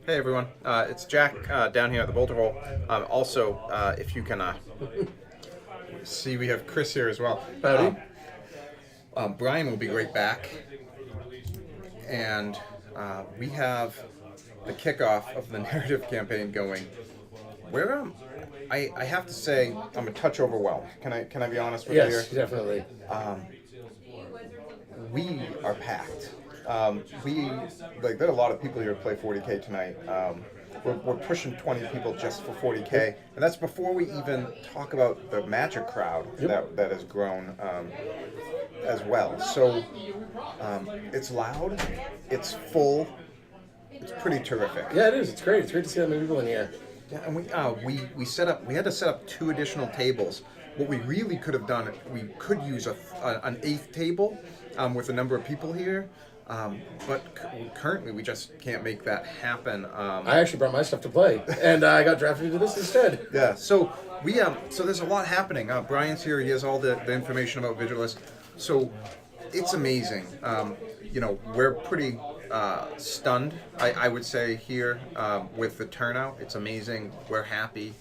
Hey everyone, it's Jack down here at the Boulder Hole. Also, if you can see, we have Chris here as well. Howdy. Brian will be right back, and we have the kickoff of the narrative campaign going. Where I have to say I'm a touch overwhelmed. Can I be honest with you here? Yes, definitely. We are packed. There are a lot of people here to play 40K tonight. We're pushing 20 people just for 40K, and that's before we even talk about the Magic crowd that has grown as well. So it's loud, it's full, it's pretty terrific. Yeah, it is. It's great. It's great to see that many people in here. Yeah, and we had to set up 2 additional tables. What we really could have done, we could use an 8th table with a number of people here. But currently we just can't make that happen. I actually brought my stuff to play, and I got drafted into this instead. Yeah, so so there's a lot happening. Brian's here, he has all the information about Vigilus. So it's amazing. We're pretty stunned, I would say, here with the turnout. It's amazing. We're happy.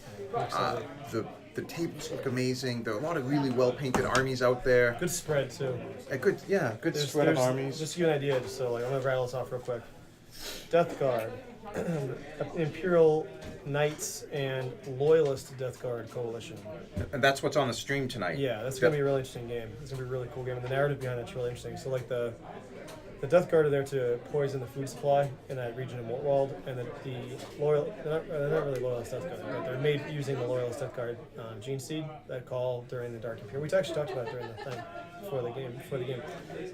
The tables look amazing. There are a lot of really well-painted armies out there. Good spread, too. Good spread of armies. Just to give you an idea, I'm going to rattle this off real quick. Death Guard, Imperial Knights, and Loyalist Death Guard Coalition. And that's what's on the stream tonight. Yeah, that's going to be a really interesting game. It's going to be a really cool game. And the narrative behind that's really interesting. So, the Death Guard are there to poison the food supply in that region of Mortwald, and they're not really Loyalist Death Guard, but they're made using the Loyalist Death Guard Gene Seed, that call during the Dark Imperium. We actually talked about it during the thing before the game.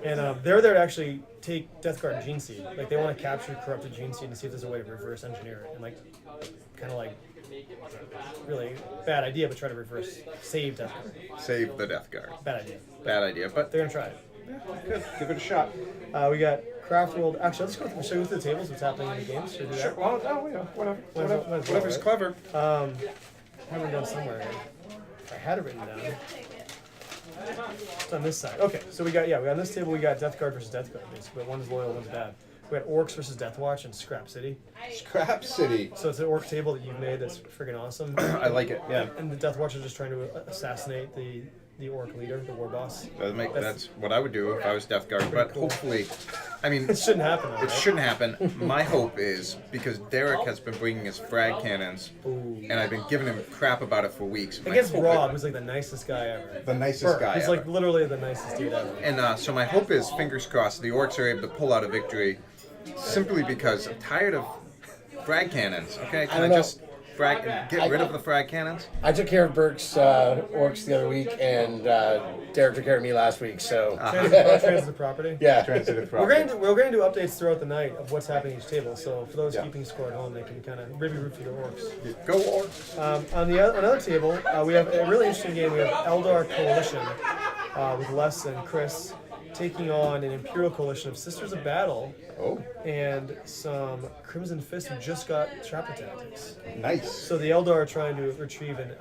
And they're there to actually take Death Guard Gene Seed. They want to capture corrupted Gene Seed and see if there's a way to reverse engineer it. And really bad idea, but try to save Death Guard. Save the Death Guard. Bad idea, but they're going to try it. Yeah, good. Give it a shot. We got Craft World. Actually, let's show you through the tables what's happening in the games. Should we do that? Sure. Well, whatever's clever. I have it done somewhere. I had it written down. It's on this side. Okay, so we on this table we got Death Guard versus Death Guard, basically. One's loyal, one's bad. We got Orcs versus Death Watch and Scrap City. Scrap City. So it's an Orc table that you've made that's freaking awesome. I like it. Yeah. And the Death Watch is just trying to assassinate the Orc leader, the war boss. That's what I would do if I was Death Guard, but cool. Hopefully, it shouldn't happen. Though, it shouldn't happen. My hope is, because Derek has been bringing his frag cannons, and I've been giving him crap about it for weeks. Against Rob, who's the nicest guy ever. The nicest guy He's ever. Literally the nicest dude ever. And so my hope is, fingers crossed, the Orcs are able to pull out a victory, simply because I'm tired of frag cannons. Okay, can I just get rid of the frag cannons? I took care of Burke's orcs the other week, and Derek took care of me last week. So transitive property. Yeah, transitive property. We're going to do updates throughout the night of what's happening at each table. So for those keeping score at home, they can kind of really root for your orcs. Go Orcs. On another table, we have a really interesting game. We have Eldar Coalition with Les and Chris taking on an Imperial Coalition of Sisters of Battle. And some Crimson Fist who just got Trapper Tactics. Nice. So the Eldar are trying to retrieve an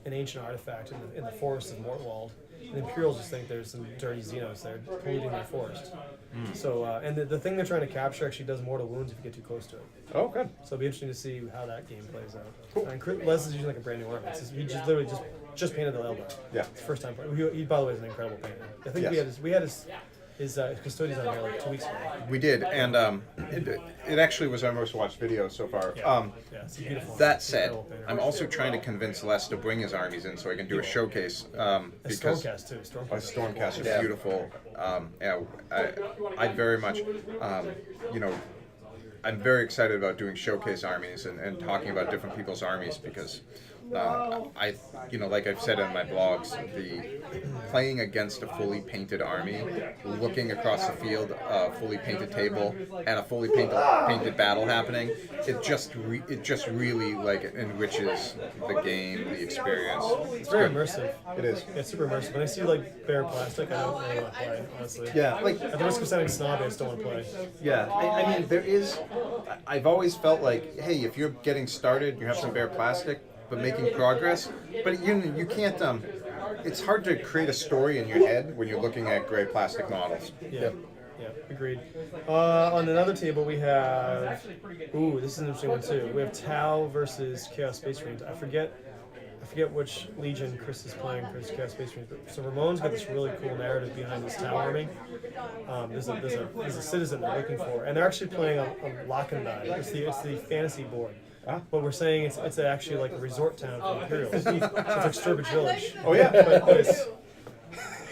ancient artifact in the forest of Mortwald. And the Imperials just think there's some dirty Xenos there polluting their forest. So, and the thing they're trying to capture actually does mortal wounds if you get too close to it. Oh, good. So it'll be interesting to see how that game plays out. Cool. And Les is using a brand new army. He just literally just painted the Eldar. Yeah. It's the first time. He by the way, is an incredible painter. I think we had his Custodians on here 2 weeks ago. We did, and it actually was our most watched video so far. It's beautiful. That said, I'm also trying to convince Les to bring his armies in so I can do a showcase. Because Stormcast too. Stormcast is beautiful. I very much, I'm very excited about doing showcase armies and talking about different people's armies because like I've said in my blogs, the playing against a fully painted army, looking across the field, a fully painted table, and a fully painted battle happening, it just really enriches the game, the experience. It's very immersive. It is. It's super immersive. When I see bare plastic, I don't really want to play, honestly. Yeah, at the risk of sounding snobby, I still want to play. Yeah, I mean there is. I've always felt like, hey, if you're getting started, you have some bare plastic, but making progress. But you can't. It's hard to create a story in your head when you're looking at gray plastic models. Yeah. Yeah, agreed. On another table we have, this is an interesting one too. We have Tau versus Chaos Space Marines. I forget which Legion Chris is playing for his Chaos Space Marines. So Ramon's got this really cool narrative behind this Tau army. There's a citizen they're looking for, and they're actually playing on Lochendai. It's the fantasy board. But we're saying it's actually like a resort town for Imperials. So it's like Sturbridge Village. Oh yeah. But it's,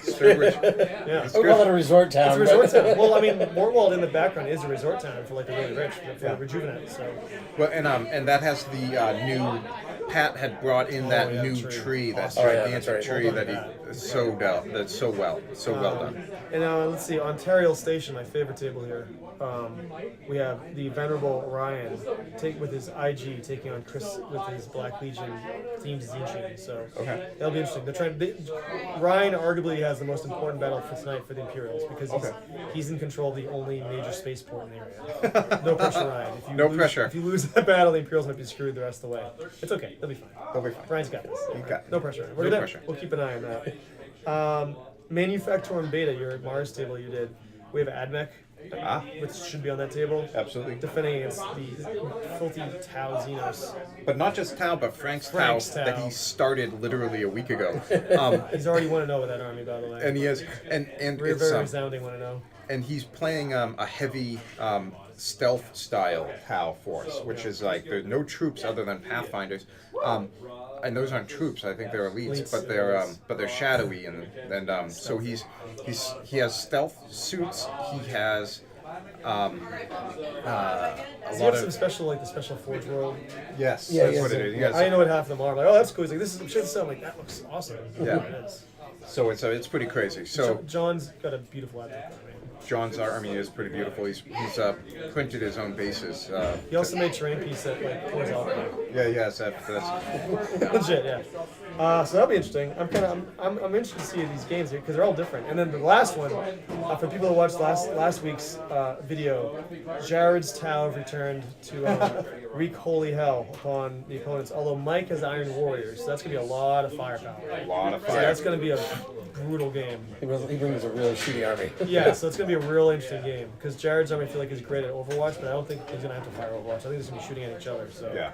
Sturbridge. yeah. We call it a resort town. It's a resort town. Well, I mean, Mortwald in the background is a resort town for like the really rich, for the rejuvenate. So. Well, and that has the new. Pat had brought in that new tree, that gigantic tree that he sewed out. That's so well done. And let's see, Ontario Station, my favorite table here. We have the venerable Ryan with his IG taking on Chris with his Black Legion themed Zine. So that'll be interesting. Ryan arguably has the most important battle for tonight for the Imperials because he's in control of the only major spaceport in the area. No pressure, Ryan. Pressure. If you lose that battle, the Imperials might be screwed the rest of the way. It's okay. They'll be fine. They'll be fine. Ryan's got this. You got it. No pressure. No pressure. We'll keep an eye on that. Manufactorum Beta, your Mars table you did. We have Admech, which should be on that table. Absolutely. Defending against the filthy Tau Xenos. But not just Tau, but Frank's Tau that he started literally a week ago. He's already 1-0 with that army, by the way. And he is, and We're it's very resounding 1-0. and he's playing a heavy stealth style Tau force, which is like there's no troops other than Pathfinders. And those aren't troops. I think they're elites, but they're shadowy, and so he has stealth suits. He has a lot some of special the special Forge World. yes, Yeah, that's yes, what it is. yeah. Yes. I didn't know what half of them are. I'm like, oh, that's cool. He's like, this is shit. So I'm like, that looks awesome. Yeah. It is. So it's pretty crazy. So John's got a beautiful advert. John's army is pretty beautiful. He's printed his own bases. He also made terrain piece that pours out. Yeah, yes, that's Legit, yeah. So that'll be interesting. I'm interested to see these games here because they're all different. And then the last one, for people who watched last week's video, Jared's Tau have returned to wreak holy hell upon the opponents. Although Mike has Iron Warriors, so that's gonna be a lot of firepower. a lot of So fire. that's gonna be a brutal game. He brings a really shooty army. Yeah, so it's gonna be a real interesting game because Jared's army I feel like is great at Overwatch, but I don't think he's gonna have to fire Overwatch. I think they're gonna be shooting at each other. So Yeah.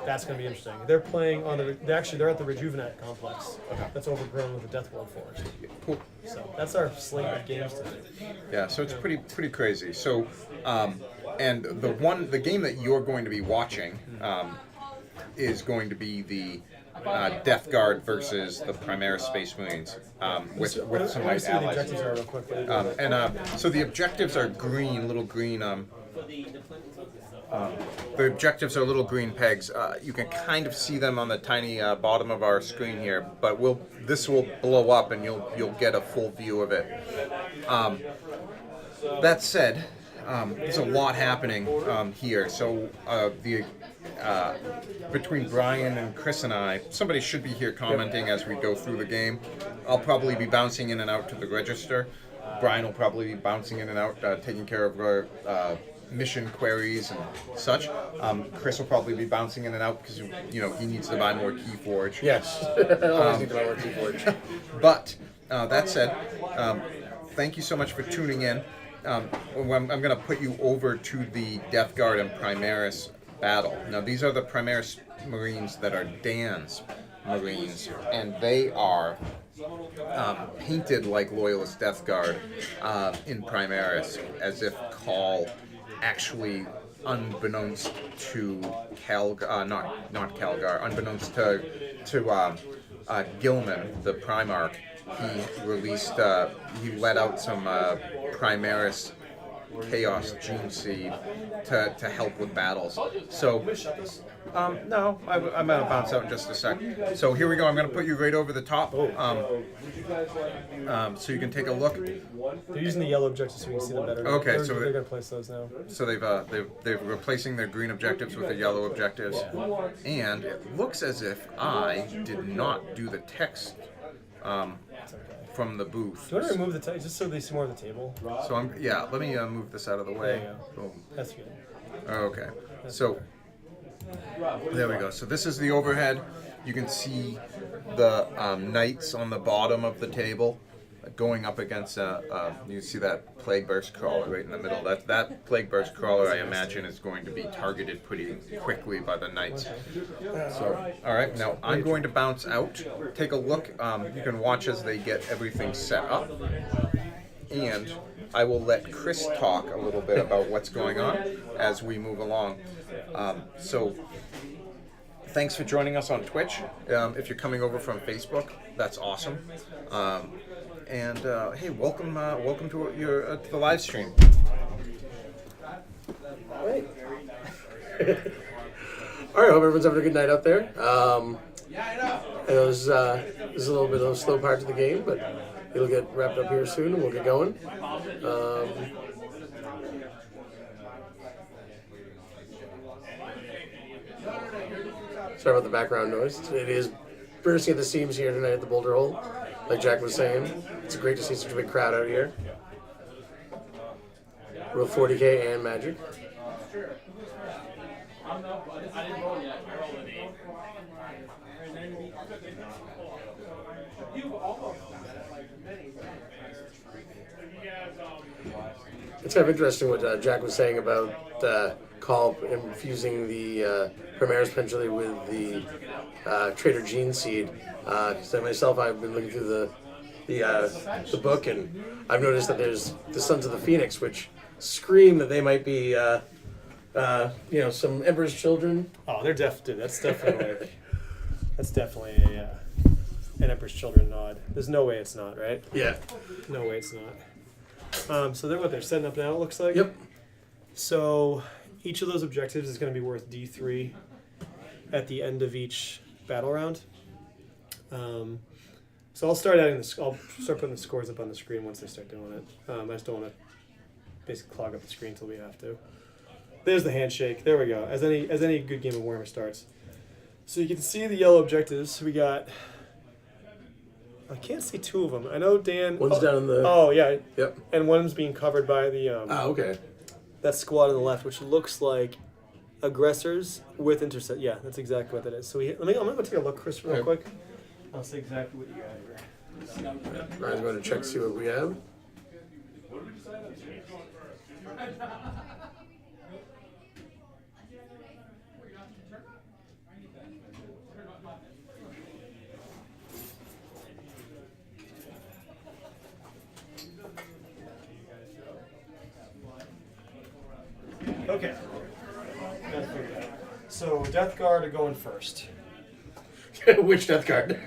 that's gonna be interesting. They're playing on they're at the Rejuvenate complex. That's overgrown with the Death World Forest. Cool. So that's our slate of games tonight. Yeah, so it's pretty crazy. So, and the game that you're going to be watching is going to be the Death Guard versus the Primaris Space Marines with some nice see what the allies. objectives are real quick. So the objectives are green, little green. The objectives are little green pegs. You can kind of see them on the tiny bottom of our screen here, but this will blow up and you'll get a full view of it. That said, there's a lot happening here. So between Brian and Chris and I, somebody should be here commenting as we go through the game. I'll probably be bouncing in and out to the register. Brian will probably be bouncing in and out, taking care of our mission queries and such. Chris will probably be bouncing in and out because he needs to buy more Keyforge. Yes. Always need to buy more Keyforge. But that said, thank you so much for tuning in. I'm going to put you over to the Death Guard and Primaris battle. Now, these are the Primaris Marines that are Dan's Marines, and they are painted like Loyalist Death Guard in Primaris, as if Call actually, unbeknownst to not Calgar, unbeknownst to Gilman, the Primarch, he let out some Primaris Chaos Gene Seed to help with battles. So, no, I'm going to bounce out in just a sec. So here we go. I'm going to put you right over the top, so you can take a look. They're using the yellow objectives so we can see them better. Okay, they're so going to place those now. So they're replacing their green objectives with the yellow objectives, and it looks as if I did not do the text from the booth. Do you want to remove the text just so they see more of the table? So let me move this out of the way. There you go. Boom. That's good. Okay. So there we go. So this is the overhead. You can see the knights on the bottom of the table. going up against you see that plague burst crawler right in the middle. That plague burst crawler, I imagine, is going to be targeted pretty quickly by the knights. So, all right, now I'm going to bounce out. Take a look. You can watch as they get everything set up, and I will let Chris talk a little bit about what's going on as we move along. So. Thanks for joining us on Twitch. If you're coming over from Facebook, that's awesome. And hey, welcome to your to the live stream. All right. All right. Hope everyone's having a good night out there. It was a little bit of a slow part to the game, but it'll get wrapped up here soon, and we'll get going. Sorry about the background noise. It is bursting at the seams here tonight at the Boulder Hole, like Jack was saying. It's great to see such a big crowd out here. Real 40K and Magic. It's kind of interesting what Jack was saying about Call infusing the Primaris potentially with the Trader Gene seed. So myself, I've been looking through the book, and I've noticed that there's the Sons of the Phoenix, which scream that they might be some Emperor's Children. Oh, they're that's definitely an Emperor's Children nod. There's no way it's not, right? Yeah. No way it's not. So they're setting up now, it looks like. Yep. So each of those objectives is going to be worth D3 at the end of each battle round. So I'll start putting the scores up on the screen once they start doing it. I just don't want to basically clog up the screen until we have to. There's the handshake. There we go. As any good game of Warhammer starts. So you can see the yellow objectives. We got. I can't see two of them. I know Dan. One's down in the. Oh yeah. Yep. And one's being covered by the. Okay. That squad on the left, which looks like aggressors with intercept. Yeah, that's exactly what that is. So I'm gonna go take a look, Chris, real quick. I'll see exactly what you got here. Ryan's going to check to see what we have. Okay. So Death Guard are going first. Which Death Guard?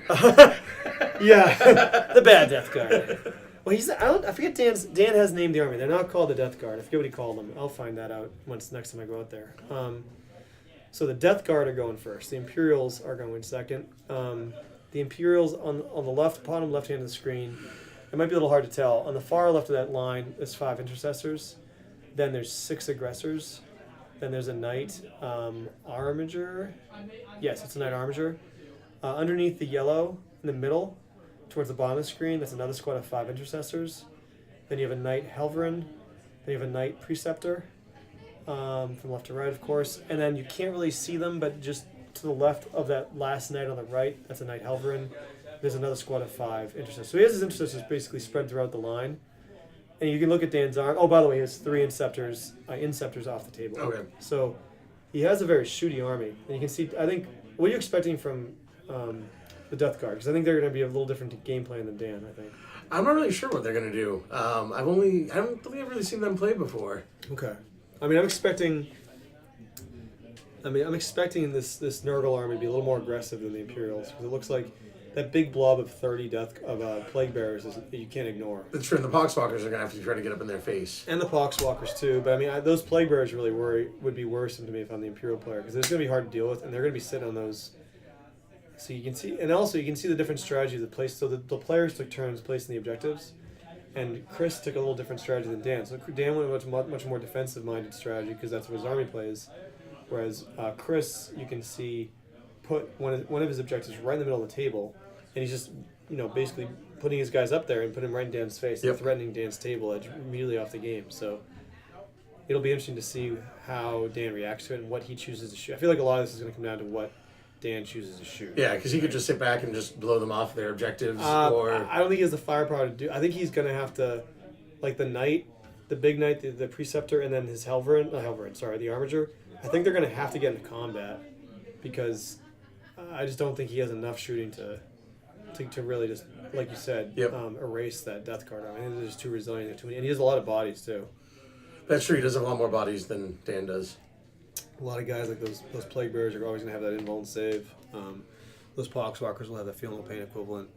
Yeah, the bad Death Guard. Well, I forget Dan has named the army. They're not called the Death Guard. I forget what he called them. I'll find that out next time I go out there. So the Death Guard are going first. The Imperials are going second. The Imperials on the bottom left hand of the screen. It might be a little hard to tell. On the far left of that line, there's 5 intercessors. Then there's 6 aggressors. Then there's a knight armiger. Yes, it's a knight armiger. Underneath the yellow, in the middle, towards the bottom of the screen, that's another squad of 5 intercessors. Then you have a knight helverin. Then you have a knight preceptor, from left to right, of course. And then you can't really see them, but just to the left of that last knight on the right, that's a knight helverin. There's another squad of 5 intercessors. So he has his intercessors basically spread throughout the line. And you can look at Dan's arm. Oh, by the way, he has 3 inceptors off the table. Okay. So he has a very shooty army. And you can see, I think, what are you expecting from the Death Guard? Because I think they're going to be a little different game plan than Dan, I think. I'm not really sure what they're going to do. I don't think I've really seen them play before. Okay. I mean, I'm expecting this Nurgle army to be a little more aggressive than the Imperials. Because it looks like that big blob of 30 plague bearers that you can't ignore. That's true. The Poxwalkers are going to have to try to get up in their face. And the Poxwalkers too. But I mean, those plague bearers really would be worrisome to me if I'm the Imperial player, because it's going to be hard to deal with, and they're going to be sitting on those. So you can see, and also you can see the different strategies that place. So the players took turns placing the objectives, and Chris took a little different strategy than Dan. So Dan went a much more defensive-minded strategy because that's what his army plays, whereas Chris, you can see, put one of his objectives right in the middle of the table, and he's just basically putting his guys up there and putting them right in Dan's face, and threatening Dan's table edge immediately off the game. So it'll be interesting to see how Dan reacts to it and what he chooses to shoot. I feel like a lot of this is going to come down to what Dan chooses to shoot. Yeah, because he could just sit back and just blow them off their objectives. Or I don't think he has the firepower to do. I think he's gonna have to, like the knight, the big knight, the preceptor, and then his the armiger. I think they're gonna have to get into combat because I just don't think he has enough shooting to really just, like you said, erase that death card. I mean, they're just too resilient. They're too many, and he has a lot of bodies too. That's true. He does have a lot more bodies than Dan does. A lot of guys like those plague bearers are always going to have that invuln save. Those poxwalkers will have that feel no pain equivalent.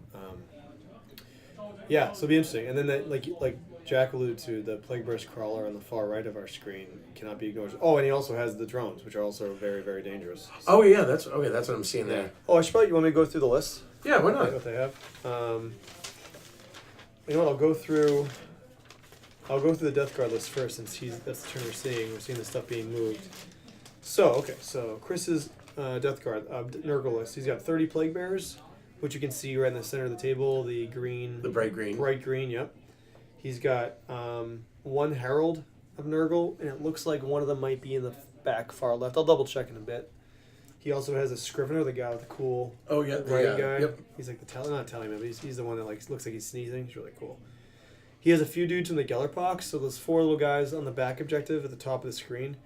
Yeah, so it'll be interesting. And then that, like Jack alluded to, the plague burst crawler on the far right of our screen cannot be ignored. Oh, and he also has the drones, which are also very, very dangerous. So, Oh yeah, that's what I'm seeing there. Oh, you want me to go through the list? Yeah, why not? What they have. You know what? I'll go through the death guard list first, since that's the turn we're seeing. We're seeing the stuff being moved. So Chris's death guard Nurgle list. He's got 30 plague bearers, which you can see right in the center of the table. The bright green. Yep. He's got one herald of Nurgle, and it looks like one of them might be in the back far left. I'll double check in a bit. He also has a Scrivener, the guy with the cool writing guy. Yep. He's like not telling him, but he's the one that looks like he's sneezing. He's really cool. He has a few dudes from the Gellerpox, so those 4 little guys on the back objective at the top of the screen.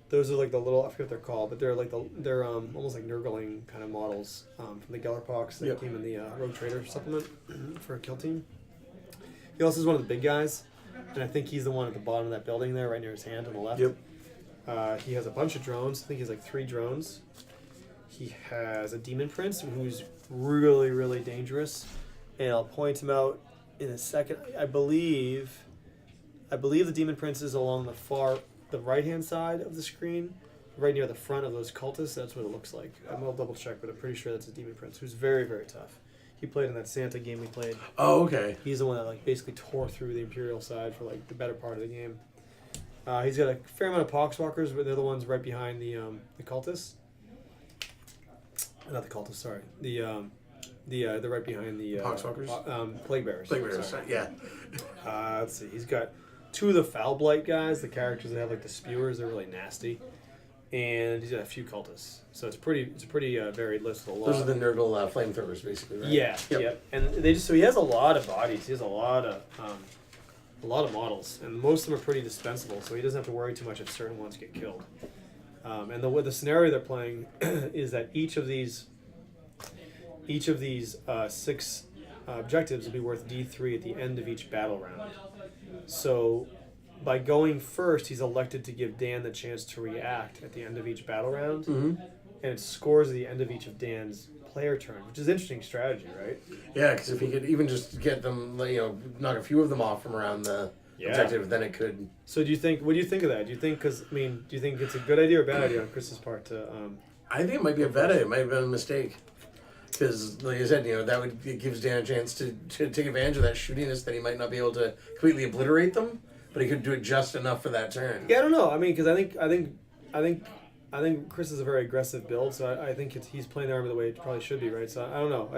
Those are like the little, I forget what they're called, but they're they're almost like Nurgling kind of models from the Gellerpox that came in the Rogue Trader supplement for a kill team. He also is one of the big guys, and I think he's the one at the bottom of that building there, right near his hand on the left. Yep. He has a bunch of drones. I think he has like 3 drones. He has a Demon Prince who's really, really dangerous, and I'll point him out in a second. I believe the Demon Prince is along the right-hand side of the screen, right near the front of those cultists. That's what it looks like. I'll double check, but I'm pretty sure that's a Demon Prince, who's very, very tough. He played in that Santa game we played. Oh, okay. He's the one that basically tore through the Imperial side for the better part of the game. He's got a fair amount of Poxwalkers, but they're the ones right behind the cultists. Not the cultists, sorry. They're right behind the Poxwalkers? Plague Bearers. Plague Bearers, yeah. Let's see. He's got 2 of the Foul Blight guys, the characters that have the spewers. They're really nasty, and he's got a few cultists. So it's a pretty varied list with a lot. Those are the Nurgle flamethrowers, basically, right? Yeah. Yep. And so he has a lot of bodies. He has a lot of models, and most of them are pretty dispensable. So he doesn't have to worry too much if certain ones get killed. And the scenario they're playing is that each of these 6 objectives will be worth D3 at the end of each battle round. So by going first, he's elected to give Dan the chance to react at the end of each battle round, and it scores at the end of each of Dan's player turn, which is an interesting strategy, right? Yeah, because if he could even just get them, knock a few of them off from around the objective, then it could. So what do you think of that? Do you think it's a good idea or a bad idea on Chris's part to? I think it might be a bad idea. It might have been a mistake. Because, like I said, it gives Dan a chance to take advantage of that shootiness that he might not be able to completely obliterate them, but he could do it just enough for that turn. Yeah, I don't know. I mean, because I think Chris is a very aggressive build, so I think he's playing the army the way it probably should be, right? So I don't know.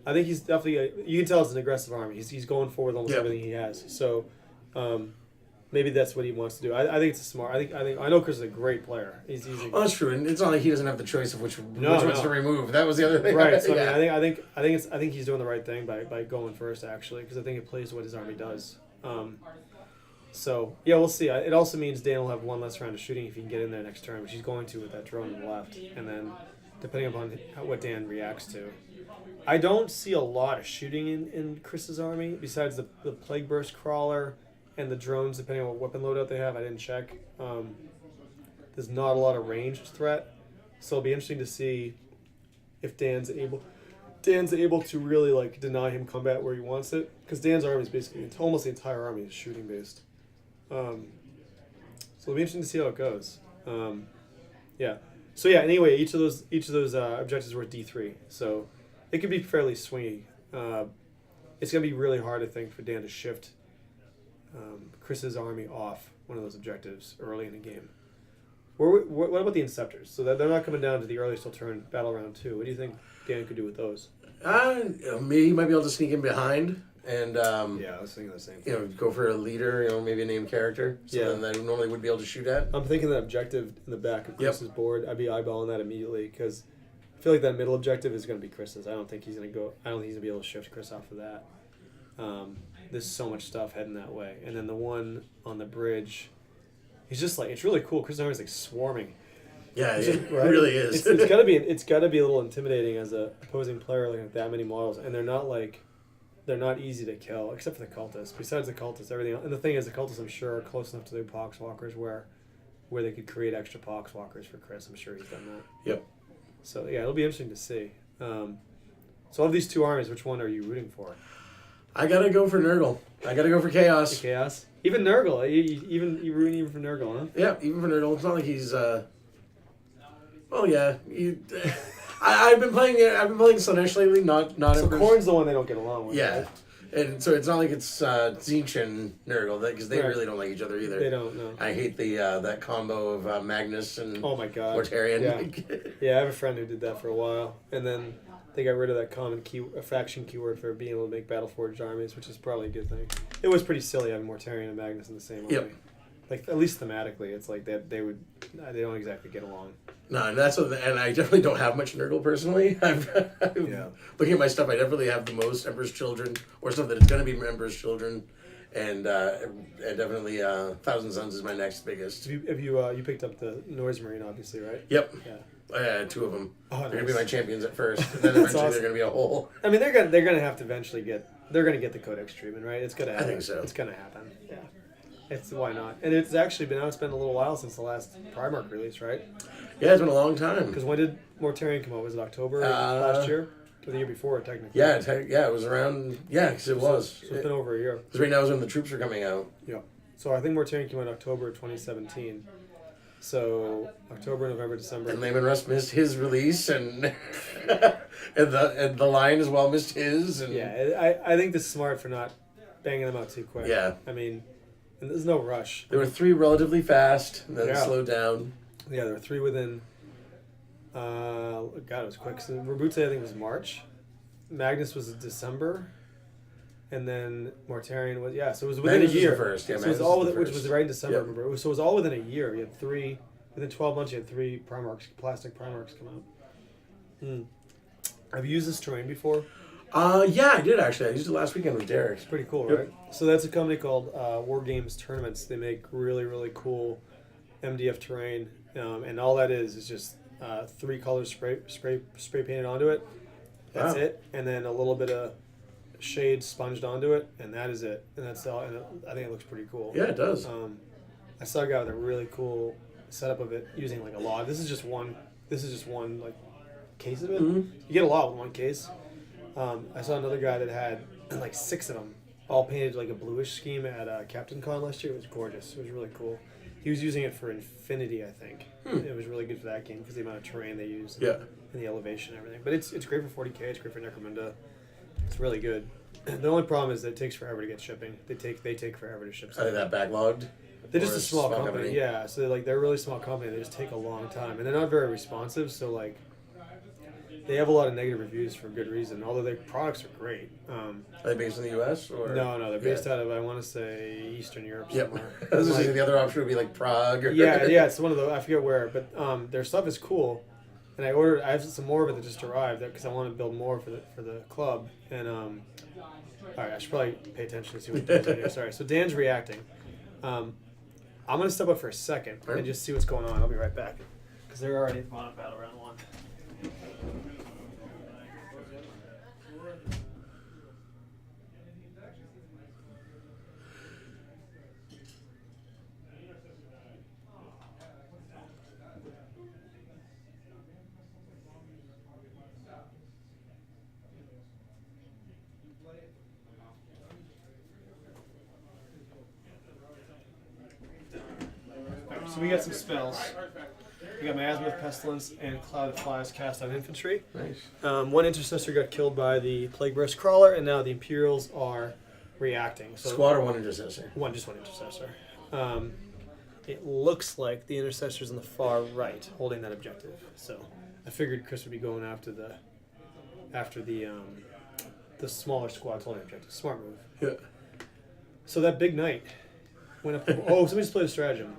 I think he's definitely you can tell it's an aggressive army. He's going forward with almost everything he has. So maybe that's what he wants to do. I think it's a smart. I know Chris is a great player. He's easy. Well, that's true, and it's not like he doesn't have the choice of which ones to remove. That was the other thing. Right. So I think he's doing the right thing by going first, actually, because I think it plays what his army does. So yeah, we'll see. It also means Dan will have 1 less round of shooting if he can get in there next turn, which he's going to with that drone on the left, and then depending upon what Dan reacts to. I don't see a lot of shooting in Chris's army besides the Plague Burst Crawler and the drones, depending on what weapon loadout they have. I didn't check. There's not a lot of ranged threat, so it'll be interesting to see if Dan's able to really deny him combat where he wants it, because Dan's army is basically almost the entire army is shooting based. So it'll be interesting to see how it goes. Yeah. So yeah. Anyway, each of those objectives were D3, so it could be fairly swingy. It's gonna be really hard, I think, for Dan to shift Chris's army off one of those objectives early in the game. What about the Inceptors? So that they're not coming down to the earliest turn battle round 2. What do you think Dan could do with those? Maybe he might be able to sneak in behind and yeah, I was thinking the same thing. Go for a leader, maybe a named character, something that he normally would be able to shoot at. I'm thinking that objective in the back of Chris's board. I'd be eyeballing that immediately because feel like that middle objective is going to be Chris's. I don't think he's going to go. I don't think he's going to be able to shift Chris off of that. There's so much stuff heading that way, and then the one on the bridge, he's just like, it's really cool. Chris Army's like swarming. Yeah, it Right? really is. It's gotta be a little intimidating as a opposing player looking at that many models, and they're not easy to kill except for the cultists. Besides the cultists, everything else, and the thing is, the cultists I'm sure are close enough to the poxwalkers where they could create extra poxwalkers for Chris. I'm sure he's done that. Yep. So yeah, it'll be interesting to see. So of these two armies, which one are you rooting for? I gotta go for Nurgle. I gotta go for Chaos. The Chaos. Even Nurgle. You rooting even for Nurgle, huh? Yeah, even for Nurgle. It's not like he's. Well, yeah. I've been playing Slaanesh lately. Not. So Emperor's. Khorne's the one they don't get along with. Yeah. Right? And so it's not like it's Tzeentch and Nurgle, because they Right. really don't like each other either. They don't know. I hate the that combo of Magnus and Oh my god. Mortarion. Yeah. Yeah, I have a friend who did that for a while, and then they got rid of that common faction keyword for being able to make battle-forged armies, which is probably a good thing. It was pretty silly having Mortarion and Magnus in the same army. Yep. Like, at least thematically, it's like they don't exactly get along. No, and and I definitely don't have much Nurgle personally. Looking at my stuff, I definitely have the most Emperor's Children, or stuff that is going to be Emperor's Children, and definitely Thousand Suns is my next biggest. Have you picked up the Noise Marine, obviously, right? Yep. Yeah. I had two of them. Oh, they're gonna be nice. my champions at first, and then eventually awesome. they're gonna be a whole. I mean, they're gonna have to eventually get the Codex treatment, right? It's gonna happen. I think so. It's gonna happen. Yeah. It's why not? And it's actually been a little while since the last Primarch release, right? Yeah, it's been a long time. Because when did Mortarion come out? Was it October last year? Or the year before, technically? Yeah, it was around. Yeah, because it was. So it's been over a year. Because right now is when the troops are coming out. Yeah. So I think Mortarion came out in October 2017. So October, November, December. And Layman Rust missed his release, and and the Lion as well missed his. And Yeah, I think this is smart for not banging them out too quick. Yeah. I mean, and there's no rush. there were three relatively fast, and then Yeah. slowed down. Yeah, there were three within. God, it was quick. So Rabute, I think, was March. Magnus was December, and then Mortarion was So it was within Magnus a was year. the first, yeah, so it was Magnus all was the within, which first. was right in December. Yep. Remember, so it was all within a year. You had three within 12 months. You had three plastic Primarchs come out. Have you used this terrain before? Yeah, I did actually. I used it last weekend with Derek. It's pretty cool, Yep. right? So that's a company called War Games Tournaments. They make really, really cool MDF terrain, and all that is just three colors spray painted onto it. That's Wow. it, and then a little bit of shade sponged onto it, and that is it. And that's all. And I think it looks pretty cool. Yeah, it does. I saw a guy with a really cool setup of it using like a log. This is just one like case of it. Mhm. You get a lot with one case. I saw another guy that had like 6 of them, all painted like a bluish scheme at Captain Con last year. It was gorgeous. It was really cool. He was using it for Infinity, I think. It was really good for that game because the amount of terrain they use and the elevation and everything. But it's great for 40k. It's great for Necromunda. It's really good. The only problem is that it takes forever to get shipping. They take forever to ship Are stuff. they that backlogged? They're Or just a small company. Yeah, so they're a really small company. They just take a long time, and they're not very responsive. So like, they have a lot of negative reviews for good reason. Although their products are great. Are they based in the U.S. or No, they're based out of, I want to say, Eastern Europe Yep. somewhere. I was gonna Like- say the other option would be like Prague. Or yeah, it's one of the, I forget where, but their stuff is cool. And I have some more of it that just arrived because I want to build more for the club. And all right, I should probably pay attention to see what Dan's doing here. Sorry. So Dan's reacting. I'm gonna step up for a second and just see what's going on. I'll be right back because they're already on battle round 1. So we got some spells. We got Miasma of Pestilence and Cloud of Flies cast on infantry. Nice. One intercessor got killed by the Plague Burst Crawler, and now the Imperials are reacting. So Squad or one intercessor? just one intercessor. It looks like the intercessor's on the far right, holding that objective. So I figured Chris would be going after the smaller squad's holding objective. Smart move. Yeah. So that big knight went up. Oh, somebody just played a stratagem.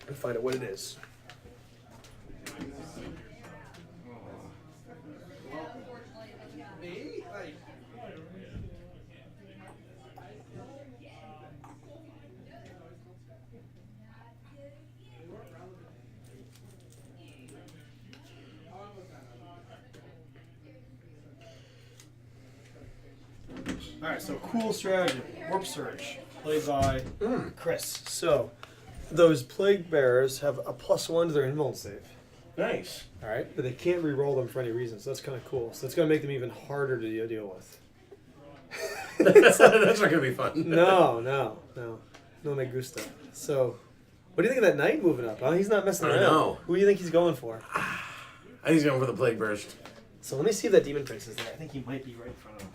And find out what it is. All right, so cool strategy. Warp Surge, played by Chris. So, those Plague Bearers have a +1 to their invuln save. Nice. All right, but they can't re-roll them for any reason, so that's kind of cool. So it's going to make them even harder to deal with. That's not going to be fun. No me gusta. So, what do you think of that knight moving up? Huh? He's not messing around. I know. Who do you think he's going for? I think he's going for the Plague Burst. So let me see if that Demon Prince is there. I think he might be right in front of him.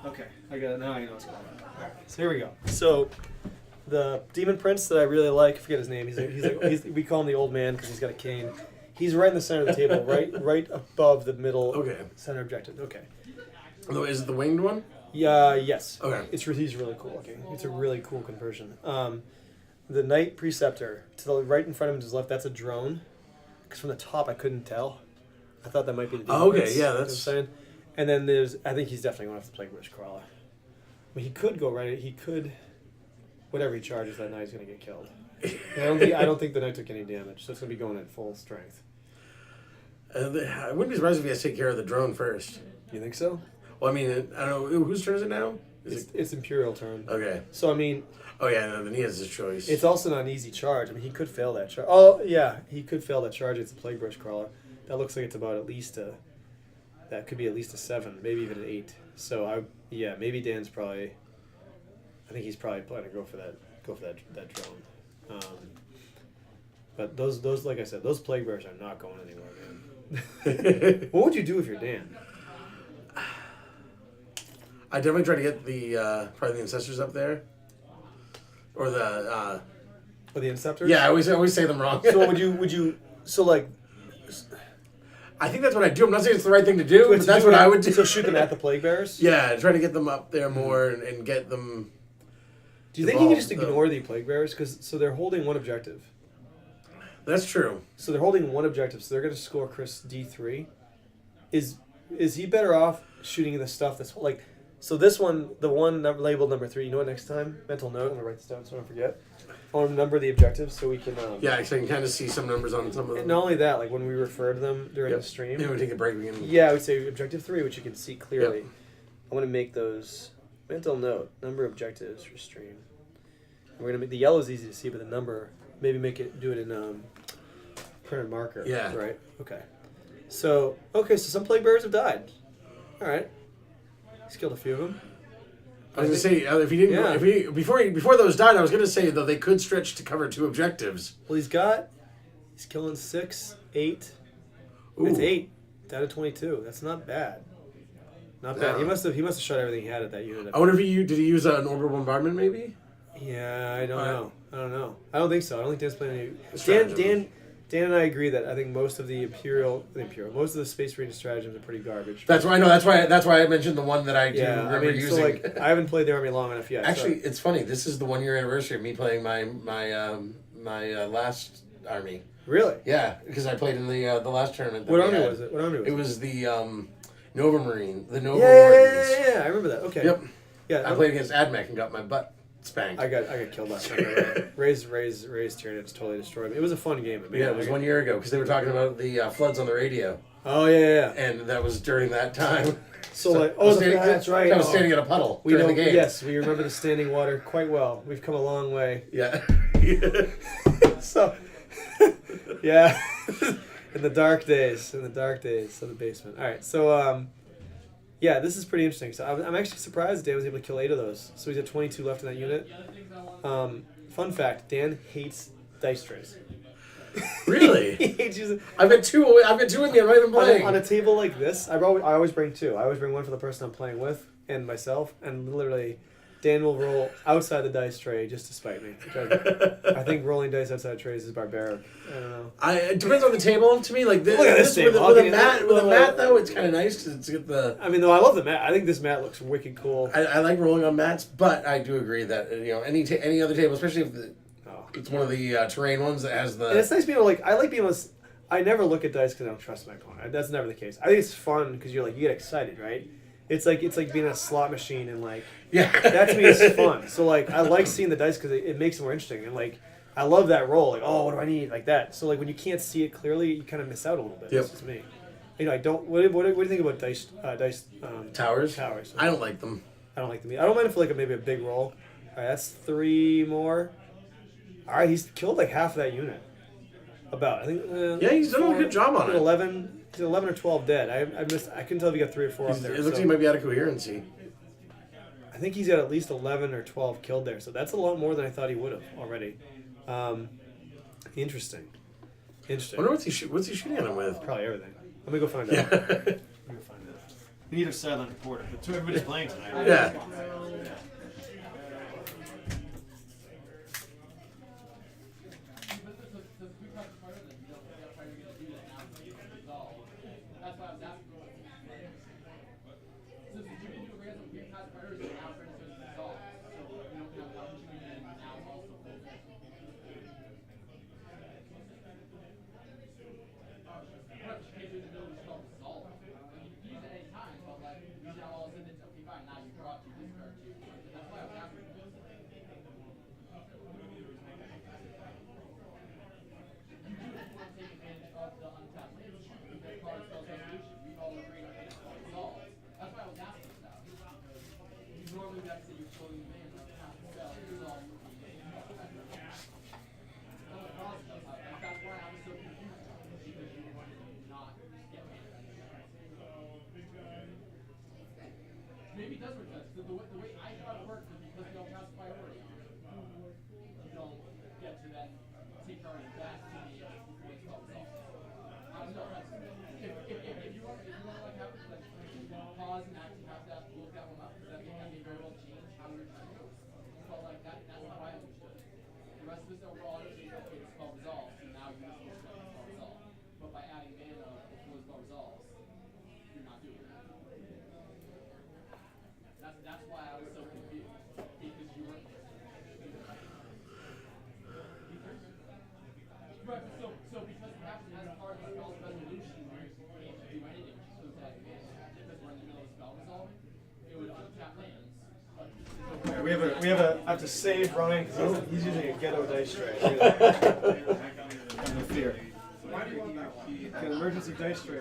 Okay, I got it now. I know what's going on. All right, so here we go. So the Demon Prince that I really like, I forget his name. We call him the old man because he's got a cane. He's right in the center of the table, right above the middle center objective. Okay. Is it the winged one? Yeah. Yes. Okay. He's really cool looking. It's a really cool conversion. The Knight Preceptor to the right in front of him to his left. That's a drone. Because from the top I couldn't tell. I thought that might be the Demon Prince, yeah, you know that's. what I'm saying. And then I think he's definitely going to have to play British Crawler. I mean, he could go right. He could. Whatever he charges, that knight's going to get killed. I don't think the knight took any damage, so it's going to be going at full strength. I wouldn't be surprised if he has to take care of the drone first. You think so? Well, I mean, I don't know. Whose turn is it now? It's Imperial turn. Okay. So, I mean... Oh, yeah, no, then he has his choice. It's also not an easy charge. I mean, he could fail that charge. Oh, yeah, he could fail that charge. It's a Plague Brush Crawler. That looks like it's about at least a... That could be at least a 7, maybe even an 8. So, maybe Dan's probably... I think he's probably planning to go for that drone. But those, like I said, those Plague Bears are not going anywhere, man. What would you do if you're Dan? I definitely try to get the probably the Ancestors up there, or the Or the Inceptors? yeah. I always say them wrong. So would you? So like, I think that's what I do. I'm not saying it's the right thing to do, but that's what I would do. So shoot them at the Plague Bearers? Yeah, try to get them up there more and get them. Do you think you can just ignore the Plague Bearers? Because they're holding one objective. That's true. So they're holding one objective. So they're going to score Chris D3. Is he better off shooting the stuff that's like? So this one, the one labeled number 3. You know what? Next time, mental note. I'm gonna write this down so I don't forget. I'll number the objectives so we can. Yeah, I can kind of see some numbers on some of them. And not only that, like when we refer to them during the stream. Yeah, we take a break. We can... Yeah, I would say objective 3, which you can see clearly. Yep. I'm gonna make those mental note number objectives for stream. We're gonna make the yellow is easy to see, but the number maybe do it in printed marker. Yeah. Right. Okay. So some Plague Bearers have died. All right. He's killed a few of them. I was gonna say if he didn't, if he before those died, I was gonna say though they could stretch to cover 2 objectives. Well, he's killing 6, 8. Ooh. It's 8 out of 22. That's not bad. Not bad. He must have shot everything he had at that unit. I wonder if did he use an orbital bombardment maybe? Yeah, I don't know. I don't think so. I don't think Dan's playing any. Dan and I agree that I think most of the most of the Space Marine stratagems are pretty garbage. That's why I know. That's why I mentioned the one that I do remember using. So like, I haven't played the army long enough yet. Actually, it's funny. This is the 1-year anniversary of me playing my last army. Really? Yeah, because I played in the last tournament. What army was it? It was the Nova Marine. The Nova Wardens. Yeah, I remember that. Okay. Yep. Yeah, I played against Admech and got my butt spanked. I got killed last time. Ray's Tyranids totally destroyed me. It was a fun game. It was 1 year ago because they were talking about the floods on the radio. Oh yeah. And that was during that time. So that's right. I was standing in a puddle during the game. Yes, we remember the standing water quite well. We've come a long way. Yeah. So, yeah, in the dark days of the basement. All right, so yeah, this is pretty interesting. So I'm actually surprised Dan was able to kill 8 of those. So he's at 22 left in that unit. Fun fact: Dan hates dice trays. Really? He hates using. I've got 2 with me. I'm not even playing. On a table like this, I always bring 2. I always bring one for the person I'm playing with and myself, and literally, Dan will roll outside the dice tray just to spite me. I think rolling dice outside trays is barbaric. I don't know. It depends on the table to me. Like look at this table. With a mat though, it's kind of nice to get the. I mean, though I love the mat. I think this mat looks wicked cool. I like rolling on mats, but I do agree that any other table, especially if it's one of the terrain ones that has the. And it's nice being able I like being able to. I never look at dice because I don't trust my opponent. That's never the case. I think it's fun because you get excited, right? It's like being a slot machine, and like Yeah. that to me is fun. So like I like seeing the dice because it makes it more interesting, and like I love that roll. Like, oh, what do I need? Like that. So like when you can't see it clearly, you kind of miss out a little bit. Yep. That's just me. You know, I don't. What do you think about dice? Towers? Towers. I don't like them. I don't like them. I don't mind if like maybe a big roll. All right, that's 3 more. All right, he's killed like half of that unit. About I think. Yeah, he's done a good job on it. 11. He's 11 or 12 dead. I missed. I couldn't tell if he got 3 or 4 up there. It looks like so he might be out of coherency. I think he's got at least 11 or 12 killed there. So that's a lot more than I thought he would have already. Interesting. I wonder what's he shooting at him with. Probably everything. Let me go find out. Yeah. Let me go find out. We need a sideline reporter. But everybody's playing tonight. Right? Yeah. Maybe it does work. The way I thought it worked is because we don't pass priority on it. You don't get to then take priority back to the before it's called results. No, if you want to like have like pause and actually have that look that one up, because that may very well change how your time goes. So like that's how I understood it. The rest of this overall understood okay, it's called resolve, and now you're just going to it's called resolve. But by adding mana before it's called resolves, you're not doing that. That's why I was so confused. Because you weren't there. Right, so because it happens as part of the spell's resolution, you can't do anything, just goes ahead and because we're in the middle of spell resolving, it would untap lands. Yeah, we have a. I have to save Ryan because he's using a ghetto dice tray. No fear. Got an emergency dice tray.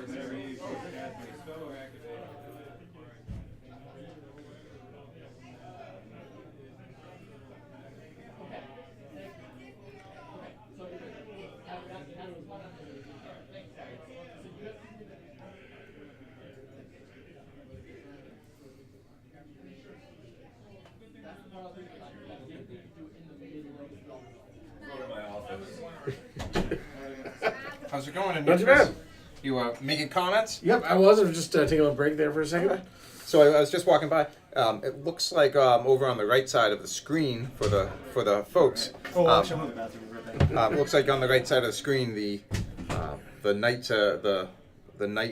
How's it going? Not too bad. You making comments? Yep, I was just taking a break there for a second. So I was just walking by. It looks like over on the right side of the screen for the folks. Oh, actually, I'm in the bathroom right there. Looks like on the right side of the screen the knight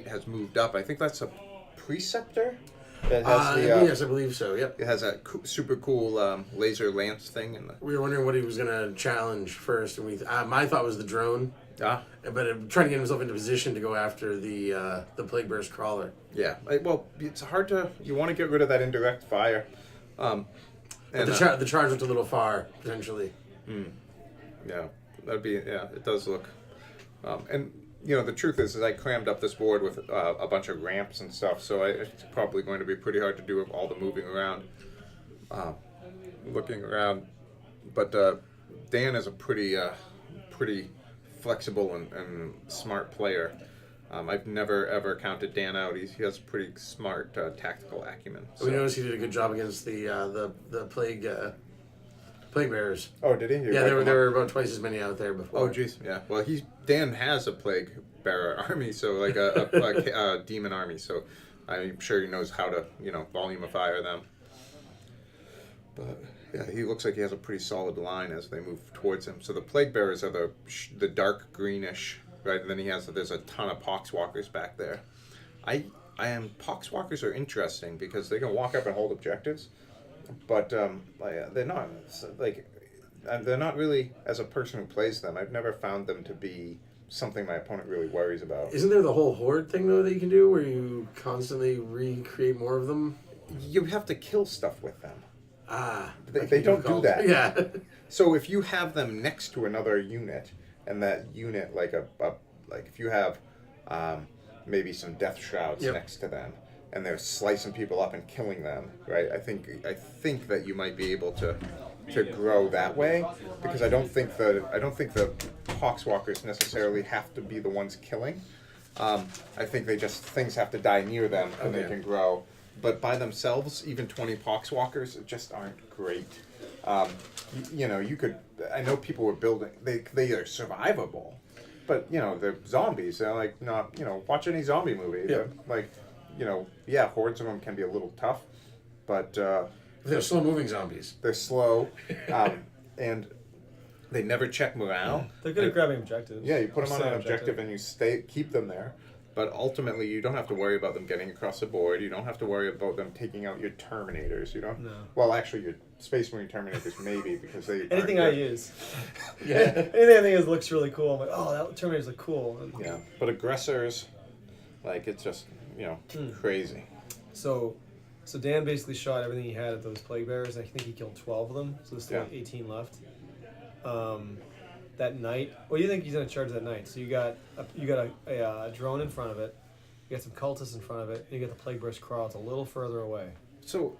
has moved up. I think that's a preceptor. It has Yes, I believe so. Yep. It has that super cool laser lance thing in the. We were wondering what he was going to challenge first, and my thought was the drone. Ah. But trying to get himself into position to go after the Plague Bear's crawler. Yeah. Well, it's hard to. You want to get rid of that indirect fire. But the charge went a little far potentially. Yeah, that'd be. Yeah, it does look. And you know, the truth is I crammed up this board with a bunch of ramps and stuff, so it's probably going to be pretty hard to do all the moving around, looking around. But Dan is a pretty flexible and smart player. I've never ever counted Dan out. He has pretty smart tactical acumen. So. We noticed he did a good job against the plague bearers. Oh, did he? Yeah, there were about twice as many out there before. Oh, jeez, yeah. Well, Dan has a plague bearer army, so like a demon army. So I'm sure he knows how to volume of fire them. But yeah, he looks like he has a pretty solid line as they move towards him. So the plague bearers are the dark greenish, right? And then there's a ton of poxwalkers back there. Poxwalkers are interesting because they can walk up and hold objectives, but they're not really, as a person who plays them, I've never found them to be something my opponent really worries about. Isn't there the whole horde thing though that you can do where you constantly recreate more of them? You have to kill stuff with them. Ah, They don't do that. Yeah. So if you have them next to another unit, and that unit, like like if you have maybe some death shrouds Yep. next to them, and they're slicing people up and killing them, right? I think that you might be able to grow that way, because I don't think the Hawkswalkers necessarily have to be the ones killing. I think things have to die near them and they Okay. can grow. But by themselves, even 20 Poxwalkers just aren't great. You could. I know people were building. They are survivable, but they're zombies. They're like not. Watch any zombie movie. Yeah. They're like, hordes of them can be a little tough, but They're slow moving zombies. they're slow, and they never check morale. They're good at grabbing objectives. Yeah, you put them on Set an objective and you keep them there. But ultimately, you don't have to worry about them getting across the board. You don't have to worry about them taking out your Terminators. You don't. No. Well, actually, your Space Marine Terminators maybe, because they. Anything aren't I good. use. Anything I think looks really cool. I'm like, oh, that Terminators look cool. And Yeah, but aggressors, like it's just crazy. So Dan basically shot everything he had at those plague bearers. I think he killed 12 of them. So there's still like 18 left. That night, what do you think he's gonna charge that night? So you got a drone in front of it, you got some cultists in front of it, and you got the plague bearers crawl. It's a little further away. So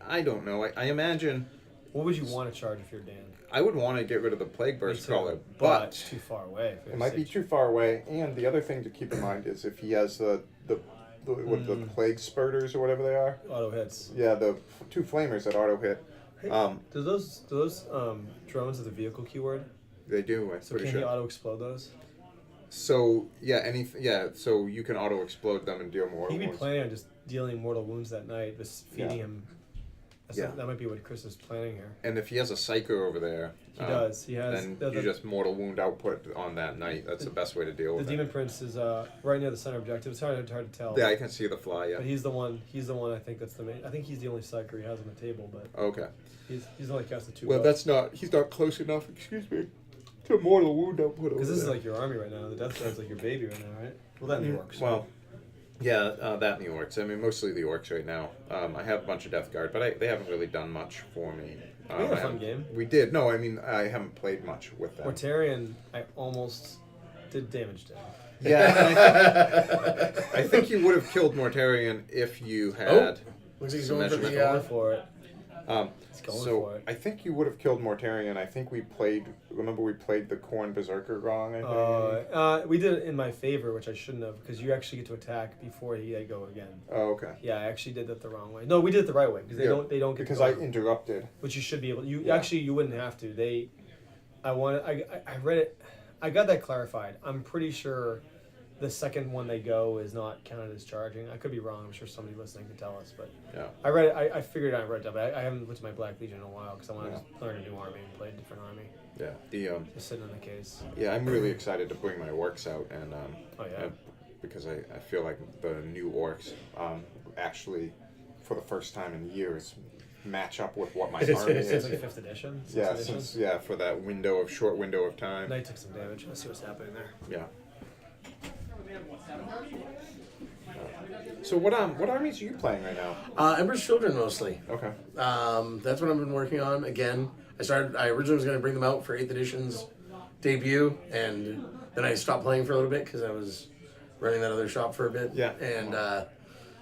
I don't know. I imagine What would you want to charge if you're Dan? I would want to get rid of the Plague Me Burst too, Crawler, but but too far away. it might be too far away. And the other thing to keep in mind is if he has the plague spurters or whatever they are. Auto hits. Yeah, the two flamers that auto hit. Hey, do those drones have the vehicle keyword? They do. I'm So pretty can he sure. auto explode those? So so you can auto explode them and deal more He'd be wounds. planning on just dealing mortal wounds that night, just feeding Yeah. him. Yeah. That might be what Chris is planning here. And if he has a psycho over there, He does. He has. then The you just mortal wound output on that night. That's the best way to deal with Demon it. Prince is right near the center objective. It's hard to tell. Yeah, I can see the fly. Yeah. But he's the one. He's the one. I think that's the main. I think he's the only psyker he has on the table. But Okay. he's only cast the 2. Well, that's not. He's not close enough. Excuse me. To mortal wound output. because this is like your army right now. The Death Guard's like your baby right now, right? Well, that works. Well, yeah, that and the orcs. I mean, mostly the orcs right now. I have a bunch of Death Guard, but they haven't really done much for me. We had a I fun haven't- game. We did. No, I mean, I haven't played much with them. Mortarion, I almost did damage to him. Yeah, and I think you would have killed Mortarion if you had. Looks like he's some going for measurement. the. Going for it. He's going So for it. I think you would have killed Mortarion. I think we played. Remember, we played the Khorne Berserker wrong. I think. We did it in my favor, which I shouldn't have, because you actually get to attack before they go again. Oh, okay. Yeah, I actually did that the wrong way. No, we did it the right way because they don't get because to I go, interrupted. which you should be able. You Yeah. actually you wouldn't have to. I read it. I got that clarified. I'm pretty sure the second one they go is not counted as charging. I could be wrong. I'm sure somebody listening can tell us, but Yeah. I read it. I figured I read it, but I haven't looked at my Black Legion in a while because I want to Yeah. learn a new army and play a different army. Yeah. The Just sitting in the case. Yeah, I'm really excited to bring my orcs out, and Oh, yeah. because I feel like the new orcs actually, for the first time in years, match up with what my army It's is. like 5th edition. 6th Yeah, edition. for that short window of time. Knight took some damage. Let's see what's happening there. Yeah. So what armies are you playing right now? Ember's Children mostly. Okay. That's what I've been working on. Again, I originally was going to bring them out for 8th edition's debut, and then I stopped playing for a little bit because I was running that other shop for a bit. Yeah. And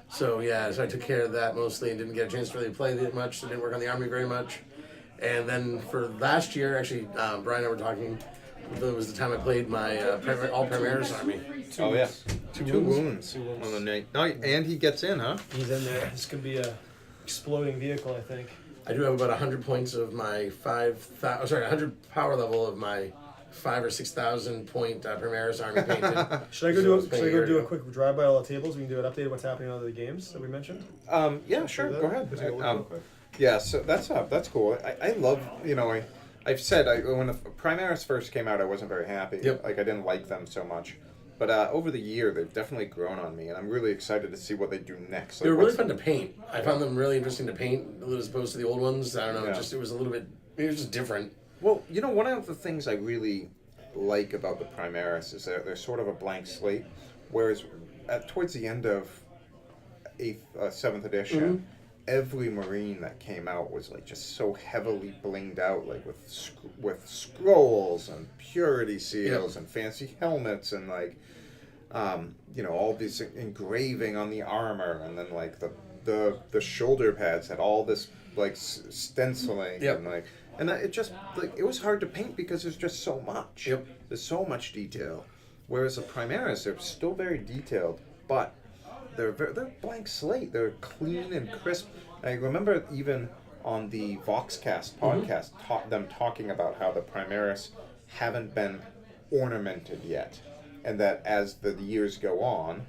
so I took care of that mostly and didn't get a chance to really play it much. So didn't work on the army very much. And then for last year, actually, Brian and I were talking. It was the time I played my all Primaris army. Oh yeah. Two wounds Two wounds. on the night. No, and he gets in, huh? He's in there. This could be a exploding vehicle, I think. I do have about 100 points of my 100 power level of my 5,000 or 6,000 point Primaris army painted. Should I go So it's been a year do a ago. quick drive by all the tables? We can do an update of what's happening on the games that we mentioned. Yeah, sure. that? Go ahead. Let's take a look real quick. Yeah, so that's cool. I love, I've said when the Primaris first came out, I wasn't very happy. Yep. Like I didn't like them so much. But over the year, they've definitely grown on me, and I'm really excited to see what they do next. They were Like, really what's- fun to paint. I found them really interesting to paint as opposed to the old ones. I don't know, Yeah. it was a little bit, it was just different. Well, one of the things I really like about the Primaris is that they're sort of a blank slate, whereas towards the end of 7th edition, every Marine that came out was like just so heavily blinged out, like with scrolls and purity seals and fancy helmets and like all this engraving on the armor, and then like the shoulder pads had all this like stenciling and it just like it was hard to paint because there's just so much. There's so much detail, whereas the Primaris, they're still very detailed, but they're blank slate. They're clean and crisp. I remember even on the Voxcast podcast, them talking about how the Primaris haven't been ornamented yet, and that as the years go on,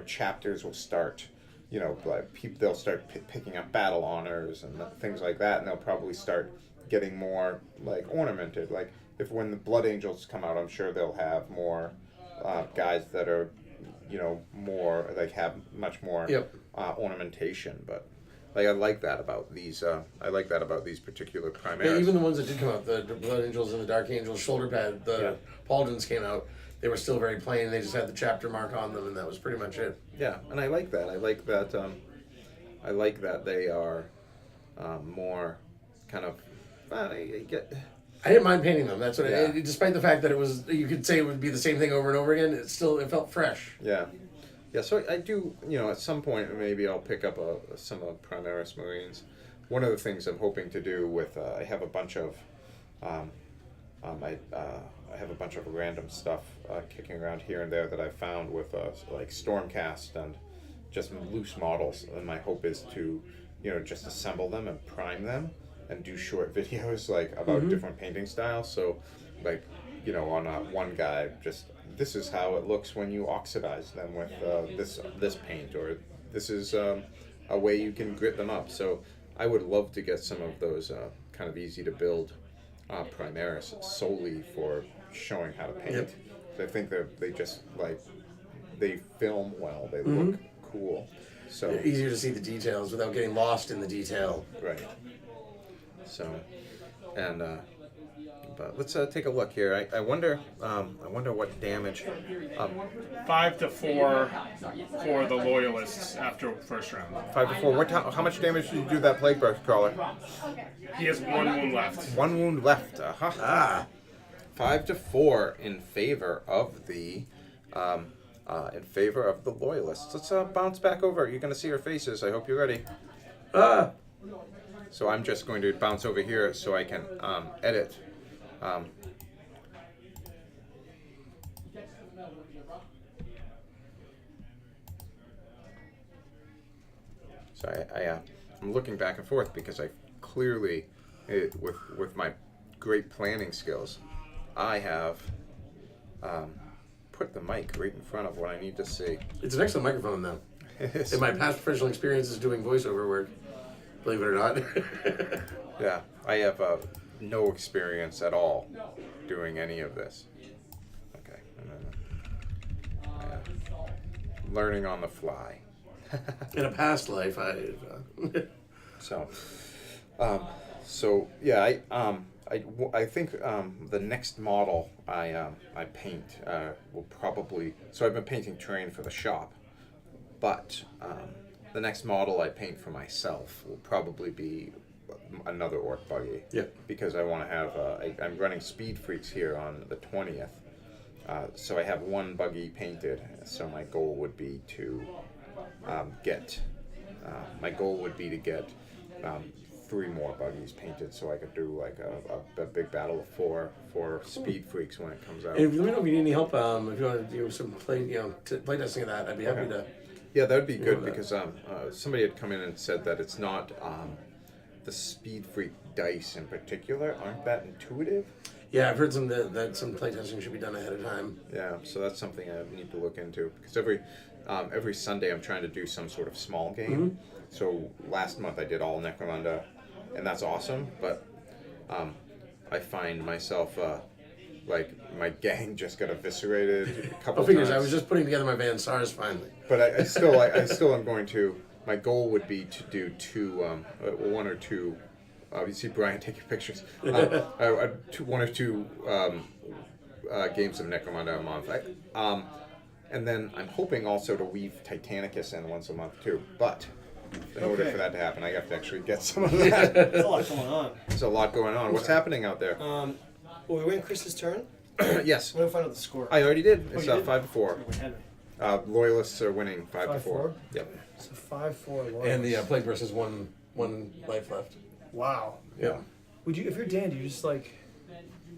chapters will start. Like they'll start picking up battle honors and things like that, and they'll probably start getting more like ornamented. Like when the Blood Angels come out, I'm sure they'll have more guys that are more like have much more ornamentation. But like I like that about these particular Primaris. Yeah, even the ones that did come out, the Blood Angels and the Dark Angels shoulder pad, the Pauldrons came out. They were still very plain. They just had the chapter mark on them, and that was pretty much it. Yeah, and I like that. I like that they are more kind of. I didn't mind painting them. That's what. Despite the fact that it was, you could say it would be the same thing over and over again. It felt fresh. Yeah. So I do. At some point maybe I'll pick up some of Primaris Marines. One of the things I'm hoping to do with I have a bunch of. I have a bunch of random stuff kicking around here and there that I found with like Stormcast and just loose models, and my hope is to just assemble them and prime them and do short videos like about different painting styles. So like on one guy, just this is how it looks when you oxidize them with this paint, or this is a way you can grit them up. So I would love to get some of those kind of easy to build Primaris solely for showing how to paint. So I think they just like they film well, they look cool. So they're easier to see the details without getting lost in the detail. Right. So, and but let's take a look here. I wonder what damage. 5 to 4 for the Loyalists after first round. 5 to 4. How much damage did you do that plague brush crawler? He has 1 wound left. 1 wound left. 5 to 4 in favor of the Loyalists. Let's bounce back over. You're going to see our faces. I hope you're ready. So I'm just going to bounce over here so I can edit. So I'm looking back and forth because I clearly, with my great planning skills, I have put the mic right in front of what I need to see. It's an excellent microphone, though. In my past professional experiences doing voiceover work, believe it or not. Yeah, I have no experience at all doing any of this. Okay, and then, learning on the fly. In a past life, I think the next model I paint will probably. So I've been painting terrain for the shop, but the next model I paint for myself will probably be another orc buggy. Yeah. Because I want to have. I'm running Speed Freaks here on the 20th, so I have 1 buggy painted. So my goal would be to get. My goal would be to get 3 more buggies painted, so I could do like a big battle of 4 for Speed Freaks when it comes out. And if you let me know if you need any help, if you want to do some play testing of that, I'd be happy to. Yeah, that would be good because somebody had come in and said that it's not the Speed Freak dice in particular aren't that intuitive. Yeah, I've heard that some playtesting should be done ahead of time. Yeah, so that's something I need to look into because every Sunday I'm trying to do some sort of small game. So last month I did all Necromunda, and that's awesome. But I find myself like my gang just got eviscerated a couple times. I was just putting together my Van Sars finally. But I still am going to. My goal would be to do 1 or 2. You see Brian taking pictures. 1 or 2 games of Necromunda a month. And then I'm hoping also to weave Titanicus in once a month too. But in order Okay. for that to happen, I have to actually get some of that. There's a lot going on. There's a lot going on. What's happening out there? Well, we went Chris's turn. Yes, We're gonna find out the score. I already did. It's you did? 5-4. Wait, Henry. Loyalists are winning 5-4. 5-4? Yep. So 5-4. And the plague versus one life left. Wow. Yeah. Would you, if you're Dan, do you just like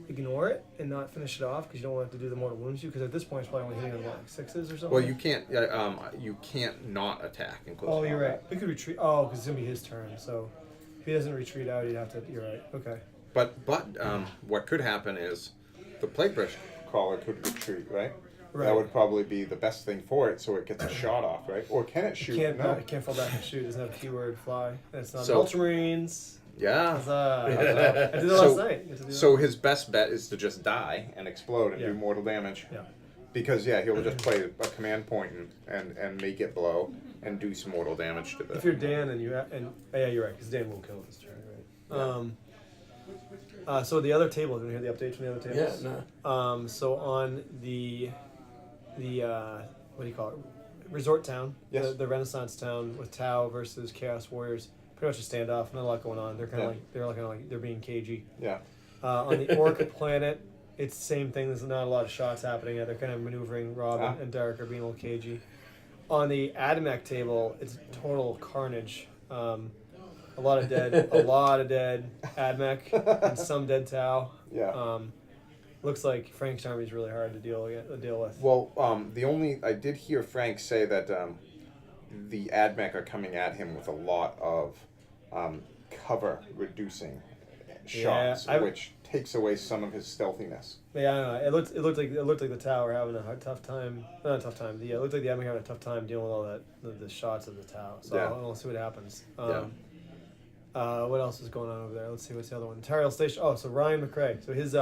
ignore it and not finish it off because you don't want to do the mortal wounds you? Because at this point, it's probably only hitting on like 6s or something. Well, you can't. You can't not attack in close Oh, you're combat. right. We could retreat. Oh, because it's gonna be his turn. So if he doesn't retreat out, he'd have to. You're right. Okay. But what could happen is the plague brush caller could retreat, right? Right. That would probably be the best thing for it, so it gets a shot off, right? Or can it shoot? It can't fall back and shoot. It doesn't have a keyword fly. And it's not So- Ultramarines. Yeah. Huzzah. I did that last night. You have to do So that. his best bet is to just die and explode and Yeah. do mortal damage. Yeah. Because he'll just play a command point and make it blow and do some mortal damage to If the. you're Dan and yeah, you're right, because Dan will kill this turn, right? So the other table, did you hear the update from the other Yeah, tables? no. So on the what do you call it? Resort town, Yes. the Renaissance town with Tau versus Chaos Warriors. Pretty much a standoff, not a lot going on. They're kind of like they're being cagey. Yeah. On the Orc planet, it's the same thing. There's not a lot of shots happening yet. They're kind of maneuvering. Rob Ah. and Derek are being a little cagey. On the Adamek table, it's total carnage. A lot of dead, Adamek, and some dead Tau. Yeah. Looks like Frank's army is really hard to deal with. Well, I did hear Frank say that the AdMech are coming at him with a lot of cover reducing shots, Yeah, which takes away some of his stealthiness. Yeah, I don't know. It looked like the Tau were having a tough time. Not a tough time. It looked like the Adamek having a tough time dealing with all the shots of the Tau. So Yeah. I'll see what happens. Yeah. What else is going on over there? Let's see what's the other one. Tariel Station. Oh, so Ryan McCrae. So his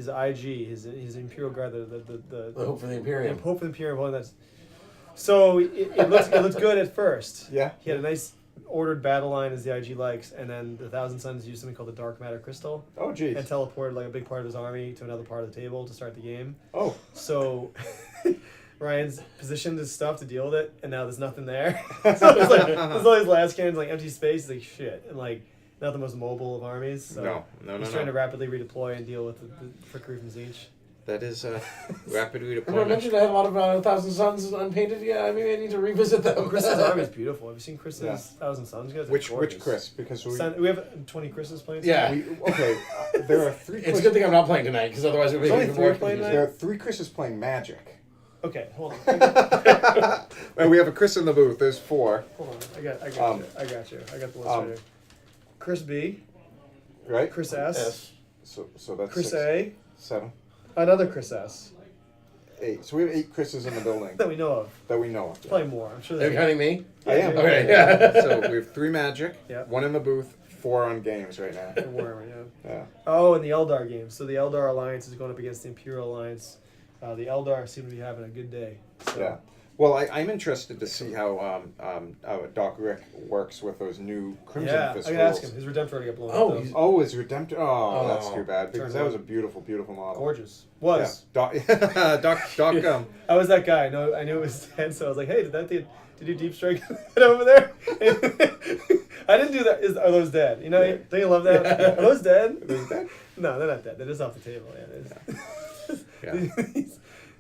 IG, his Imperial Guard, The hope for the Imperium. Hope for the Imperium. Well, that's so it looks good at first. Yeah. He had a nice ordered battle line as the IG likes, and then the Thousand Suns used something called the Dark Matter Crystal Oh, geez. and teleported like a big part of his army to another part of the table to start the game. Oh. So Ryan's positioned his stuff to deal with it, and now there's nothing there. So it's like there's all these last cannons, like empty space. He's like shit, and like not the most mobile of armies. So No. he's trying to rapidly redeploy and deal with the trickery from Zinch. That is rapid Remember I redeployment. mentioned I had a lot of Thousand Suns unpainted? Yeah, maybe I need to revisit them. Chris's army is beautiful. Have you seen Chris's Yeah. Thousand Suns? You guys are Which gorgeous. Chris? Because We have 20 Chris's playing. Yeah. there are three. It's a good thing I'm not playing tonight, because otherwise it would There's be only even more three playing confusing. There are 3 Chris's playing Magic. Okay, hold on. And we have a Chris in the booth. There's 4, Hold on. I got Um, you. I got the list right here. Chris B, right? Chris S, Yes. So that's Chris 6, A, 7, another Chris S 8. So we have 8 Chris's in the building that we know of. that we know of. Probably more. I'm sure Are you there's counting me? I am. Okay, yeah. So we have 3 Magic, Yeah. 1 in the booth, 4 on games right now. a worm, yeah. Yeah. Oh, and the Eldar game. So the Eldar Alliance is going up against the Imperial Alliance. The Eldar seem to be having a good day. So. Yeah. Well, I'm interested to see how Doc Rick works with those new Crimson Yeah, Fist I gotta ask rules. him. His Redemptor already got blown Oh, up. though. he's- Oh, is Redemptor? Oh, Oh. that's too bad because Turn that was a one. beautiful, beautiful model. Gorgeous. Was. Yeah. Doc. I was that guy. No, I knew it was dead, so I was like, "Hey, did you deep strike over there?" I didn't do that. Are those dead? You know, Yeah. don't you love that? Are those dead? Is he dead? No, they're not dead. They're just off the table. Yeah. Yeah.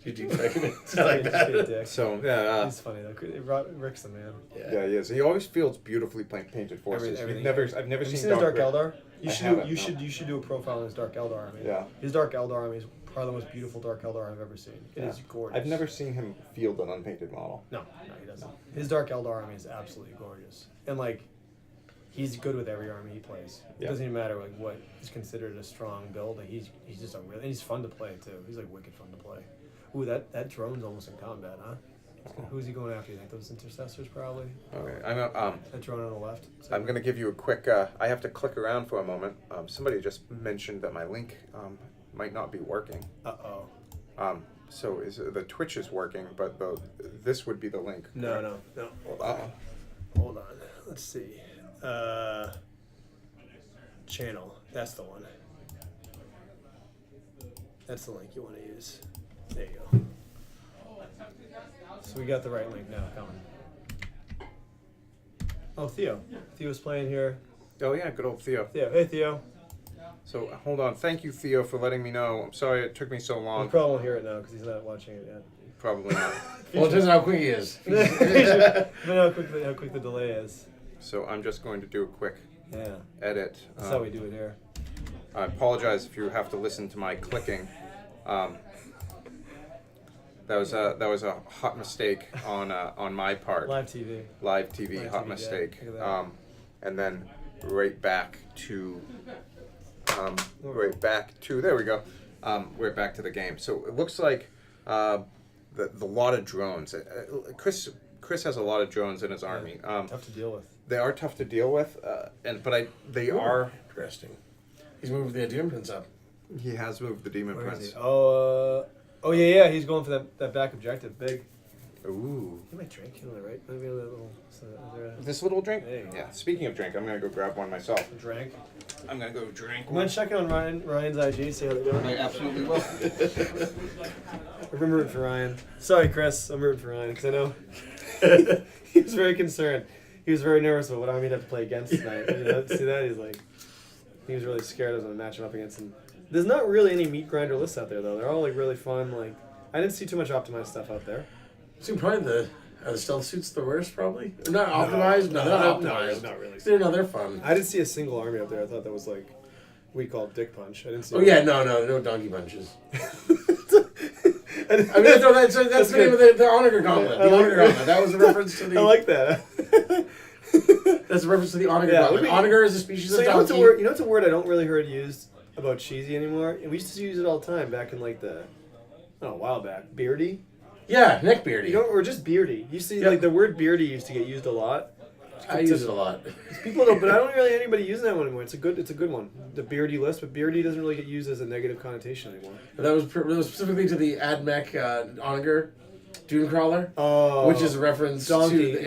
You deep strike me. He's like just a that. dick. So yeah. He's funny though. Rick's the man. Yeah, he is. He always feels beautifully painted forces. Everything. I've never Have you seen seen his Dark Rick. Eldar? I haven't, no. You should do a profile on his Dark Eldar army. Yeah. His Dark Eldar army is probably the most beautiful Dark Eldar I've ever seen. It is gorgeous. I've never seen him field an unpainted model. No, he doesn't. His Dark Eldar army is absolutely gorgeous, and like, he's good with every army he plays. It Yeah. doesn't even matter like what is considered a strong build. Like, he's just a real, and he's fun to play too. He's like wicked fun to play. Ooh, that drone's almost in combat, huh? Who's he going after? You think those intercessors probably? Okay. That drone on the left. So- I'm going to give you a quick. I have to click around for a moment. Somebody just mentioned that my link might not be working. Uh-oh. So the Twitch is working, but this would be the link. No. Hold on. Uh-oh. Hold on. Let's see. Channel. That's the one. That's the link you want to use. There you go. So we got the right link now, coming. Oh, Theo. Theo's playing here. Oh yeah, good old Theo. Theo. Hey, Theo. So hold on. Thank you, Theo, for letting me know. I'm sorry it took me so You long. probably won't hear it now because he's not watching it yet. Probably not. Well, it depends on how quick he is. But how quick the delay is. So I'm just going to do a quick Yeah. edit. That's how we do it here. I apologize if you have to listen to my clicking. That was a hot mistake on my part. Live TV. Live TV, Live hot TV, mistake. yeah, look at that. And then right back to there we go. Right back to the game. So it looks like the lot of drones. Chris has a lot of drones in his army. Tough to deal with. They are tough to deal with, they are. Interesting. He's moved the demon prince up. He has moved the demon Where is prince. he? Oh yeah. He's going for that back objective. Big. Ooh. You might drink on the right. Maybe a little. Is there a This little drink? There you go. Yeah. Speaking of drink, I'm gonna go grab one myself. drink? I'm gonna go drink I'm one. gonna check on Ryan's IG, see how they're doing. I absolutely will. I'm rooting for Ryan. Sorry, Chris. I'm rooting for Ryan because I know he was very concerned. He was very nervous about what army he'd have to play against tonight. You know, see that? He was really scared I was going to match him up against him. There's not really any meat grinder lists out there though. They're all like really fun. Like I didn't see too much optimized stuff out there. So probably are the stealth suits the worst? Probably not optimized. No, they're not optimized. not really. They're fun. I didn't see a single army out there. I thought that was like we called Dick Punch. I didn't see. Oh yeah, no donkey punches. I mean, that's the name of the Onager Gauntlet. The Onager Gauntlet. That was a reference to the. I like that. That's a reference to the Onager Yeah, Gauntlet. we- Onager is a species So of you know what's donkey. a word? You know what's a word I don't really heard used about cheesy anymore? And we used to use it all the time back in like a while back. Beardy. Yeah, neckbeardy. You know, or just beardy. You see, like the word beardy used to get used a lot. I use it a lot. People don't, but I don't really anybody using that one anymore. It's a good one. The beardy list, but beardy doesn't really get used as a negative connotation anymore. That was specifically to the AdMech Onager Dune Crawler. Oh, Which is a reference Donkey. to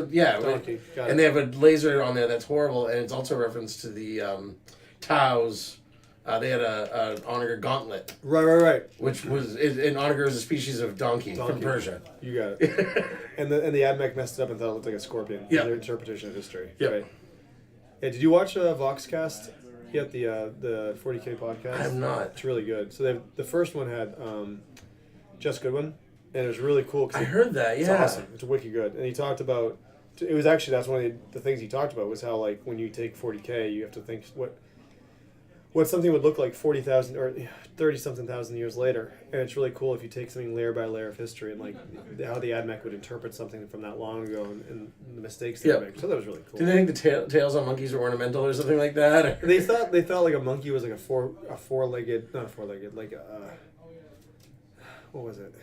Donkey. Got and it. they have a laser on there that's horrible, and it's also a reference to the Taos. They had a Onager Gauntlet, Right. which was an Onager is a species of donkey from Persia. You got it. and the AdMech messed it up and thought it looked like a scorpion. Yeah. Their interpretation of history. Yeah. Right. Yeah. Did you watch Voxcast? He had the 40K podcast. I have not. It's really good. So the first one had Jess Goodwin, and it was really cool. 'Cause I heard that. It's Yeah. awesome. It's wicked good. And he talked about, it was actually, that's one of the things he talked about was how, like, when you take 40K, you have to think what something would look like 40,000 or 30-something thousand years later. And it's really cool if you take something layer by layer of history and, like, how the AdMech would interpret something from that long ago and the mistakes they Yeah. make. So that was really cool. Do they think the tails on monkeys are ornamental or something like that? They thought like a monkey was like a four-legged, not a four-legged, like what was it?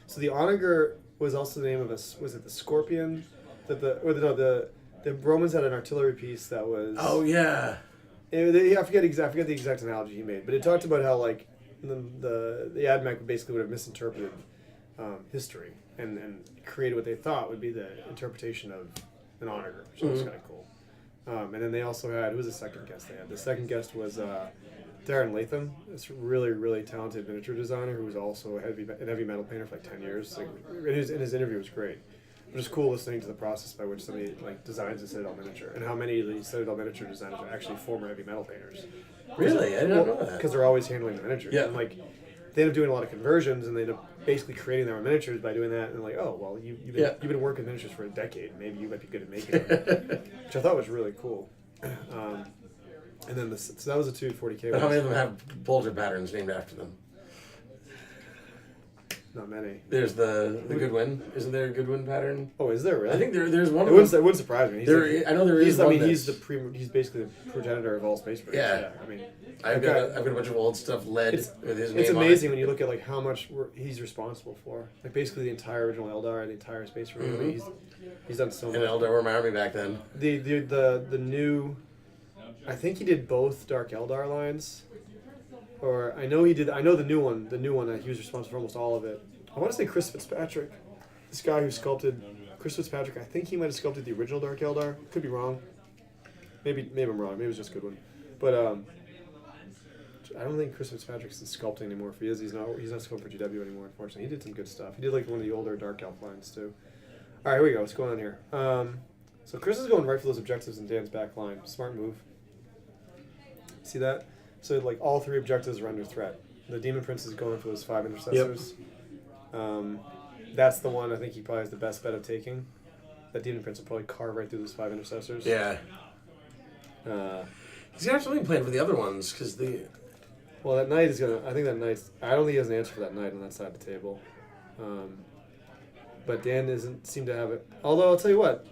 So the onager was also the name of was it the scorpion? The Romans had an artillery piece that was. Oh yeah. I forget the exact analogy he made, but it talked about how like the AdMech basically would have misinterpreted history and created what they thought would be the interpretation of an onager. So it was kind of cool. And then they also had, who was the second guest they had? The second guest was Darren Latham, this really, really talented miniature designer who was also a heavy metal painter for like 10 years. Like, in his interview was great. It was cool listening to the process by which somebody like designs a Citadel miniature and how many of these Citadel miniature designers are actually former heavy metal painters. Really? I did not know that. Because they're always handling the miniatures. Yeah. And like they end up doing a lot of conversions and they end up basically creating their own miniatures by doing that and like, oh well you've been working miniatures for a decade, maybe you might be good at making them. Which I thought was really cool. And then so that was a 240K. But how many of them have bulger patterns named after them? Not many. There's the Goodwin. Isn't there a Goodwin pattern? Oh, is there really? I think there's one It of wouldn't, them. it wouldn't surprise me. I know there is one. He's basically the progenitor of all space marines. Yeah. I mean, I've got a bunch of old stuff lead It's- with his name it's on it. amazing when you look at like how much he's responsible for. Like basically the entire original Eldar, the entire space marine. I mean, he's done so much. And Eldar were my army back then. The new, I think he did both Dark Eldar lines, or I know he did. I know the new one. The new one that he was responsible for almost all of it. I want to say Chris Fitzpatrick, this guy who sculpted Chris Fitzpatrick. I think he might have sculpted the original Dark Eldar. Could be wrong. Maybe I'm wrong. Maybe it was just a good one. But I don't think Chris Fitzpatrick's sculpting anymore. If he is, he's not sculpting for GW anymore. Unfortunately, he did some good stuff. He did like one of the older Dark Elf lines too. All right, here we go. What's going on here? So Chris is going right for those objectives in Dan's back line. Smart move. See that? So like all 3 objectives are under threat. The Demon Prince is going for those 5 intercessors. That's the one I think he probably has the best bet of taking. That Demon Prince will probably carve right through those 5 intercessors. Yeah. He's gonna have something planned for the other ones because the. Well, that knight is gonna. I think that knight. I don't think he has an answer for that knight on that side of the table. But Dan doesn't seem to have it. Although I'll tell you what,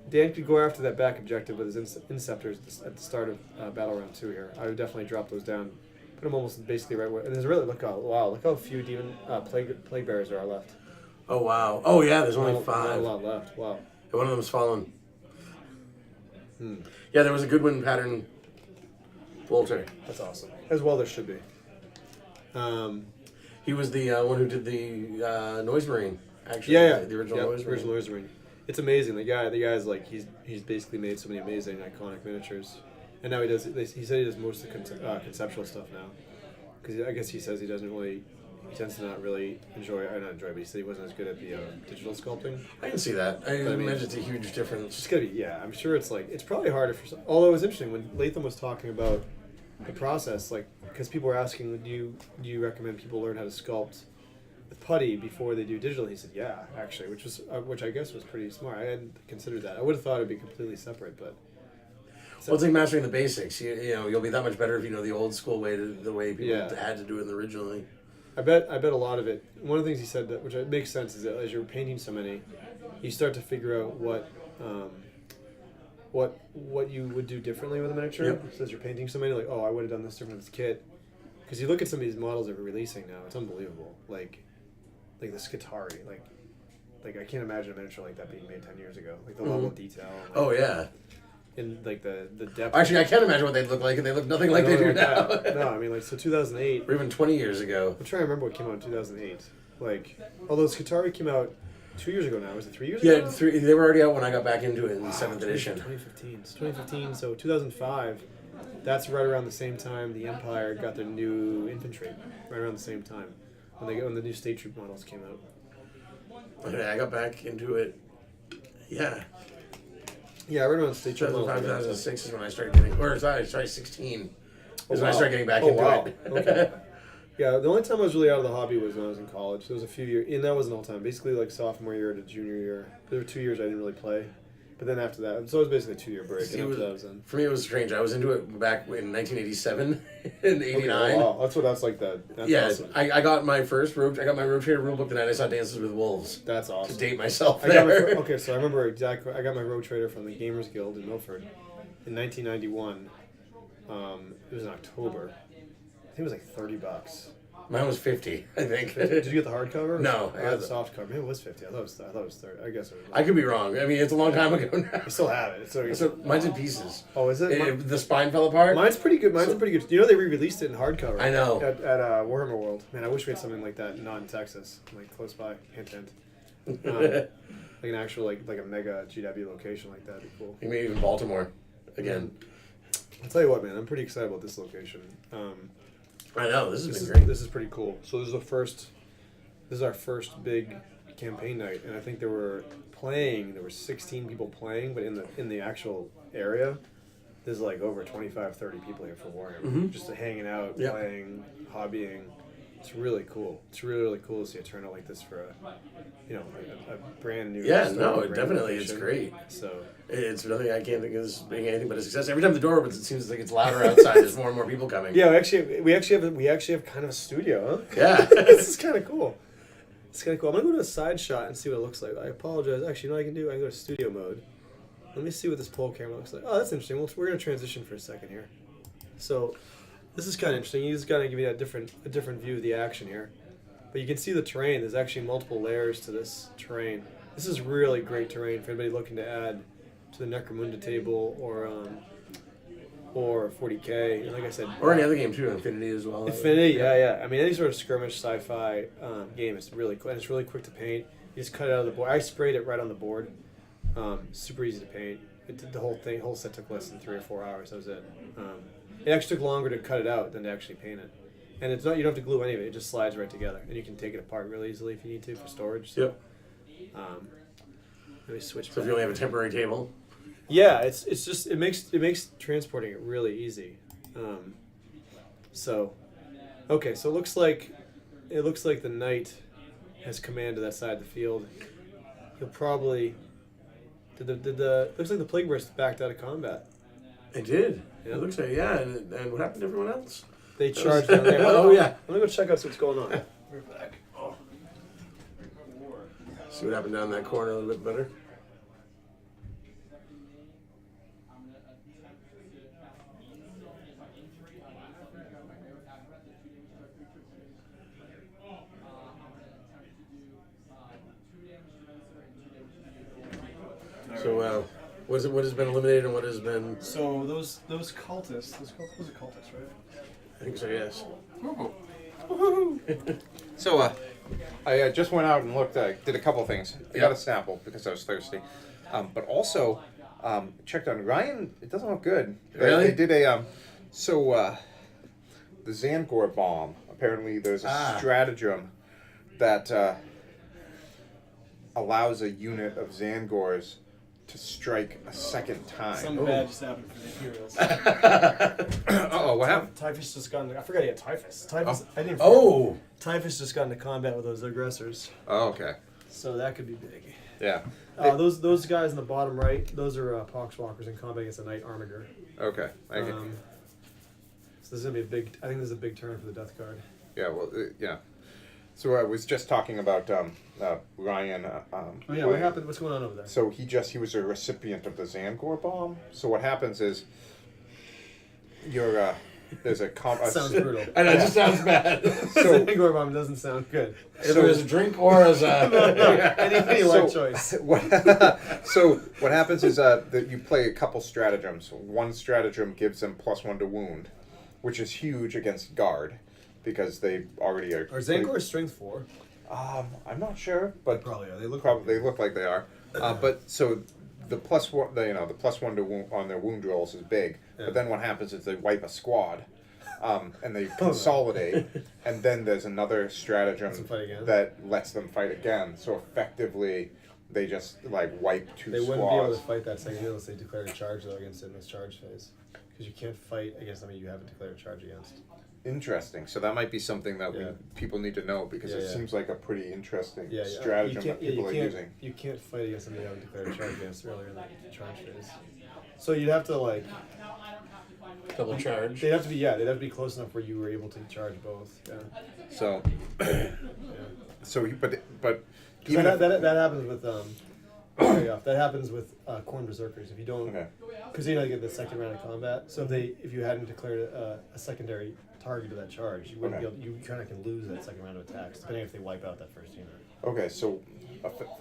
Dan could go after that back objective with his Inceptors at the start of battle round 2 here. I would definitely drop those down, put them almost basically right where. And there's really look how few demon plague bearers there are left. Oh wow! Oh yeah, there's only Not 5. a lot left. Wow. One of them's fallen. Yeah, there was a Goodwin pattern bolter. That's awesome. As well, there should be. He was the one who did the Noise Marine. Actually, Yeah. the original Noise Marine. Original Noise Marine. It's amazing. The guy's like he's basically made so many amazing iconic miniatures, and now he does. He said he does most of the conceptual stuff now, because I guess he says he doesn't really. He tends to not really enjoy, or not enjoy, but he said he wasn't as good at the digital sculpting. I can see that. I mean, imagine it's a huge difference. It's gotta be, yeah. I'm sure it's like it's probably harder for some. Although it was interesting when Latham was talking about the process, like because people were asking, do you recommend people learn how to sculpt with putty before they do digital? He said, yeah, actually, which I guess was pretty smart. I hadn't considered that. I would have thought it'd be completely separate, but. Well, it's like mastering the basics. You know, you'll be that much better if you know the old school way, the way people had to do it originally. I bet a lot of it. One of the things he said that, which makes sense, is that as you're painting so many, you start to figure out what you would do differently with a miniature. Yep. So as you're painting so many, like, oh, I would have done this different with this kit. Because you look at some of these models that we're releasing now, it's unbelievable. Like the Skitari, like I can't imagine a miniature like that being made 10 years ago. Like the level of detail. Oh yeah. And like the depth. Actually, I can't imagine what they'd look like, and they look nothing like they do now. No, I mean, like, so 2008. Or even 20 years ago. I'm trying to remember what came out in 2008. Like, although Skitari came out 2 years ago now. Was it 3 years ago? Yeah, they were already out when I got back into it in 7th edition. 2015. It's 2015, so 2005. That's right around the same time the Empire got their new infantry. Right around the same time when the new state troop models came out. Okay, I got back into it. Yeah. Yeah, right around the state troop models. 2006 is when I started getting, or sorry, 16 is when I started getting back into it. Okay. Yeah, the only time I was really out of the hobby was when I was in college. There was a few years, and that wasn't all the time. Basically, like sophomore year to junior year. There were 2 years I didn't really play. But then after that, so it was basically a 2 year break. And after that, I was in. For me, it was strange. I was into it back in 1987 and 89. Okay, wow, that's what that's like. That's yeah, awesome. I got my first rogue. I got my Rogue Trader rulebook the night I saw Dances with Wolves. That's awesome. To date myself I got there. okay, so I remember exactly. I got my Rogue Trader from the Gamers Guild in Milford in 1991. It was in October. I think it was like $30. Mine was 50, I think. Did you get the hardcover? No, I got the soft cover. Maybe it was 50. I thought it was 30. I guess it was. I could be wrong. I mean, it's a long time ago now. I still have it. So mine's in pieces. Oh, is it? The spine fell apart. Mine's pretty good. Mine's pretty good. You know they re-released it in hardcover. I know. At Warhammer World. Man, I wish we had something like that not in Texas, like close by. Hint, hint. Like an actual like a mega GW location like that would be cool. Maybe even Baltimore again. I'll tell you what, man. I'm pretty excited about this location. I know, this has been great. This is pretty cool. So this is our first big campaign night, and I think there were 16 people playing, but in the actual area, there's like over 25, 30 people here for Warhammer. Just hanging out, playing, hobbying. It's really cool. It's really, really cool to see a turnout like this for a brand new. Yeah, store, no, brand definitely, location. it's great. So it's really, I can't think of this being anything but a success. Every time the door opens, it seems like it's louder outside. There's more and more people coming. yeah, we actually have kind of a studio, huh? Yeah. This is kind of cool. It's kind of cool. I'm gonna go to a side shot and see what it looks like. I apologize. Actually, you know what I can do? I can go to studio mode. Let me see what this pole camera looks like. Oh, that's interesting. We're gonna transition for a second here. So, this is kind of interesting. You just gotta give me a different view of the action here. But you can see the terrain. There's actually multiple layers to this terrain. This is really great terrain for anybody looking to add to the Necromunda table or 40K. And like I said, Or any other game too, Infinity as well. Infinity, yeah. I mean, any sort of skirmish sci-fi game is really cool, and it's really quick to paint. You just cut it out of the board. I sprayed it right on the board, Super easy to paint. The whole set took less than 3 or 4 hours. That was it. It actually took longer to cut it out than to actually paint it. And it's not, you don't have to glue any of it. It just slides right together, and you can take it apart really easily if you need to for storage. So, Yep. Let me switch. So if you only have a temporary table. Yeah, it's just it makes transporting it really easy. Okay, so it looks like the knight has command of that side of the field. He'll probably looks like the plague burst backed out of combat. It did. Yeah. It looks like and what happened to everyone else? They charged down there. Oh yeah. I'm gonna go check out what's going on. We're back. See what happened down that corner a little bit better. So what has been eliminated and what has been? So those cultists, those are cultists, right? I think so. Yes. So I just went out and looked. Did a couple things. I got a sample because I was thirsty, but also checked on Ryan. It doesn't look good. Really? They did a the Zangor bomb. Apparently, there's a stratagem that allows a unit of Zangors to strike a second time. Something bad just happened for the Imperials. Uh-oh, what happened? Typhus just got into, I forgot he had Typhus. Typhus. I didn't. Oh. Typhus just got into combat with those aggressors, Oh, okay. so that could be big. Yeah. Those guys in the bottom right, those are poxwalkers in combat against a knight armiger. Okay. Thank you. So this is gonna be a big. I think this is a big turn for the Death Guard. Yeah. Well. Yeah. So I was just talking about Ryan. What happened? What's going on over there? So he was a recipient of the Zangor bomb. So what happens is there's a Sounds brutal. I know, it just sounds bad. So Igor bomb doesn't sound good. Either as a drink or as a. Any life choice. So what happens is that you play a couple stratagems. One stratagem gives them +1 to wound, which is huge against guard because they already are. Are Zangor strength 4? I'm not sure, but Probably are. They look like they are. But so the +1, the +1 to wound on their wound rolls is big. Yeah. But then what happens is they wipe a squad, and they consolidate, and then there's another stratagem fight again. that lets them fight again. So effectively, they just like wipe two They squads. wouldn't be able to fight that second unless they declared a charge though against it in this charge phase, because you can't fight against something you haven't declared a charge against. Interesting. So that might be something that people need to know because it seems like a pretty interesting stratagem that people are using. You can't fight against something you haven't declared a charge against earlier in the charge phase. So you'd have to like Double charge. they'd have to be close enough where you were able to charge both. Yeah. So, but Even that happens with that happens with corn berserkers. If you don't, because you get the second round of combat. So if you hadn't declared a secondary target to that charge, you wouldn't be able. You kind of can lose that second round of attacks, depending if they wipe out that first unit. Okay, so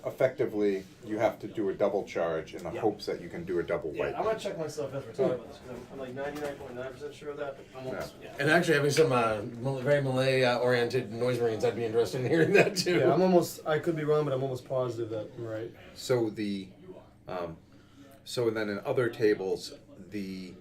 effectively, you have to do a double charge in the hopes that you can do a double wipe. I'm gonna check myself as we're talking about this because I'm like 99.9% sure of that, but I'm almost. Yeah. And actually, having some very Malay-oriented noise marines, I'd be interested in hearing that too. Yeah, I'm almost. I could be wrong, but I'm almost positive that I'm right. So so then in other tables, the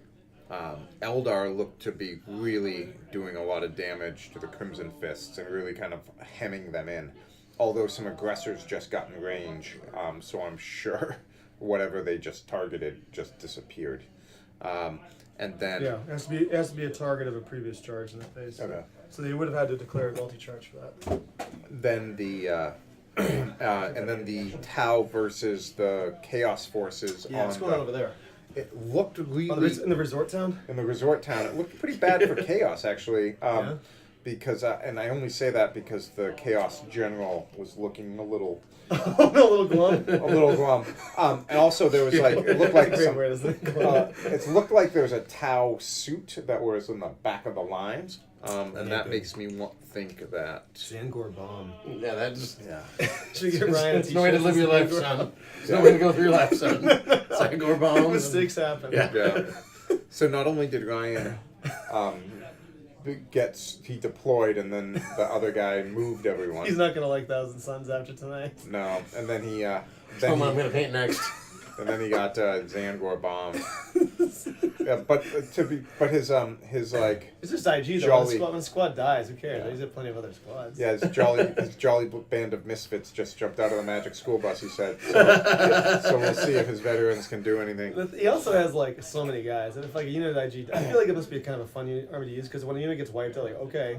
Eldar look to be really doing a lot of damage to the Crimson Fists and really kind of hemming them in. Although some aggressors just got in range, so I'm sure whatever they just targeted just disappeared. And then it has to be a target of a previous charge in that phase. Okay. So they would have had to declare a multi-charge for that. then the and then the Tau versus the Chaos Forces. Yeah, what's going on over there? It looked really In the resort town. in the resort town. It looked pretty bad for Chaos actually. Because and I only say that because the Chaos General was looking a little a little glum. a little glum. And also there was like it looked like some, Where does it go? it looked like there was a Tau suit that was in the back of the lines. And that makes me think that Zangor bomb. Yeah, that just. Should we get Ryan? It's no way to live your life, son. It's no way to go through your life, son. Zangor bomb. Mistakes happen. Yeah. So not only did Ryan he deployed and then the other guy moved everyone. He's not gonna like Thousand Suns after tonight. No, and then he Tell him I'm gonna paint next. and then he got Zangor bombed. Yeah, but his like It's just IG though. Jolly- When the squad dies, who cares? He's got plenty of other squads. yeah his jolly band of misfits just jumped out of the magic school bus. He said. So we'll see if his veterans can do anything. But he also has like so many guys, and if like a unit at IG, I feel like it must be kind of a fun army to use because when a unit gets wiped, they're like, okay,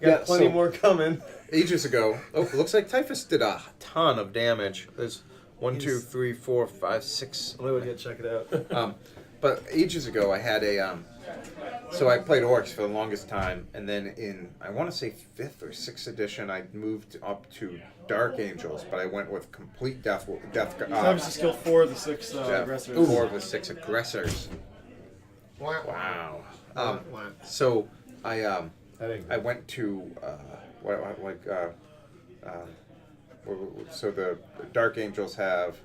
got Yeah, plenty so- more coming. Ages ago, it looks like Typhus did a ton of damage. There's 1, 2, He's- 3, 4, 5, 6. Let me check it out. But ages ago, I had a so I played orcs for the longest time, and then in I want to say 5th or 6th edition, I moved up to Dark Angels, but I went with complete death. Obviously, skill 4 of the 6 aggressors. 4 of the 6 aggressors. Wow. So I went to so the Dark Angels have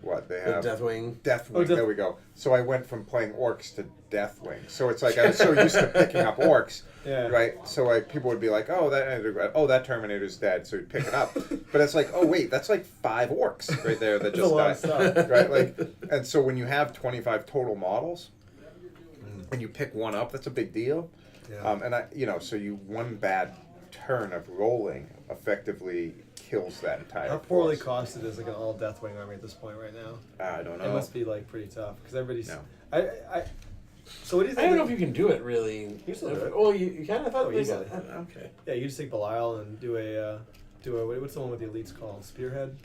what they have Deathwing. Deathwing. There we go. So I went from playing orcs to Deathwing. So it's like I was so used to picking up orcs, Yeah. right? So like people would be like, "Oh, that Terminator's dead," so you'd pick it up. But it's like, "Oh wait, that's like 5 orcs right there that That's a just lot of died." stuff. Right? Like, and so when you have 25 total models, and you pick one up, that's a big deal. Yeah. And so one bad turn of rolling effectively kills that entire. How poorly force. costed is like an all Deathwing army at this point right now? I don't know. It must be like pretty tough because everybody's. No. So what do you I think? don't know if you can do it really. You still do it. Well, you kind of thought Oh, they easily. Okay. Yeah, you just take Belial and do a what's the one with the elites called Spearhead?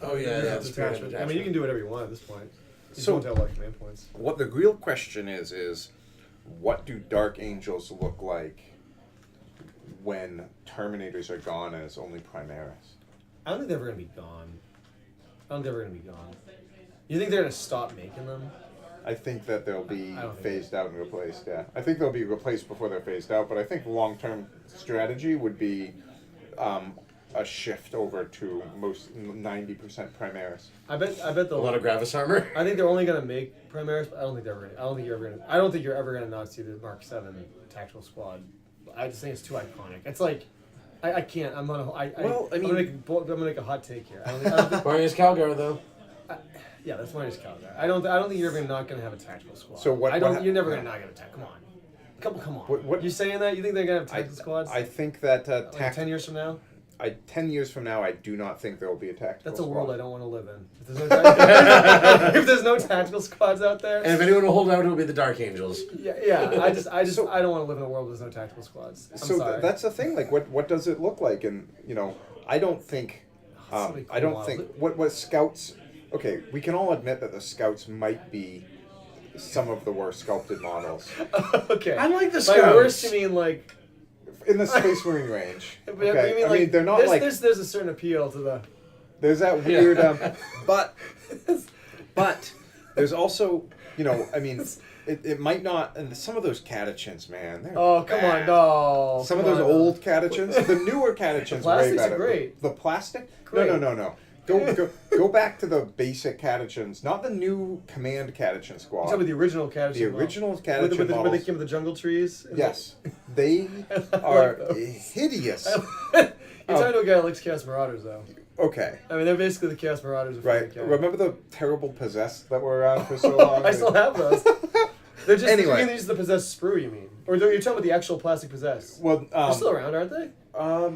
Oh yeah, That's Spearhead attachment. I mean, you can do whatever you want at this point. You just So- won't have a lot of command points. What the real question is what do Dark Angels look like when Terminators are gone and it's only Primaris? I don't think they're ever gonna be gone. You think they're gonna stop making them? I think that they'll be I don't think phased out and replaced, yeah. I think they'll be replaced before they're phased out, but I think long-term strategy would be a shift over to most 90% Primaris. I bet A they'll. lot of Gravis armor. I think they're only gonna make Primaris, but I don't think you're ever gonna not see the Mark 7 tactical squad. I just think it's too iconic. It's like I can't. I'm gonna. Well, I I'm mean- gonna make a hot take here. I don't think, Marius Calgar though. yeah, that's Minus Calgar. I don't think you're ever not gonna have a tactical squad. So what- You're never yeah. gonna not get attack. Come on. Come on. What- you saying that? You think they're gonna have tactical squads? I think that like 10 years from now? 10 years from now, I do not think there will be a tactical That's a squad. world I don't want to live in. If there's no tactical squads out there, And if anyone will hold out, it will be the Dark Angels. yeah. I don't want to live in a world with no tactical squads. I'm So sorry. that's the thing. Like, what does it look like? And I don't think. so many I don't cool think models. what scouts. Okay, we can all admit that the scouts might be some of the worst sculpted models Okay. I like the By worst, Scouts. you mean like. in the Space Marine range. But Okay, you mean I like mean they're not there's, like. there's a certain appeal to the. There's that weird. But there's also I mean. It might not, and some of those catechins, man. They're Oh come on, bad. no. Some of come those on. old catechins, the newer catechins, The plastics way are better. great. The plastic? Great. No. Go back to the basic catechins, not the new command catechin squad. You talking about the original Catechin? The original catechin where they models. came with the jungle trees. Yes, they I are like those. hideous. You're talking to a guy that likes Chaos Marauders, though. Okay, I mean, they're basically the Chaos Marauders. Of right. 40K. Remember the terrible possessed that were around for so long? I still have those. They're just Anyway. you mean these are the possessed sprue, you mean? Or you're talking about the actual plastic possessed? Well, They're still around, aren't they? I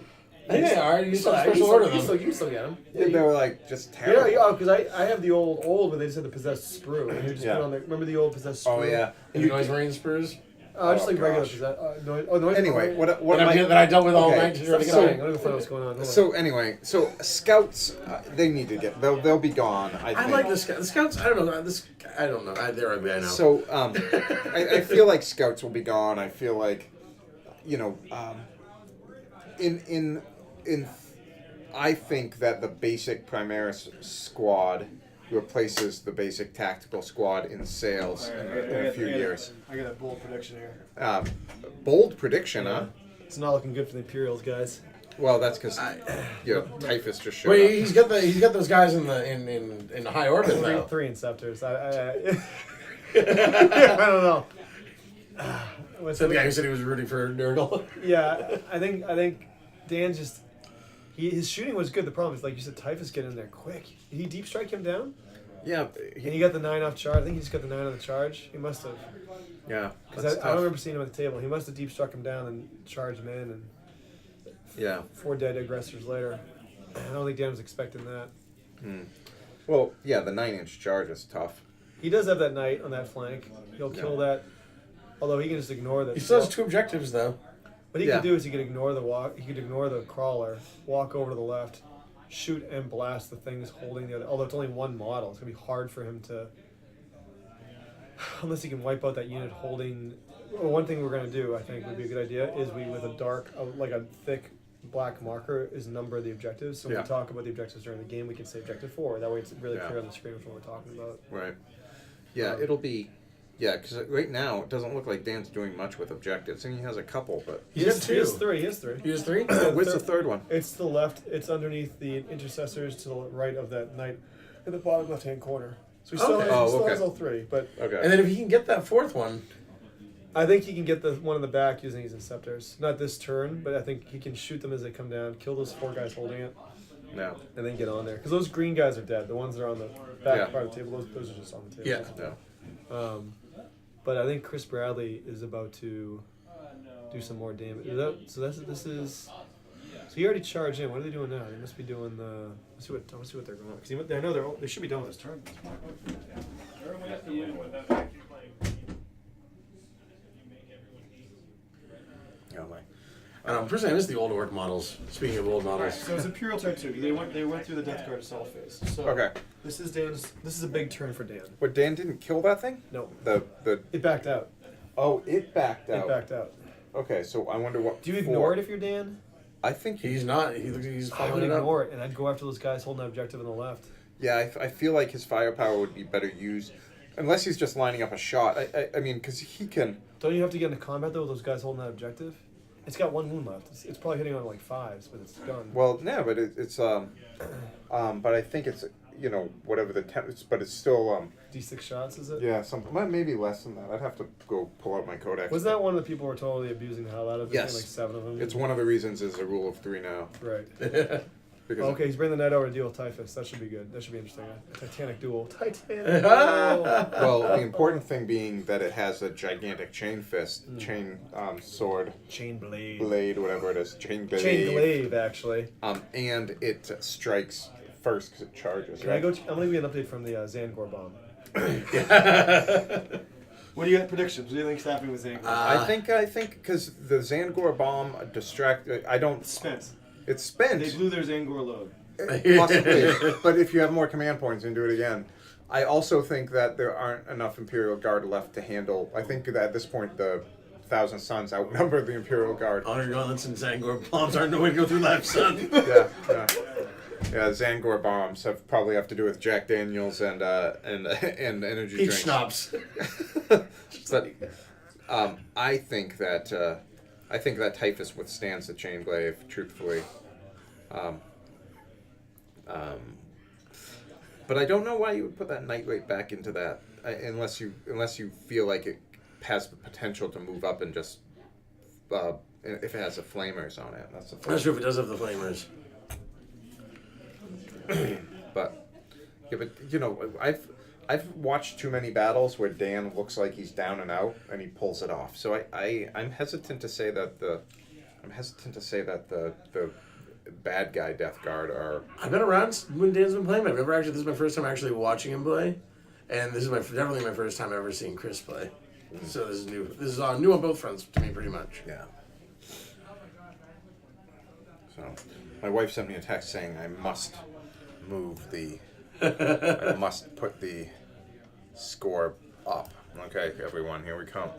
think they are. You You still still, special order them. you can still get them. they were like just Yeah, terrible. because I have the old where they just had the possessed sprue, and you just Yeah. put on the remember the old possessed sprue? Oh yeah. And the Noise Marine spurs. Just like regular gosh. possessed. Noise. Anyway, what That I dealt with all Okay, night. Stop so- saying. I don't know what's going on. Hold on. So anyway, so scouts, they need to get. They'll be gone. I think. I like the Scouts. I don't know. I don't know. They're ugly. I know. So I feel like scouts will be gone. I feel like, in I think that the basic Primaris squad replaces the basic tactical squad in sales in a few years. I got a bold prediction here. Bold prediction, huh? It's not looking good for the Imperials, guys. Well, that's because Typhus just showed Wait, up. he's got those guys in the high orbit now. Three Inceptors. I don't know. What's So the guy who said he was rooting for Nurgle. Yeah, I think Dan's just his shooting was good. The problem is, like you said, Typhus get in there quick. Did he deep strike him down? Yeah, And he got the 9 off charge. I think he just got the 9 on the charge. He must have. yeah. Because That's I don't tough. remember seeing him at the table. He must have deep struck him down and charged him in, and Yeah. 4 dead aggressors later. I don't think Dan was expecting that. Well, yeah, the 9-inch charge is tough. He does have that knight on that flank. He'll kill that. Although he can just ignore that. He still has 2 objectives though. What he Yeah. could do is he could ignore the walk. He could ignore the crawler, walk over to the left, shoot and blast the things holding the other. Although it's only 1 model, it's gonna be hard for him to. Unless he can wipe out that unit holding. Well, one thing we're gonna do, I think, would be a good idea is we with a dark, like a thick black marker, is number the objectives. So when Yeah. we talk about the objectives during the game, we can say objective 4. That way, it's really Yeah. clear on the screen which one we're talking about. Right. Yeah, it'll be. Yeah, because right now it doesn't look like Dan's doing much with objectives, and he has a couple, but He has 3. He has 3. He has 3? where's the third one? It's to the left. It's underneath the intercessors to the right of that knight in the bottom left-hand corner. So he still, Okay. has, he still Oh, has okay. all 3. But Okay. And then if he can get that 4th one, I think he can get the one in the back using his Inceptors. Not this turn, but I think he can shoot them as they come down, kill those 4 guys holding it, No. and then get on there. Because those green guys are dead. The ones that are on the back Yeah. part of the table, those are just on the table. yeah. No. But I think Chris Bradley is about to do some more damage. This is. So he already charged in. What are they doing now? They must be doing the. Let's see what they're going. Because I know they should be done with this turn. Oh my. Personally, I miss the old orc models. Speaking of old models. So it's Imperial turn 2. They went through the Death Guard assault phase. So Okay. This is Dan's. This is a big turn for Dan. But Dan didn't kill that thing? No, The it backed out. Oh, it backed It out. backed out. Okay, so I wonder what. Do you ignore it if you're Dan? I think He's not. He looks like he's I would following it up. ignore it, and I'd go after those guys holding that objective on the left. Yeah, I feel like his firepower would be better used, unless he's just lining up a shot. I mean, because he can. Don't you have to get into combat though with those guys holding that objective? It's got 1 wound left. It's probably hitting on like 5s, but it's done. Well, no, but but I think it's whatever the but it's still D6 shots, is it? yeah, something maybe less than that. I'd have to go pull out my codex. Was that one of the people who were totally abusing the hell out of it? Yes. Like 7 of them. It's one of the reasons is a rule of 3 now. Right. Because Okay, he's bringing the knight over to deal with Typhus. That should be good. That should be interesting. A Titanic duel. Titanic duel. well, the important thing being that it has a gigantic chain fist, chain sword, Chain blade. blade, whatever it is, chain glaive. Chain glaive, actually. And it strikes first because it charges. Can I go? I'm going to give you an update from the Zangor bomb. what do you got predictions? What do you think's happening with Zangor? I think because the Zangor bomb I don't. Spent. It's spent. They blew their Zangor load. Possibly, but if you have more command points, you can do it again. I also think that there aren't enough Imperial Guard left to handle. I think that at this point the Thousand Suns outnumber the Imperial Guard. Honor gauntlets and Zangor bombs aren't no way to go through life, son. Yeah. Zangor bombs probably have to do with Jack Daniels and energy Each drinks. schnapps. But I think that Typhus withstands the chain glaive. Truthfully. But I don't know why you would put that knight right back into that, unless you feel like it has the potential to move up and just if it has the flamers on it. That's the I'm not sure if it does have the flamers. But I've watched too many battles where Dan looks like he's down and out and he pulls it off. So I'm hesitant to say that the bad guy Death Guard are. I've been around when Dan's been playing. This is my first time actually watching him play, and this is definitely my first time ever seeing Chris play. So this is new. This is new on both fronts to me, pretty much. Yeah. So my wife sent me a text saying I must I must put the score up. Okay, everyone, here we come.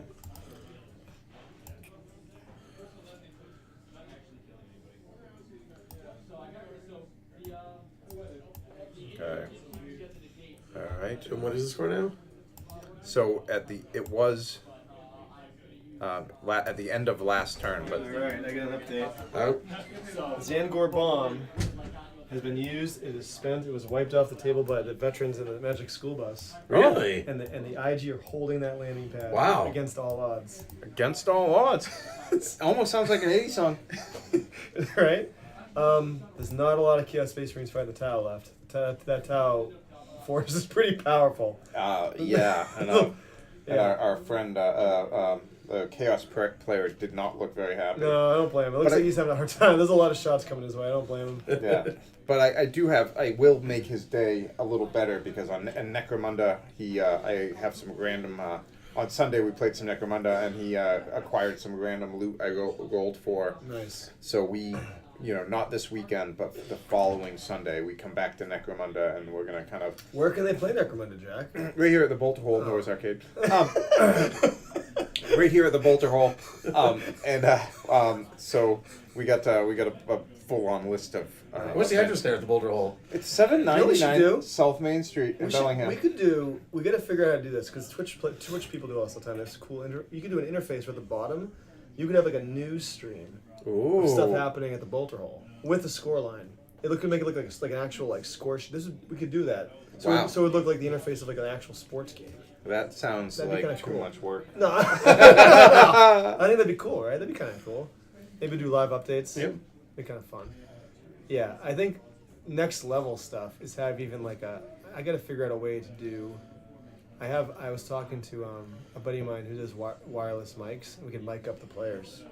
Okay. All right. And what is the score now? So at the end of last turn, but Alright, I got an update. oh, The Zangor bomb has been used. It is spent. It was wiped off the table by the veterans in the Magic School Bus. Really? And the IG are holding that landing pad. Wow. Against all odds. against all odds. Almost sounds like an 80s song. Right? There's not a lot of Chaos Space Marines fighting the Tau left. That Tau Force is pretty powerful. Yeah, and, and our friend, the Chaos player, did not look very happy. No, I don't blame him. It looks like he's having a hard time. There's a lot of shots coming his way. I don't blame him. Yeah, but I will make his day a little better because on Necromunda, I have some random. On Sunday we played some Necromunda and he acquired some random loot I rolled for. Nice. So we, not this weekend, but the following Sunday we come back to Necromunda and we're gonna kind of. Where can they play Necromunda, Jack? Right here at the Bolter Hole Noah's Arcade. Right here at the Bolter Hole, so we got a full-on list of. What's the address there at the Boulder Hole? It's You know what we should 799 do? South Main Street in Bellingham. We got to figure out how to do this because Twitch people do this all the time. It's cool. You can do an interface where at the bottom, you could have like a news stream Ooh. of stuff happening at the Bolter Hole with a score line. Could make it look like an actual score. We could do that. So Wow. so it would look like the interface of like an actual sports game. That sounds That'd be like kinda too cool. much work. No, I think that'd be cool, right? That'd be kind of cool. Maybe do live updates. Yep. Be kind of fun. Yeah, I think next level stuff is have even like I got to figure out a way to do. I was talking to a buddy of mine who does wireless mics, and we can mic up the players.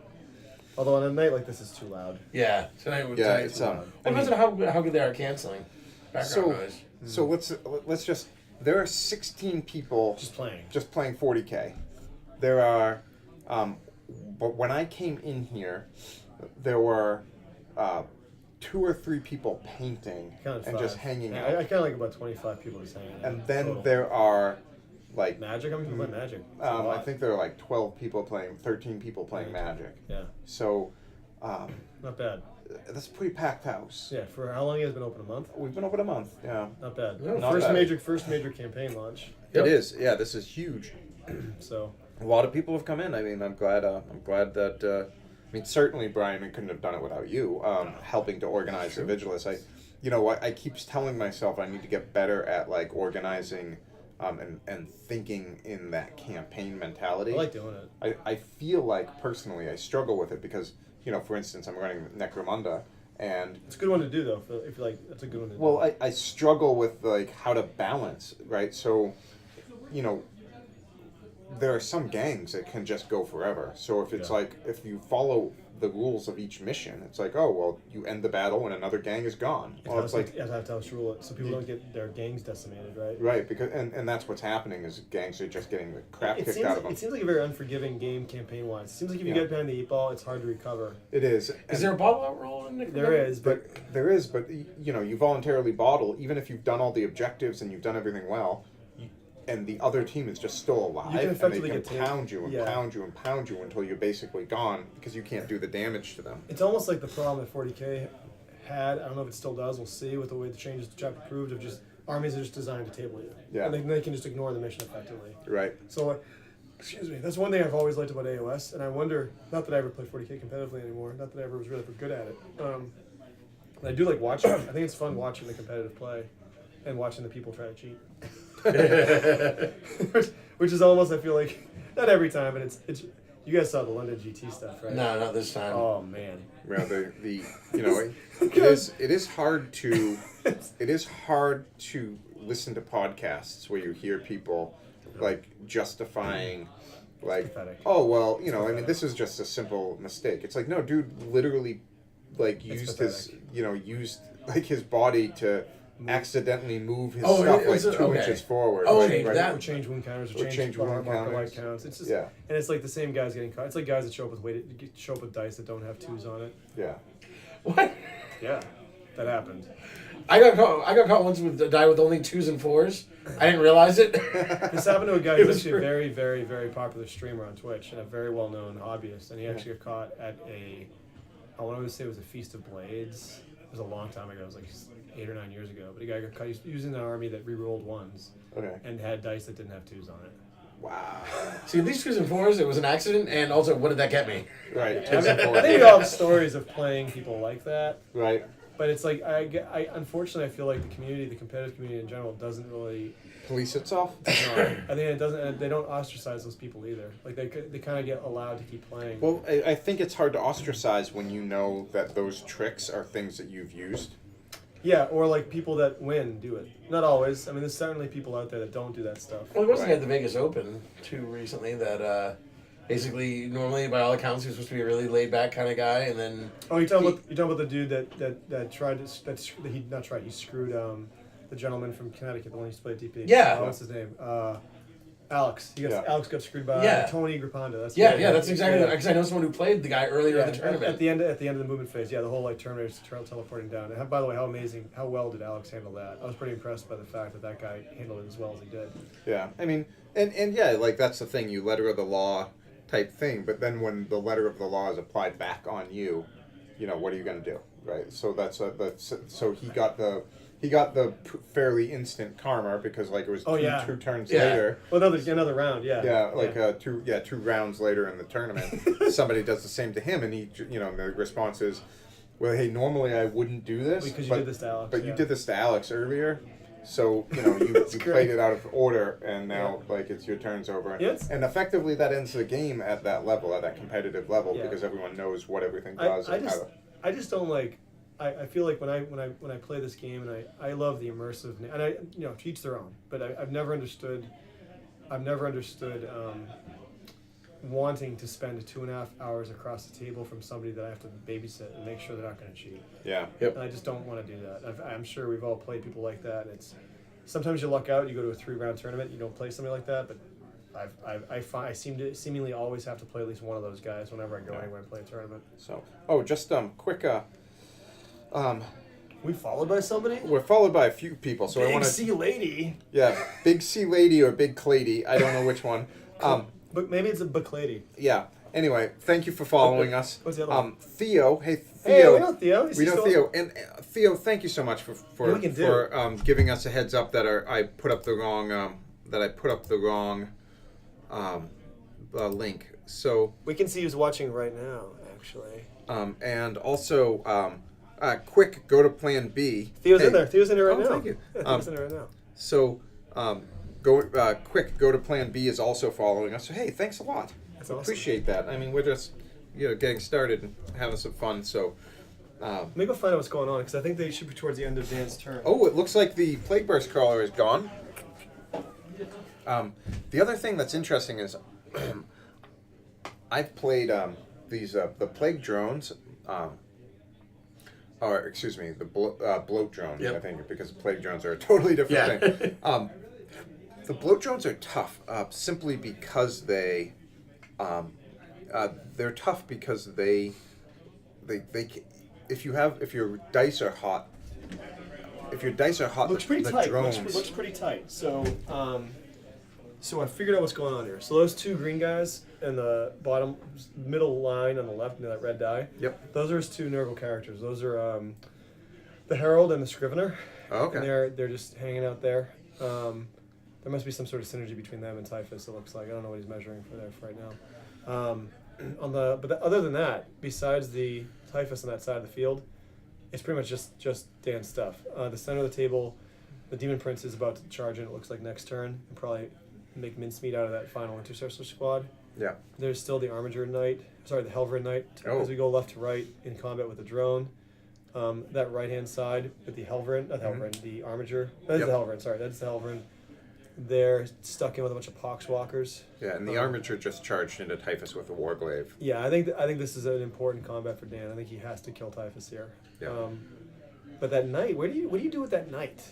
Although on a night like this, it's too loud. Yeah, It's Well, depends on how good they are canceling background noise. So let's just. There are 16 people Just playing. just playing 40K. There are, but when I came in here, there were 2 or 3 people painting Count and five. just hanging Yeah, out. I kind of like about 25 people just hanging out. And then total. there are like Magic. How many people play Magic? It's a I lot. think there are like 12 people playing, 13 people playing Magic. Yeah, So not bad. that's a pretty packed house. Yeah, for how long has it been open? A month? We've been open a month. Yeah, Not bad. Not first bad. major campaign launch. Yep. it is. Yeah, this is huge. So A lot of people have come in. I mean, I'm glad that. I mean, certainly, Brian, we couldn't have done it without you helping to organize the Vigilus. I keep telling myself I need to get better at like organizing and thinking in that campaign mentality. I like doing it. I feel like personally I struggle with it because for instance, I'm running Necromunda and. It's a good one to do though. If you like, that's a good one to do. Well, I struggle with like how to balance, right? So, there are some gangs that can just go forever. So if it's like if you follow the rules of each mission, it's like, oh well, you end the battle and another gang is gone. Well, it's like you have to rule it so people don't get their gangs decimated, right? right because and that's what's happening is gangs are just getting the crap kicked out of them. It seems like a very unforgiving game campaign wise. It seems like if you get behind the 8 ball, it's hard to recover. It is. Is there a ball out roll in Necromunda? There is, but There is, but you voluntarily bottle, even if you've done all the objectives and you've done everything well, and the other team is just still alive, You can effectively and they can get pound you and pound you and pound you until you're basically gone because you can't do the damage to them. it's almost like the problem that 40K had. I don't know if it still does. We'll see with the way the changes to chapter proved of just armies are just designed to table you. Yeah. And they can just ignore the mission effectively. Right. So, excuse me. That's one thing I've always liked about AOS, and I wonder. Not that I ever play 40K competitively anymore. Not that I ever was really good at it. But I do like watching. I think it's fun watching the competitive play, and watching the people try to cheat. which is almost, I feel like, not every time, but it's. You guys saw the London GT stuff, right? No, not this time. Oh man. Yeah, it is hard to listen to podcasts where you hear people like justifying like pathetic. oh well I mean this is just a simple mistake. It's like no dude literally like used his like his body to accidentally move his stuff like 2 inches forward. Oh, like, change right? that. Or change wound counters, Or change wound marker counters. white counts. It's just, Yeah. and it's like the same guys getting caught. It's like guys that show up with dice that don't have 2s on it. Yeah. What? Yeah, that happened. I got caught once with a die with only 2s and 4s. I didn't realize it. This happened to a guy who's actually a very, very, very popular streamer on Twitch and a very well-known hobbyist, and he actually got caught at I want to say it was a Feast of Blades. It was a long time ago. It was like 8 or 9 years ago. But a guy got caught using an army that re-rolled 1s Okay. and had dice that didn't have 2s on it. Wow. See, at least 2s and 4s, it was an accident, and also, what did that get me? Right. I think we all have stories of playing people like that. Right. But it's like I unfortunately I feel like the competitive community in general doesn't really. Police itself. I think it doesn't. And they don't ostracize those people either. Like they kind of get allowed to keep playing. Well, I think it's hard to ostracize when you know that those tricks are things that you've used. Yeah, or like people that win do it. Not always. I mean, there's certainly people out there that don't do that stuff. Well, he was at the Vegas Open too recently. That basically, normally by all accounts, he was supposed to be a really laid back kind of guy, and then Oh, you're talking about the dude that tried to he screwed the gentleman from Connecticut, the one who used to play at DP. Yeah. What's his name? Alex. Yeah. Alex got screwed by Yeah. Tony Grapanda. That's that's exactly because I know someone who played the guy earlier in the tournament. At the end of the movement phase, the whole like Terminator's teleporting down. And by the way, how well did Alex handle that? I was pretty impressed by the fact that guy handled it as well as he did. Yeah, I mean, and yeah, like that's the thing, you letter of the law type thing, but then when the letter of the law is applied back on you, what are you going to do, right? So so he got the fairly instant karma because like it was two turns later. Well, another round, yeah. Yeah, two rounds later in the tournament, somebody does the same to him, and he, the response is, well, hey, normally I wouldn't do this because you did this to Alex. But you did this to Alex earlier. So, you played it out of order, and now, it's your turn's over. Yes. And effectively, that ends the game at that level, at that competitive level, because everyone knows what everything does. I just don't like. I feel like when I play this game, and I love the immersive, and I to each their own. But I've never understood. Wanting to spend 2.5 hours across the table from somebody that I have to babysit and make sure they're not going to cheat. Yeah. Yep. And I just don't want to do that. I'm sure we've all played people like that. And sometimes you luck out. You go to a 3-round tournament. You don't play somebody like that. But I seem to seemingly always have to play at least one of those guys whenever I go anywhere and play a tournament. So, just quick. We followed by somebody. We're followed by a few people, so I want to. Big C lady. Yeah, Big C lady or Big Clady. I don't know which one. But maybe it's a book lady. Yeah. Anyway, thank you for following us. What's the other one? Theo. Hey, Theo. Hey, we know Theo. We know Theo. And Theo, thank you so much for giving us a heads up that I put up the wrong link. So we can see who's watching right now, actually. And also, quick, go to Plan B. Theo's in there. Theo's in there right now. Thank you. Theo's in there right now. So, go to Plan B is also following us. So hey, thanks a lot. That's awesome. Appreciate that. I mean, we're just getting started and having some fun. So, let me go find out what's going on because I think they should be towards the end of Dan's turn. Oh, it looks like the Plague Burst Crawler is gone. The other thing that's interesting is I've played these the Plague drones. Or excuse me, the bloat drones. Yep. I think because Plague drones are a totally different thing. The bloat drones are tough simply because they're tough because they if your dice are hot. If your dice are hot, Looks pretty the tight. drones. Looks pretty tight. So, so I figured out what's going on here. So those two green guys in the bottom middle line on the left, that red die. Yep. Those are his two Nurgle characters. Those are the Herald and the Scrivener. Oh, okay. And they're just hanging out there. There must be some sort of synergy between them and Typhus. It looks like I don't know what he's measuring for right now. Other than that, besides the Typhus on that side of the field, it's pretty much just Dan's stuff. The center of the table, the Demon Prince is about to charge in. It looks like next turn, and probably make mincemeat out of that final Intercessor squad. Yeah. There's still the the Helverin Knight. As we go left to right in combat with the drone. That right-hand side with the Helverin, not Helverin, the Armiger. That's the Helverin, sorry, that's the Helverin. They're stuck in with a bunch of Poxwalkers. Yeah, and the Armiger just charged into Typhus with a Warglaive. Yeah, I think this is an important combat for Dan. I think he has to kill Typhus here. Yeah. But that knight, what do you do with that knight?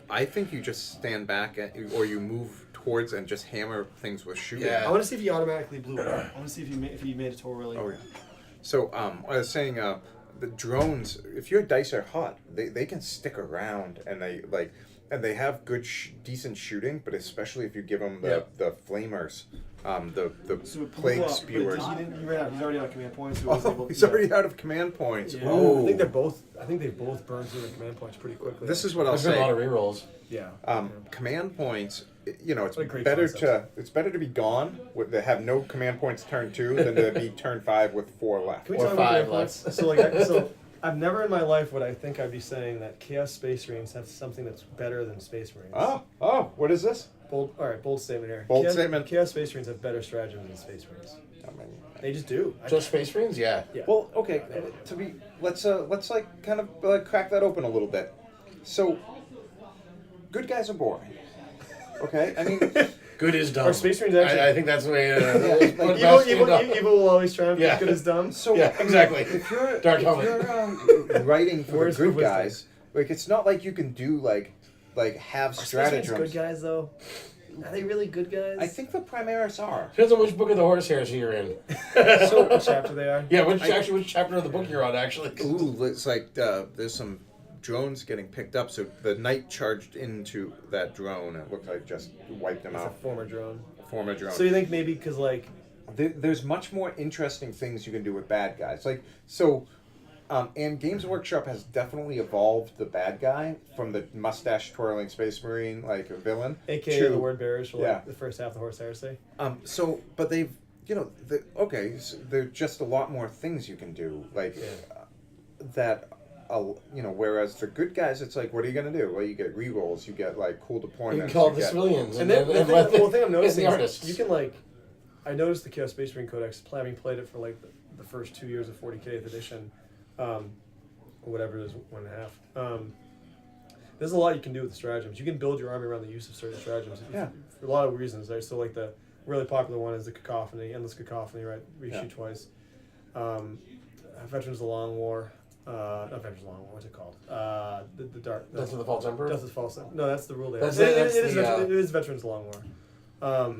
I think you just stand back or you move towards and just hammer things with shooting. Yeah. I want to see if he automatically blew it up. I want to see if he made it totally. Oh yeah. So I was saying the drones, if your dice are hot, they can stick around and they have good decent shooting, but especially if you give them the flamers, the plague spewers. He ran out. He's already out of command points. So He's already out of command points. Yeah. Ooh. I think they both burned through their command points pretty quickly. This is what I'll There's been a lot say. of rerolls. Yeah. Command points. It's What a great better concept. it's better to be gone with to have no command points turn 2 than to be turn 5 with 4 left. Can we Or talk about 5 command points? left. So I've never in my life would I think I'd be saying that Chaos Space Marines have something that's better than Space Marines. Oh, what is this? Bold statement here. Bold statement. Chaos Space Marines have better strategy than Space Marines. I mean, They just do. Just Space Marines? Yeah. well, okay. Let's like kind of crack that open a little bit. So, good guys are boring. Okay, I mean, Good is dumb. Are Space Marines actually? I think that's the way. Evil will always triumph. Yeah. Good as dumb. so Yeah, exactly. If you're, Dark if Helmet. you're writing for Where's the good the wisdom? guys, like it's not like you can do like have Are Space Marines stratagems. good guys though? Are they really good guys? I think the Primaris are. Depends on which book of the horsehair you're in. so. What chapter they are? Yeah, which chapter of the book you're on, actually. Ooh, it's like there's some drones getting picked up. So the knight charged into that drone. It looked like just wiped him It's a out. former drone. Former drone. So you think maybe because like There's much more interesting things you can do with bad guys. Like so, and Games Workshop has definitely evolved the bad guy from the mustache twirling Space Marine like a villain, AKA to the word bearers for like yeah. the first half of the horse heresy? So, but they've so there's just a lot more things you can do like that. Whereas the good guys, it's like, what are you gonna do? Well, you get rerolls, you get like cool deployments. You can call you the get- civilians. And then the thing I'm noticing the is artists. you can like, I noticed the Chaos Space Marine Codex, having played it for like the first 2 years of 40K edition, or whatever it is, 1.5. There's a lot you can do with the stratagems. You can build your army around the use of certain stratagems. Yeah. For a lot of reasons. Right? So like the really popular one is the cacophony, endless cacophony, right? Reshoot Yeah. twice. Veterans of the Long War. Not Veterans of the Long War. What's it called? The Dark. Death of the False Emperor? Death of the False. No, that's the rule there. That's It the- is that's it is Veterans of the Long War.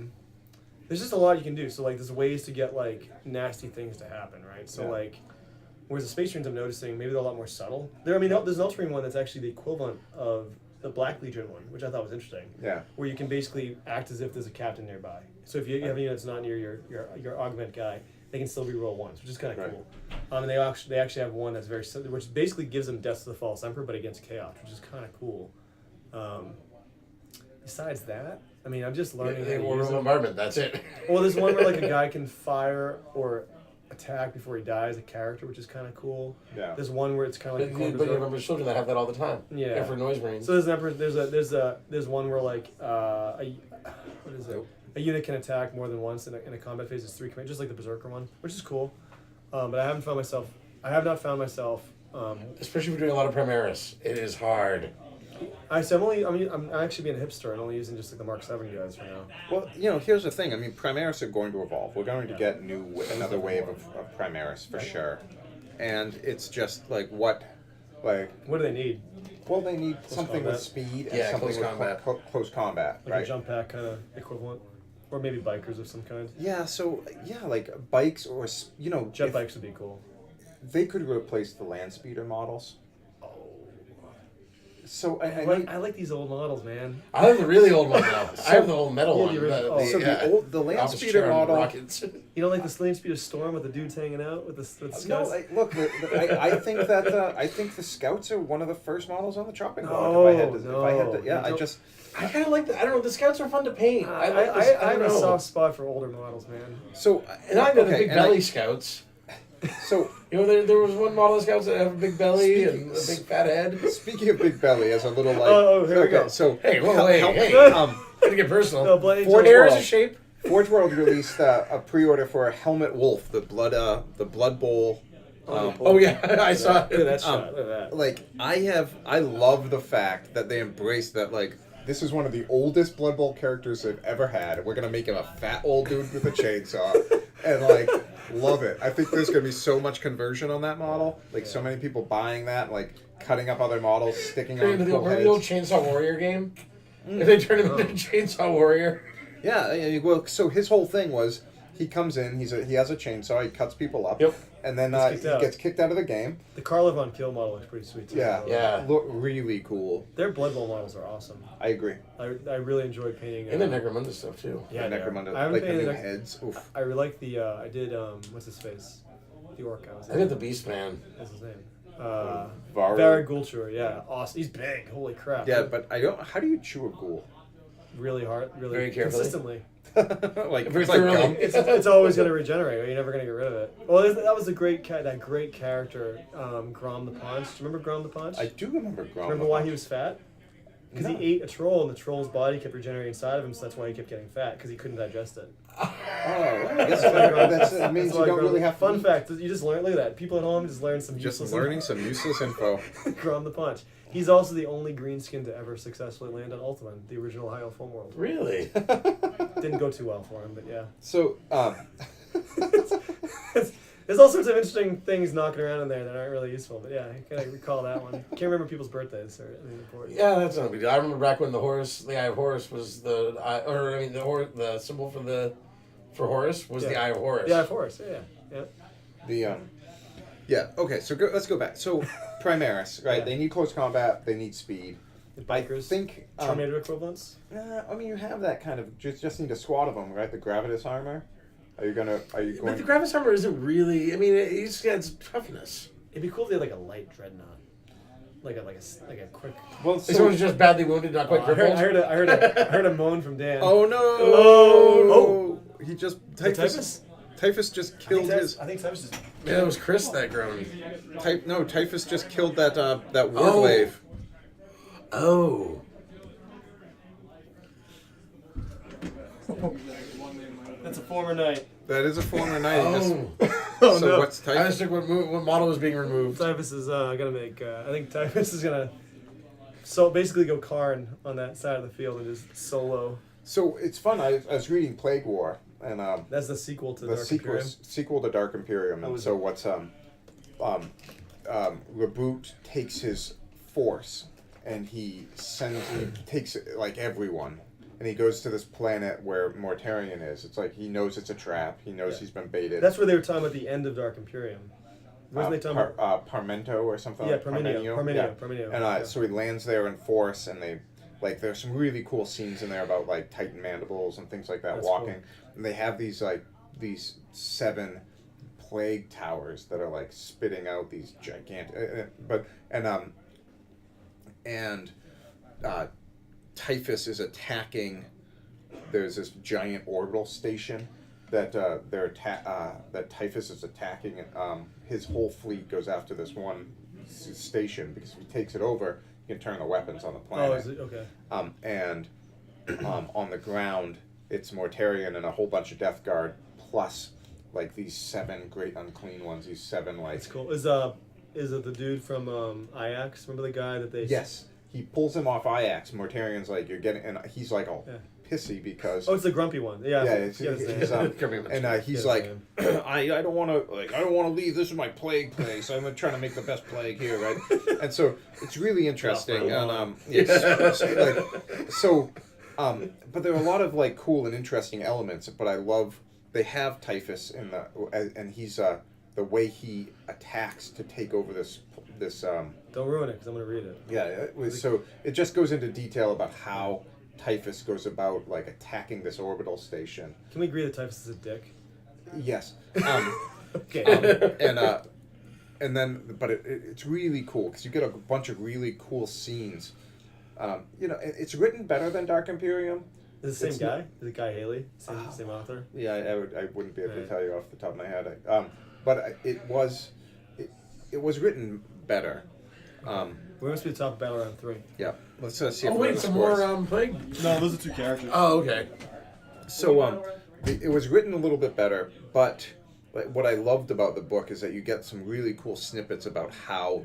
There's just a lot you can do. So like, there's ways to get like nasty things to happen, right? So Yeah. like, whereas the Space Marines I'm noticing, maybe they're a lot more subtle. There's an Ultramarine one that's actually the equivalent of the Black Legion one, which I thought was interesting. Yeah. Where you can basically act as if there's a captain nearby. So if you have a unit that's not near your augment guy, they can still reroll ones, which is kind of Right. cool. And they actually have one that's very similar, which basically gives them Death to the False Emperor, but against Chaos, which is kind of cool. Besides that, I mean, I'm just learning. They how to order use them. bombardment, that's it. Well, there's one where like a guy can fire or attack before he dies, a character, which is kind of cool. Yeah. There's one where it's kind of like. But the you Corvus- remember children that have that all the time. Yeah. For noise marines. So there's an emperor. There's one where like what is it? A unit can attack more than once in a combat phase. It's 3 command, just like the Berserker one, which is cool. But I have not found myself. Especially if you're doing a lot of Primaris. It is hard. I'm actually being a hipster and only using just like the Mark 7 guys for now. Well, here's the thing. I mean, Primaris are going to evolve. We're going to get another wave of Primaris for sure. And it's just like What do they need? well, they need something combat. with speed and Yeah, something close with combat. close combat, Like right? a jump pack kind of equivalent, or maybe bikers of some kind. Yeah, so like bikes or Jet if bikes would be cool. they could replace the land speeder models. So I I like these old models, man. I have the really old one now. I have the old metal Yeah, one. the original. so the land office speeder chair and model. rockets. You don't like the Slane Speeder Storm with the dudes hanging out with the No, scouts? I think that I think the scouts are one of the first models on the chopping block. No, if I had to, no. I just I kind of like the, I don't know, the scouts are fun to paint. I have a don't know. soft spot for older models, man. so And I know the okay, big and belly scouts. So You know, there was one model of scouts that have a big belly Speaking- and a big fat head. speaking of big belly, as a little like Oh, here we go. So Hey, whoa, help- hey, help- hey. um, Gonna get personal. No, Bloody Forge Hair is World. a shape. Forge World released a pre-order for a Helmet Wolf, the Blood Bowl. Oh yeah, I saw Look at it. that shot. Look at that. Like I love the fact that they embrace that like this is one of the oldest Blood Bowl characters they've ever had. We're gonna make him a fat old dude with a chainsaw, and like love it. I think there's gonna be so much conversion on that model. Like so many people buying that, like cutting up other models, sticking on Remember cool the old heads. Chainsaw Warrior game? If they turn him into Chainsaw Warrior. Yeah, well, so his whole thing was he comes in, he has a chainsaw, he cuts people up, Yep. and then Gets kicked he out. gets kicked out of the game. The Karlov on Kill model looks pretty sweet too. Yeah, Yeah. look really cool. Their Blood Bowl models are awesome. I agree. I really enjoyed painting. And the Necromunda stuff too. Yeah, they are. Necromunda, I haven't like the painted new the Nec- heads. Oof. I really like the. I did. What's his face? The orc. I got the Beast Man. What's his name? Varag. Gulcher. Yeah, awesome. He's big. Holy crap. Yeah, but I don't. How do you chew a ghoul? Really hard. Really Very carefully. consistently. like Very it's like thoroughly. gum. It's always going to regenerate. You're never going to get rid of it. Well, that was a great that great character, Grom the Paunch. Do you remember Grom the Paunch? I do remember Grom. Remember why he was fat? Because he ate a troll, and the troll's body kept regenerating inside of him, so that's why he kept getting fat, because he couldn't digest it. Oh, I guess that means That's you why don't grow- really have to Fun eat. fact, you just learn, look at that. People at home just learn some Just useless learning some useless info. Grow on the punch. He's also the only greenskin to ever successfully land on Ultiman, the original High Elf Homeworld. Really? Didn't go too well for him, but yeah. So, There's all sorts of interesting things knocking around in there that aren't really useful, but yeah, I gotta recall that one. Can't remember people's birthdays or anything important. Yeah, that's not a big deal. I remember back when the Eye of Horus was the symbol for Horus was the Eye of Horus. Yeah, of course. Yeah. Okay. So let's go back. So, Primaris, right? Yeah. They need close combat. They need speed. The bikers. I think. Terminator equivalents. I mean, you have that kind of. Just need a squad of them, right? The Gravitas armor. Are you But going? the Gravis armor isn't really. I mean, he's got toughness. It'd be cool if they had like a light dreadnought, like a quick. Well, If someone's just badly wounded, not quite I crippled. heard a moan from Dan. Oh no! Oh! He just Typhus? Typhus just killed his. I think Typhus just. Yeah, it was Chris that groaned. Typhus just killed that warglaive. Oh. That's a former knight. That is a former knight. Oh. So what's I Typhus? just took what model was being removed. Typhus is gonna make. I think Typhus is gonna. Basically go Karn on that side of the field and just solo. So it's fun. I was reading Plague War, and That's the sequel to the Dark Imperium. sequel to Dark Imperium. How And was so it? what's Reboot takes his force and he takes like everyone, and he goes to this planet where Mortarion is. It's like he knows it's a trap. He knows he's been baited. That's where they were talking about the end of Dark Imperium. Wasn't they talking about? Parmento or something. Yeah, like Parmenio. And Yeah. so he lands there in force, and they there's some really cool scenes in there about like Titan mandibles and things like that That's walking. cool. And they have these 7 plague towers that are like spitting out these gigantic. Typhus is attacking. There's this giant orbital station that that Typhus is attacking, and his whole fleet goes after this one station because if he takes it over, he can turn the weapons on the planet. Oh, is it okay? On the ground, it's Mortarion and a whole bunch of Death Guard plus like these 7 great unclean ones. These 7 like. It's cool. Is it the dude from Ajax? Remember the guy that they? Yes, he pulls him off Ajax. Mortarion's like, you're getting, and he's like all pissy because. Oh, it's the grumpy one. Yeah. He's He's like, I don't want to leave. This is my plague place. I'm trying to make the best plague here, right? And so it's really interesting. And but there are a lot of like cool and interesting elements. But I love they have Typhus in and he's the way he attacks to take over this. Don't ruin it because I'm gonna read it. Yeah, so it just goes into detail about how Typhus goes about like attacking this orbital station. Can we agree that Typhus is a dick? Yes. Okay. But it's really cool because you get a bunch of really cool scenes. It's written better than Dark Imperium. Is it the same guy? Is it Guy Haley? Same author? Yeah, I wouldn't be able to tell you off the top of my head. But it was written better. We must be the top of Battle Round 3. Yeah. Let's see. If Oh we wait, have some scores. more plague. No, those are 2 characters. Oh, okay. So it was written a little bit better, but what I loved about the book is that you get some really cool snippets about how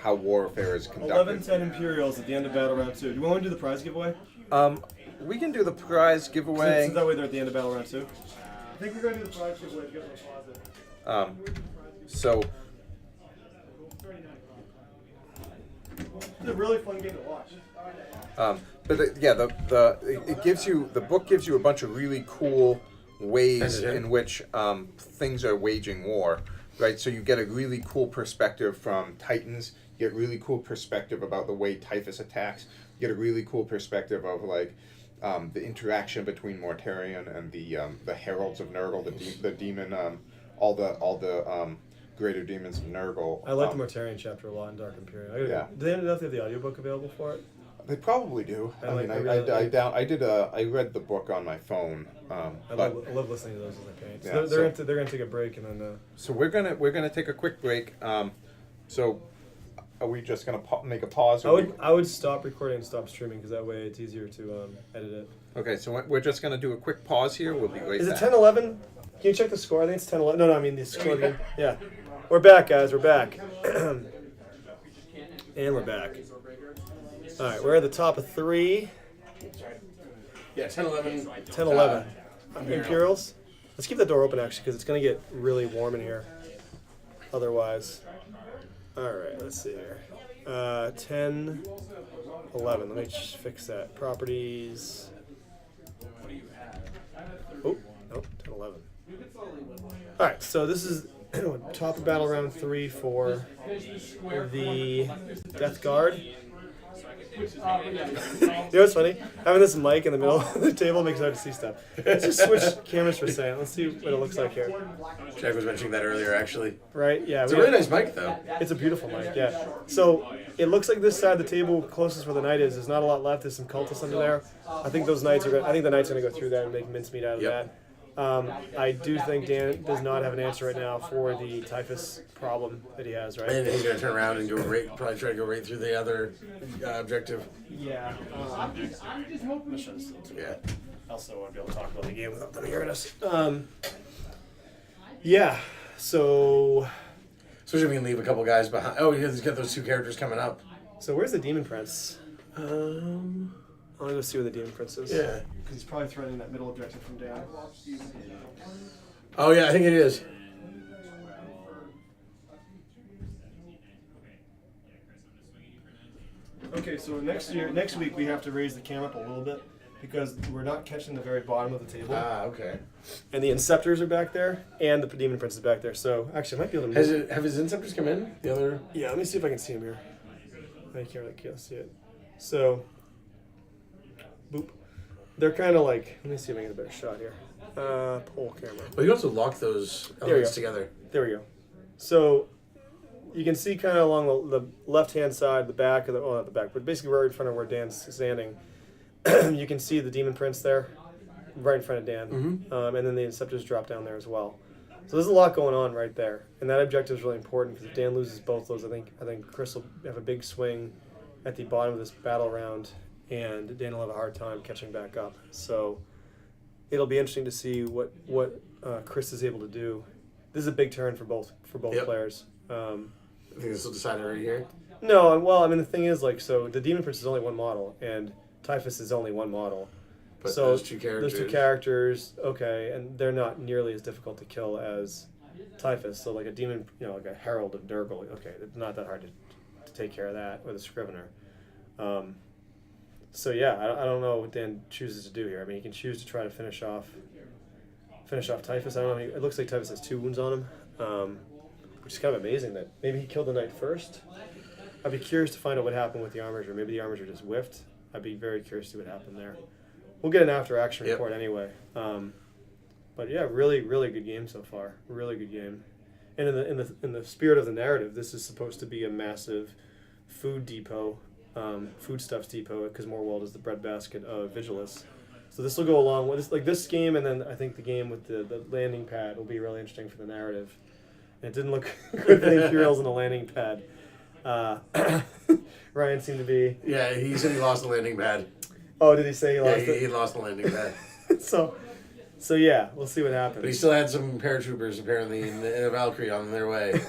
how warfare is conducted. 11-10 Imperials at the end of Battle Round 2. Do you want to do the prize giveaway? We can do the prize giveaway. Since that way they're at the end of Battle Round 2. I think we're going to do the prize giveaway to get in the closet. So It's a really fun game to watch. the book gives you a bunch of really cool ways in which things are waging war, right? So you get a really cool perspective from Titans. You get really cool perspective about the way Typhus attacks. You get a really cool perspective of like the interaction between Mortarion and the Heralds of Nurgle, the demon, all the greater demons of Nurgle. I like the Mortarion chapter a lot in Dark Imperium. Do they know if they have the audiobook available for it? They probably do. I I read the book on my phone. I love listening to those as I paint. Yeah, They're gonna take a break and then. So we're gonna take a quick break. So are we just gonna make a pause? I would stop recording and stop streaming because that way it's easier to edit it. Okay, so we're just gonna do a quick pause here. We'll be right Is it back. 10-11? Can you check the score? I think it's 10-11. No, I mean the score of the game. Yeah. We're back, guys. We're back. And we're back. All right, we're at the top of 3. Yeah, 10-11. 10-11. Imperials. Let's keep the door open, actually, because it's going to get really warm in here. Otherwise. All right, let's see here. 10-11. Let me just fix that. Properties. Oh, nope, 10-11. All right, so this is top of battle round 3 for the Death Guard. You know what's funny? Having this mic in the middle of the table makes it hard to see stuff. Let's just switch cameras for a second. Let's see what it looks like here. Jack was mentioning that earlier, actually. Right? Yeah. It's a really nice mic, though. It's a beautiful mic, yeah. So it looks like this side of the table, closest where the knight is, there's not a lot left. There's some cultists under there. I think those knights are. I think the knight's going to go through that and make mincemeat out of that. I do think Dan does not have an answer right now for the typhus problem that he has, right? And he's going to turn around and probably try to go right through the other objective. Yeah. Yeah. I also want to be able to talk about the game without them hearing us. Yeah. So Especially if we can leave a couple guys behind. Oh, he's got those 2 characters coming up. where's the Demon Prince? I want to go see where the Demon Prince is. Yeah. Because he's probably threatening that middle objective from Dan. Oh, yeah, I think it is. Okay, so next week we have to raise the cam up a little bit because we're not catching the very bottom of the table. Ah, okay. And the Inceptors are back there, and the Demon Prince is back there. So actually, I might be able to move. Have his Inceptors come in? The other? Yeah, let me see if I can see him here. I can't really see it. So, boop. They're kind of like. Let me see if I can get a better shot here. Pull camera. Well, you also lock those elements together. There we go. So you can see kind of along the left-hand side, the back of the, not the back, but basically right in front of where Dan's standing. You can see the Demon Prince there, right in front of Dan, and then the Inceptors drop down there as well. So there's a lot going on right there, and that objective is really important because if Dan loses both those, I think Chris will have a big swing at the bottom of this battle round, and Dan will have a hard time catching back up. So it'll be interesting to see what Chris is able to do. This is a big turn for both players. I think this will decide it right here. No, well, I mean the thing is so the Demon Prince is only one model, and Typhus is only one model. But so those 2 characters. Those 2 characters, okay, and they're not nearly as difficult to kill as Typhus. So like a demon, like a Herald of Nurgle, okay, it's not that hard to take care of that, or the Scrivener. So yeah, I don't know what Dan chooses to do here. I mean, he can choose to try to finish off Typhus. I don't know. It looks like Typhus has 2 wounds on him, which is kind of amazing that maybe he killed the knight first. I'd be curious to find out what happened with the armors, or maybe the armors are just whiffed. I'd be very curious to see what happened there. We'll get an after-action report anyway. But yeah, really, really good game so far. Really good game. And in the spirit of the narrative, this is supposed to be a massive food depot, foodstuffs depot, because Morwold is the breadbasket of Vigilis. So this will go along with this game, and then I think the game with the landing pad will be really interesting for the narrative. And it didn't look good for the Imperials on the landing pad. Ryan seemed to be. Yeah, he said he lost the landing pad. Oh, did he say he lost it? Yeah, he lost the landing pad. So yeah, we'll see what happens. But he still had some paratroopers apparently in a Valkyrie on their way.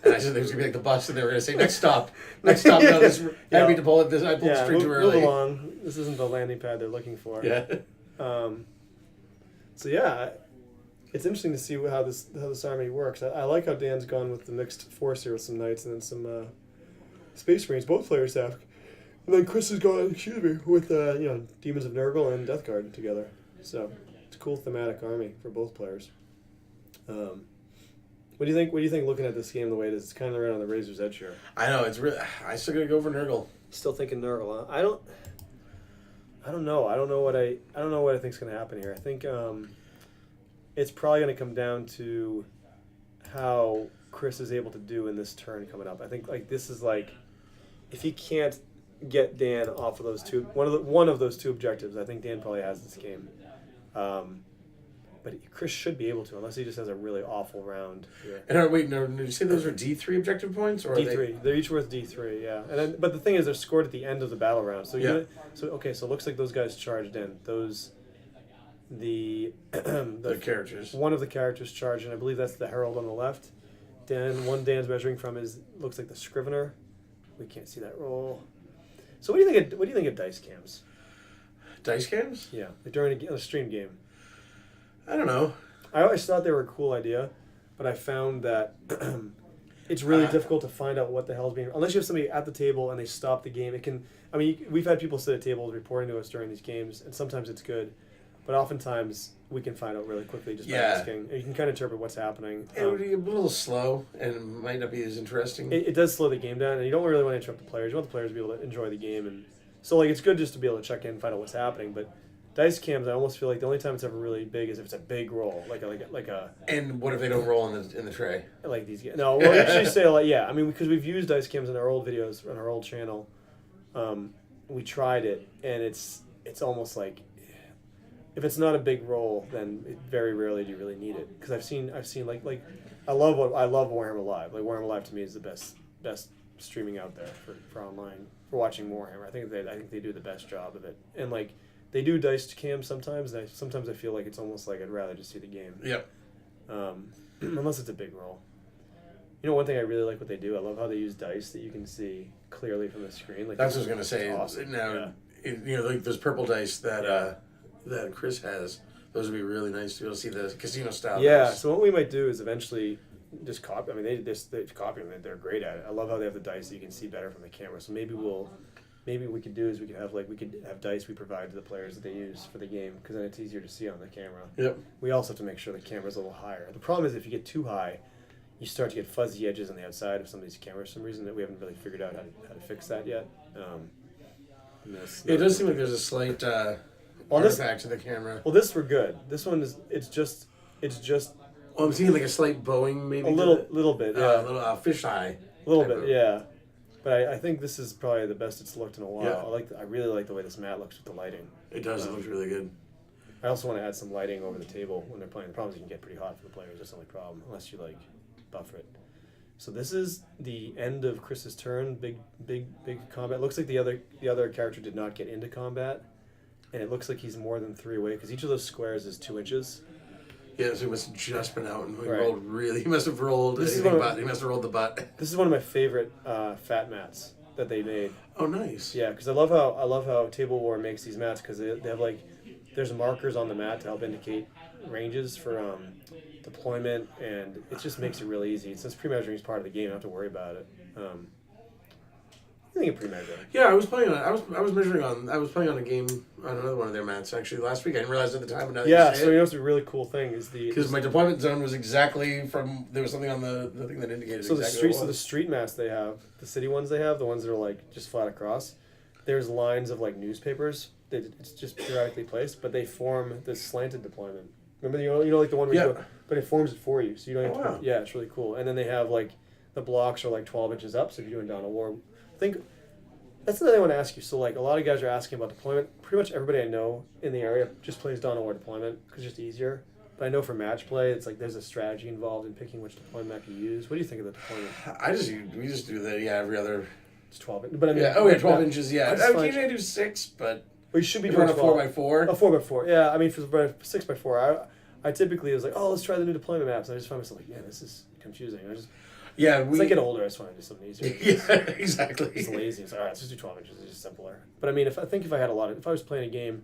And I said there was gonna be like the bus, and they were gonna say next stop. No, this I need to pull it. I pulled the string too early. Move along. This isn't the landing pad they're looking for. Yeah. So yeah, it's interesting to see how this army works. I like how Dan's gone with the mixed force here with some knights and then some Space Marines. Both players have, and then Chris has gone. With Demons of Nurgle and Death Guard together. So it's a cool thematic army for both players. What do you think? What do you think? Looking at this game the way it is, it's kind of right on the razor's edge here. I know it's really. I still gotta go for Nurgle. Still thinking Nurgle. Huh? I don't know. I don't know what I think's going to happen here. I think it's probably going to come down to how Chris is able to do in this turn coming up. I think this is if he can't get Dan off of those 2, one of those 2 objectives, I think Dan probably has this game. but Chris should be able to, unless he just has a really awful round. Yeah. And wait, no, did you say those are D3 objective points? Or are D3. They're each worth D3, yeah. And then, but the thing is, they're scored at the end of the battle round. So so it looks like those guys charged in. The characters. One of the characters charged, and I believe that's the herald on the left. Dan's measuring from looks like the scrivener. We can't see that roll. So what do you think of dice cams? Dice cams? Yeah, like during a stream game. I don't know. I always thought they were a cool idea, but I found that it's really difficult to find out what the hell's being. Unless you have somebody at the table and they stop the game, it can. I mean, we've had people sit at tables reporting to us during these games, and sometimes it's good, but oftentimes we can find out really quickly just by asking. And you can kind of interpret what's happening. It would be a little slow and might not be as interesting. It does slow the game down, and you don't really want to interrupt the players. You want the players to be able to enjoy the game, and so it's good just to be able to check in and find out what's happening, but. Dice cams, I almost feel like the only time it's ever really big is if it's a big roll, like a. And what if they don't roll in the tray? Like these guys. No, we'll actually say I mean, because we've used dice cams in our old videos on our old channel. We tried it, and it's almost like, if it's not a big roll, then very rarely do you really need it. Because I've seen like I love Warhammer Live. Like Warhammer Live to me is the best streaming out there for online for watching Warhammer. I think they do the best job of it, and like. They do dice cams sometimes, and sometimes I feel like it's almost like I'd rather just see the game. Yep. Unless it's a big roll. You know, one thing I really like what they do. I love how they use dice that you can see clearly from the screen. Like that's what I was gonna say. Awesome. Now, like those purple dice that Chris has. Those would be really nice to be able to see the casino style. Yeah. dice. So what we might do is eventually just copy. I mean, they copy them. They're great at it. I love how they have the dice that you can see better from the camera. So maybe what we could do is we could have dice we provide to the players that they use for the game, because then it's easier to see on the camera. Yep. We also have to make sure the camera's a little higher. The problem is if you get too high, you start to get fuzzy edges on the outside of some of these cameras for some reason that we haven't really figured out how to fix that yet. It does seem like there's a slight artifact to the camera. Well, this we're good. This one it's just. Oh, I'm seeing like a slight bowing, maybe. A little bit, yeah. A little fisheye. A little bit, yeah. But I think this is probably the best it's looked in a while. Yeah. I really like the way this mat looks with the lighting. It does. It looks really good. I also want to add some lighting over the table when they're playing. The problem is you can get pretty hot for the players. That's the only problem, unless you buffer it. So this is the end of Chris's turn. Big combat. Looks like the other character did not get into combat, and it looks like he's more than 3 away because each of those squares is 2 inches. Yeah, so he must have just been out and he Right. rolled really. He must have rolled. He must have rolled the butt. This is one of my favorite fat mats that they made. Oh, nice. Yeah, because I love how Table War makes these mats, because they have there's markers on the mat to help indicate ranges for deployment, and it just makes it really easy. Since pre-measuring is part of the game, you don't have to worry about it. I think of pre-measuring. Yeah, I was playing on. I was playing on a game on another one of their mats actually last week. I didn't realize at the time. But now Yeah, so you know what's a really cool thing is because my deployment zone was exactly from. There was something on the thing that indicated. So exactly the street mats they have, the city ones they have, the ones that are just flat across. There's lines of newspapers. It's just periodically placed, but they form this slanted deployment. Remember like the one where you go, but it forms it for you, so you don't have to. Wow. Yeah, it's really cool. And then they have the blocks are 12 inches up, so if you're doing Dawn of War, that's another thing I want to ask you. So a lot of guys are asking about deployment. Pretty much everybody I know in the area just plays Dawn of War deployment because it's just easier. But I know for match play, it's there's a strategy involved in picking which deployment map you use. What do you think of the deployment? We just do that. Yeah, every other. It's 12. But I mean, 12 inches. Yeah, occasionally I do 6, but. Well, you should be doing doing a 4x4. A 4x4. Yeah, I mean for 6x4, I typically was let's try the new deployment maps. And I just find myself this is confusing. As I get older, I just want to do something easier. Yeah, exactly. It's lazy. It's all right. Let's just do 12 inches. It's just simpler. But I mean, if I was playing a game,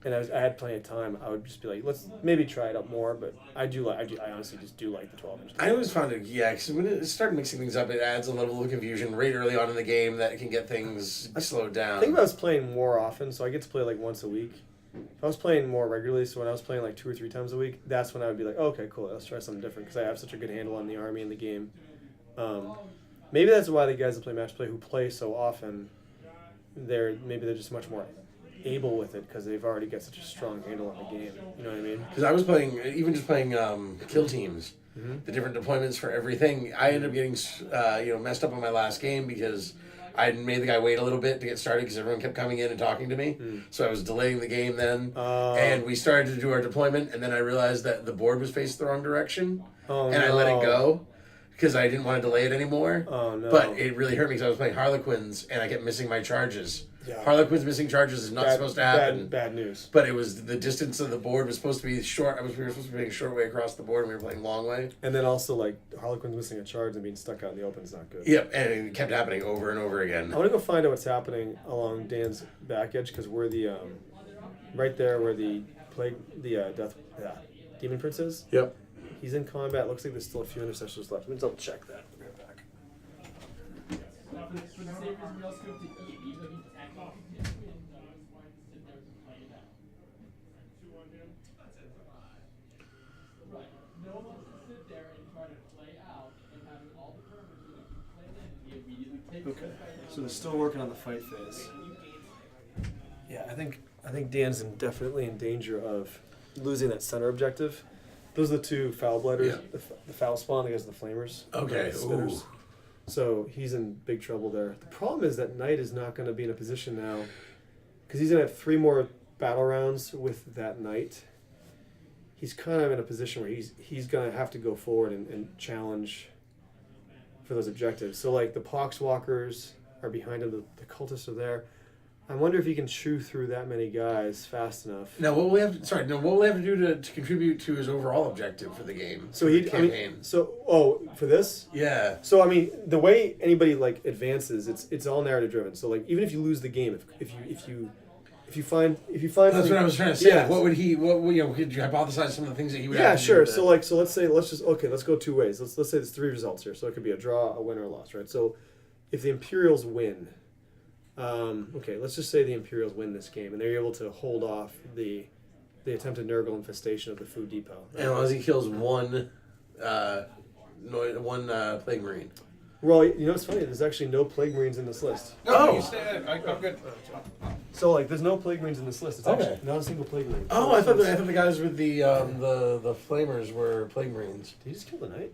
and I had plenty of time, I would just be let's maybe try it up more. But I honestly just do like the 12 inches. I always found it, because when it started mixing things up, it adds a level of confusion right early on in the game that can get things slowed down. I think if I was playing more often, so I get to play once a week. If I was playing more regularly, so when I was playing 2 or 3 times a week, that's when I would be okay, cool, let's try something different, because I have such a good handle on the army and the game. Maybe that's why the guys that play match play who play so often, they're just much more able with it because they've already got such a strong handle on the game. You know what I mean? Because I was playing kill teams, the different deployments for everything. I ended up getting messed up on my last game because I made the guy wait a little bit to get started because everyone kept coming in and talking to me. So I was delaying the game then. And we started to do our deployment, and then I realized that the board was faced the wrong direction. And I let it go because I didn't want to delay it anymore. Oh, no. But it really hurt me because I was playing Harlequins, and I kept missing my charges. Yeah. Harlequins missing charges is not supposed to happen. Bad news. But it was the distance of the board was supposed to be short. We were supposed to be playing short way across the board, and we were playing long way. And then also, like, Harlequin's missing a charge and being stuck out in the open is not good. Yep, and it kept happening over and over again. I want to go find out what's happening along Dan's back edge because we're the right there where the Demon Prince is. Yep. He's in combat. Looks like there's still a few intercessors left. Let me double check that. We'll be right back. For the same reason we also go to eat, even though he technically didn't win, it's fine to sit there and play it out. Right. No one wants to sit there and try to play out and having all the permits play in, and he immediately takes Okay. the fight So they're still working on the fight phase. Yeah, I think Dan's definitely in danger of losing that center objective. Those are the two foul blighters. Yeah. The foul spawn against the flamers. Okay, The spitters. ooh. So he's in big trouble there. The problem is that Knight is not going to be in a position now because he's going to have 3 more battle rounds with that Knight. He's kind of in a position where he's going to have to go forward and challenge for those objectives. So like the Poxwalkers are behind him, the cultists are there. I wonder if he can chew through that many guys fast enough. Now, what will we have? What will we have to do to contribute to his overall objective for the game? So for he, the I mean, campaign. for this. Yeah. So I mean, the way anybody like advances, it's all narrative driven. So like, even if you lose the game, if you find That's what I was trying to say. Yeah. What would he? Could you hypothesize some of the things that he would? Yeah, have to sure. Do to, So let's go 2 ways. Let's say there's 3 results here. So it could be a draw, a win, or a loss, right? So if the Imperials win, let's just say the Imperials win this game and they're able to hold off the attempted Nurgle infestation of the food depot. Right? and as long as he kills one plague marine. Well, you know what's funny? There's actually no plague marines in this list. No, you stay there. I'm good. So like, there's no plague marines in this list. It's Okay. actually not a single plague marine. Oh, I thought the guys with the flamers were plague marines. Did he just kill the knight?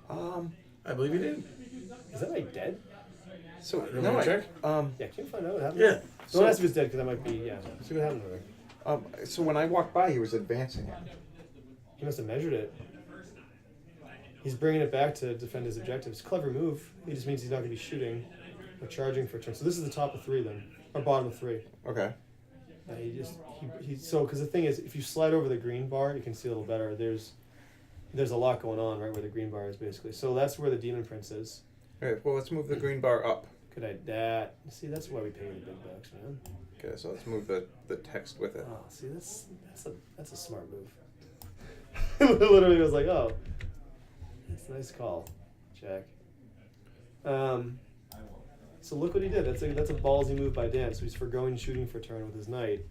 I believe he did. Is that knight dead? So You want me to check? Yeah, can you find out what happened? Yeah. Don't ask if he's dead because that might be Let's see what happened with her. So when I walked by, he was advancing it. He must have measured it. He's bringing it back to defend his objectives. Clever move. It just means he's not going to be shooting or charging for a turn. So this is the top of 3 then, or bottom of 3. Okay. Because the thing is, if you slide over the green bar, you can see a little better. There's a lot going on right where the green bar is basically. So that's where the Demon Prince is. All right. Well, let's move the green bar up. Could I that? See, that's why we pay the big bucks, man. Okay. So let's move the text with it. Oh, see, that's a smart move. Literally was like, oh, that's a nice call, Jack. So look what he did. That's a ballsy move by Dan. So he's foregoing shooting for a turn with his knight,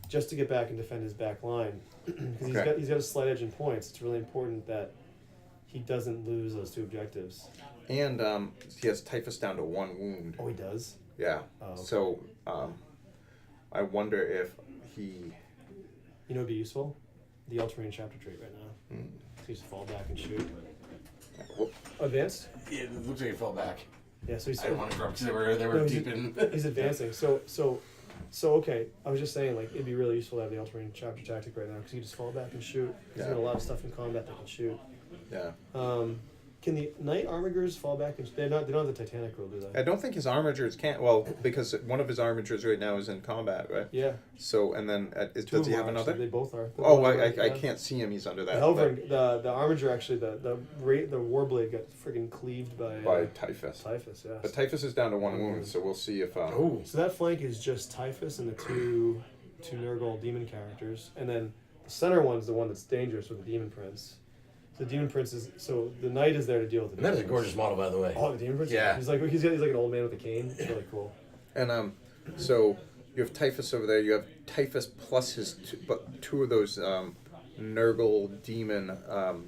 just to get back and defend his back line. Because he's got a slight edge in points. It's really important that he doesn't lose those 2 objectives. And he has typhus down to 1 wound. Oh, he does. Yeah. Oh, okay. So I wonder if he. You know, what'd be useful? The Ultramarine chapter trait right now. So he just fall back and shoot. Whoop. Advanced. Yeah, it looks like he fell back. Yeah. So he's. I didn't want to drop because they were deep in. He's advancing. So okay. I was just saying, like, it'd be really useful to have the Ultramarine chapter tactic right now because you just fall back and shoot. He's got a lot of stuff in combat that can shoot. Yeah. Can the Knight Armigers fall back and they don't have the Titanic rule, do they? I don't think his armigers can't. Well, because one of his armigers right now is in combat, right? Yeah. So and then Two does of he them have are, another? actually. They both are. Oh, I can't see him. He's under that. The Armiger actually the Warblade got friggin' cleaved by typhus. Typhus, yeah. But typhus is down to 1 wound, so we'll see if. Oh. So that flank is just Typhus and the two Nurgle demon characters, and then the center one's the one that's dangerous with the Demon Prince. The Demon Prince is so the knight is there to deal with the. And that is a Demon gorgeous model, by the way. Prince. Oh, the Demon Prince. Yeah. He's like an old man with a cane. It's really cool. And so you have typhus over there. You have typhus plus his two of those Nurgle demon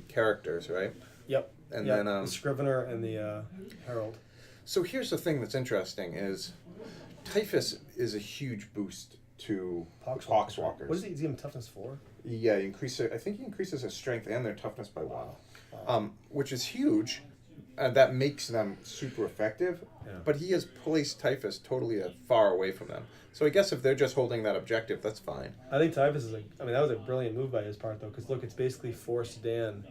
characters, right? Yep. And yep. then the Scrivener and the Herald. So here's the thing that's interesting is typhus is a huge boost to Poxwalkers. What is he? Is he in toughness 4? Yeah, I think he increases their strength and their toughness by 1, which is huge. and that makes them super effective. Yeah. But he has placed Typhus totally far away from them. So I guess if they're just holding that objective, that's fine. I think Typhus is that was a brilliant move by his part though, because look, it's basically forced Dan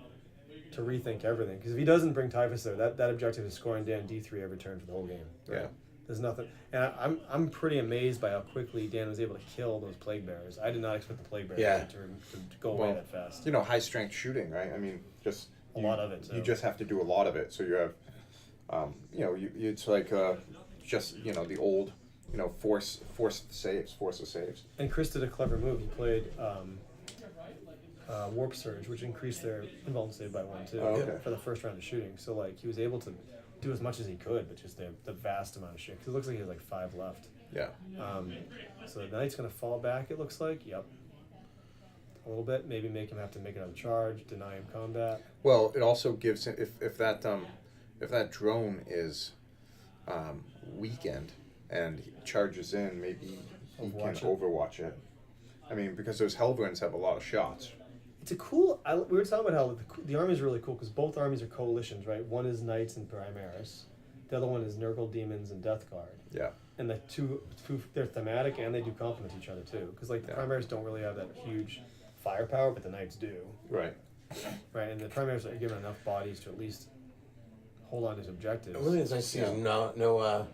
to rethink everything. Because if he doesn't bring Typhus there, that objective is scoring Dan D3 every turn for the whole game. Right? Yeah. There's nothing, and I'm pretty amazed by how quickly Dan was able to kill those plague bearers. I did not expect the plague bearers Yeah. to go away that fast. You know, high strength shooting, right? I mean, just A lot of it, You so. just have to do a lot of it. So you have, it's like just the old, force of saves. And Chris did a clever move. He played Warp Surge, which increased their invuln save by 1 too Oh, okay. for the first round of shooting. So like he was able to do as much as he could, but just the vast amount of shit. Because it looks like he has like 5 left. Yeah. So the knight's gonna fall back. It looks like. Yep. A little bit. Maybe make him have to make another charge. Deny him combat. Well, it also gives him if that drone is weakened and he charges in, maybe he Overwatch can it. overwatch it. I mean, because those Helverins have a lot of shots. It's a cool. We were talking about how the army is really cool because both armies are coalitions, right? One is knights and Primaris. The other one is Nurgle demons and Death Guard. Yeah. And the two they're thematic and they do complement each other too. Because like the Primaris don't really have that huge firepower, but the knights do. Right. Right, and the Primaris are given enough bodies to at least hold on to his objectives. One thing that's nice to see is no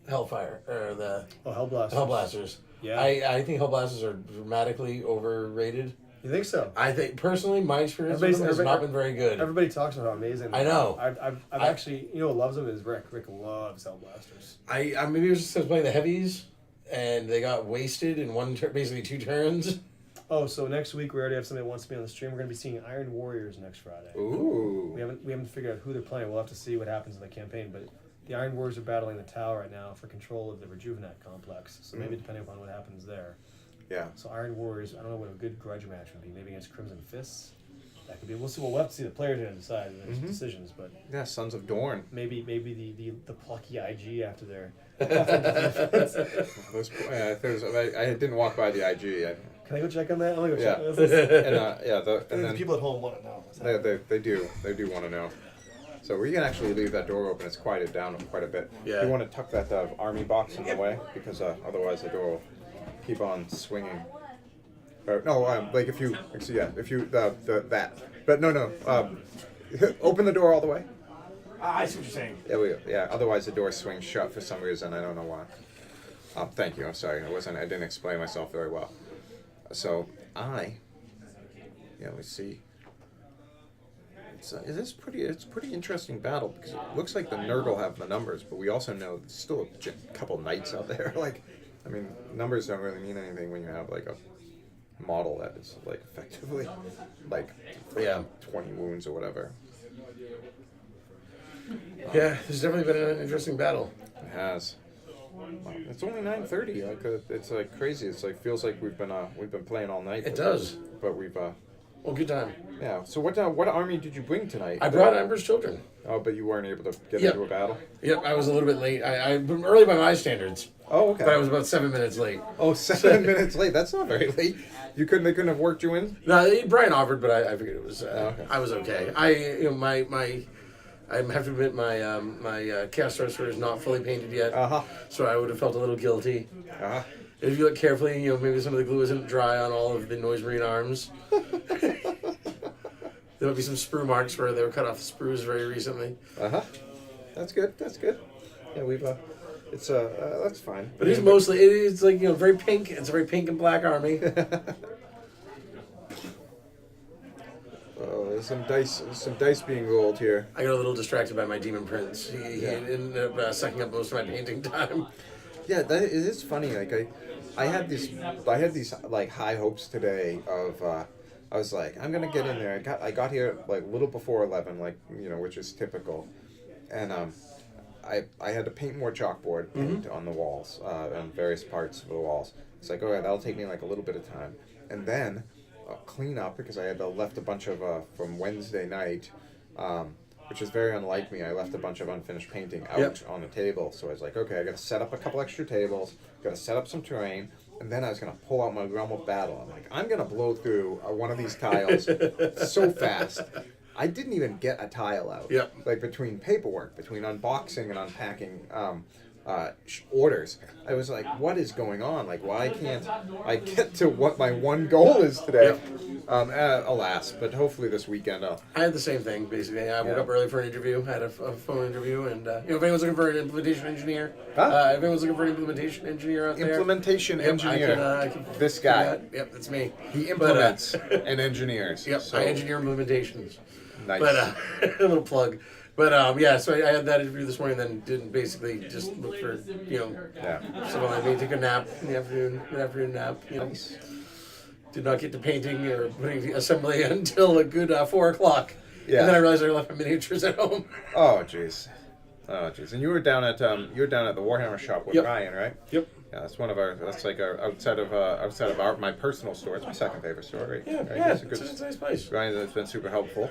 Hellfire or the Hellblasters. Hellblasters. Yeah. I think Hellblasters are dramatically overrated. You think so? I think personally, my experience with them has not been very good. Everybody talks about how amazing. I know. I've actually, what loves them is Rick. Rick loves Hellblasters. I maybe it was just 'cause I was playing the heavies, and they got wasted in basically 2 turns. Oh, so next week we already have somebody that wants to be on the stream. We're going to be seeing Iron Warriors next Friday. Ooh. We haven't figured out who they're playing. We'll have to see what happens in the campaign. But the Iron Warriors are battling the Tower right now for control of the Rejuvenate complex. So maybe depending upon what happens there. Yeah. So Iron Warriors, I don't know what a good grudge match would be. Maybe against Crimson Fists. That could be. We'll see. We'll have to see the players going to decide and make decisions. But Yeah. Sons of Dorn. maybe the plucky IG after their. Those, I didn't walk by the IG. Can I go check on that? I'm gonna go Yeah. check. And And and the then people at home want to know. they do want to know. So we can actually leave that door open. It's quieted down quite a bit. Yeah. You want to tuck that army box in the way because otherwise the door will keep on swinging. Like if you that. But no. Open the door all the way. I see what you're saying. There we go. Yeah. Otherwise the door swings shut for some reason. I don't know why. Thank you. I'm sorry. I didn't explain myself very well. So let's see. It's pretty interesting battle because it looks like the Nurgle have the numbers, but we also know there's still a couple knights out there. Numbers don't really mean anything when you have like a model that is like effectively 20 wounds or whatever. Yeah, there's definitely been an interesting battle. It has. It's only 9:30. It's like crazy. It's like feels like we've been playing all night. It does. But we've Well, good time. yeah. So what army did you bring tonight? I brought Ember's Children. Oh, but you weren't able to get Yep. into a battle. Yep, I was a little bit late. I'm early by my standards, Oh, okay. but I was about 7 minutes late. Oh, 7 minutes late. That's not very late. They couldn't have worked you in. No, Brian offered, but I figured it was. Okay. I was okay. I have to admit my Chaos Sorcerer is not fully painted yet, so I would have felt a little guilty. If you look carefully, maybe some of the glue isn't dry on all of the Noise Marine arms. There might be some sprue marks where they were cut off the sprues very recently. That's good. Yeah, we've it's that's fine. But it's like very pink. It's a very pink and black army. Oh, there's some dice being rolled here. I got a little distracted by my Demon Prince. He ended up sucking up most of my painting time. Yeah, it is funny. Like I had these like high hopes today of I was like I'm gonna get in there. I got here like a little before 11, which is typical, and I had to paint more chalkboard paint on the walls on various parts of the walls. It's like okay, that'll take me like a little bit of time, and then clean up because I had left a bunch of from Wednesday night. Which is very unlike me. I left a bunch of unfinished painting out on the table. So I was like, okay, I got to set up a couple extra tables, got to set up some terrain, and then I was going to pull out my Realm of Battle. I'm like, I'm going to blow through one of these tiles so fast. I didn't even get a tile out. Yep. Like between paperwork, between unboxing and unpacking orders, I was like, what is going on? Like, why can't I get to what my one goal is today? Alas, but hopefully this weekend I'll... I had the same thing, basically. I woke Yeah. up early for an interview, had a phone interview, and if anyone's looking for an implementation engineer, Huh? if anyone's looking for an implementation engineer out there, Implementation yep, engineer. I can This do guy. that. Yep, that's me. He But, implements and engineers. Yep, So, I engineer implementations. nice. But a little plug. But yeah, so I had that interview this morning, then didn't basically just look for yeah. So I may take a nap in the afternoon, an afternoon nap. Nice. Did not get to painting or putting the assembly until a good 4 o'clock. Yeah. And then I realized I left my miniatures at home. Oh jeez. Oh jeez. And you were down at the Warhammer shop with Yep. Ryan, right? Yep. Yeah, that's one of our. That's like our outside of my personal store. It's my second favorite store, right? Yeah, Right? yeah, It's a good. it's a nice place. Ryan has been super helpful.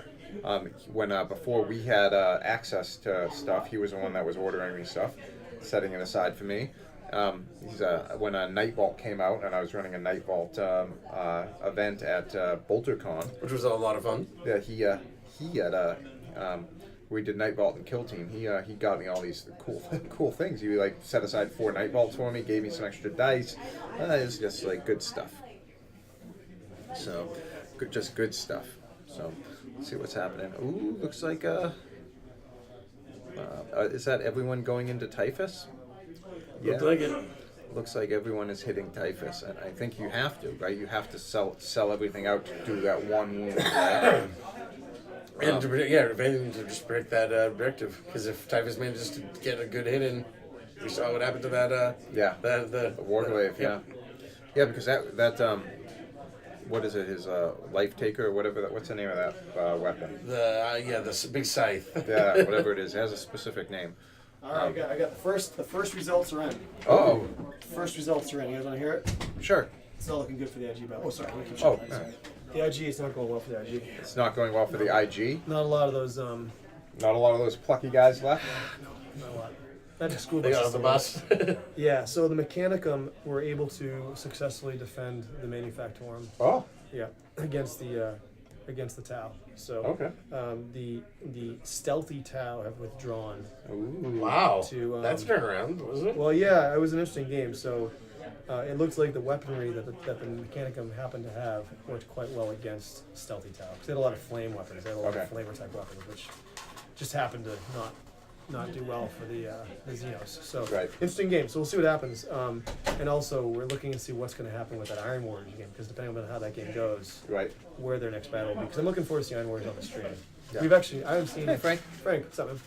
When before we had access to stuff, he was the one that was ordering me stuff, setting it aside for me. He's when Night Vault came out, and I was running a Night Vault event at BolterCon. Which was a lot of fun. Yeah, he had we did Night Vault and Kill Team. He got me all these cool things. He like set aside 4 Night Vaults for me, gave me some extra dice. It's just like good stuff. So, just good stuff. So, let's see what's happening. Ooh, looks like is that everyone going into typhus? Yeah. Looked like it. Looks like everyone is hitting typhus, and I think you have to, right? You have to sell everything out to do that one wound, right? And to predict, if anything, to just predict that objective. Because if Typhus manages to get a good hit in, we saw what happened to that. Yeah. The Warglaive, yeah. Yeah, because that what is it? His life taker or whatever. What's the name of that weapon? The big scythe. Yeah, whatever it is. It has a specific name. All right, I got the first results are in. Oh, First results are in. You guys want to hear it? sure. It's not looking good for the IG battle. Oh, sorry. I'm gonna keep Oh, showing that. The IG is not going well for the IG. It's not going well for the IG. Not a lot of those. Not a lot of those plucky guys left. Not a lot. Magic school They got off buses. the bus. Yeah. So the Mechanicum were able to successfully defend the Manufactorum. Oh, Yeah, against the Tau. So okay. the stealthy Tau have withdrawn. Ooh. Wow. To, That's turned around, was it? Well, yeah, it was an interesting game. So it looks like the weaponry that the Mechanicum happened to have worked quite well against stealthy Tau. 'Cause they had a lot of flame weapons. They had a lot Okay. of flavor type weapons, which just happened to not do well for the Xenos. So Right. interesting game. So we'll see what happens. And also we're looking to see what's going to happen with that Iron Warriors game, because depending on how that game goes, Right. where their next battle will be. Because I'm looking forward to seeing Iron Warriors on the stream. Yeah. I haven't seen. Hey, Frank. Frank, what's up, man?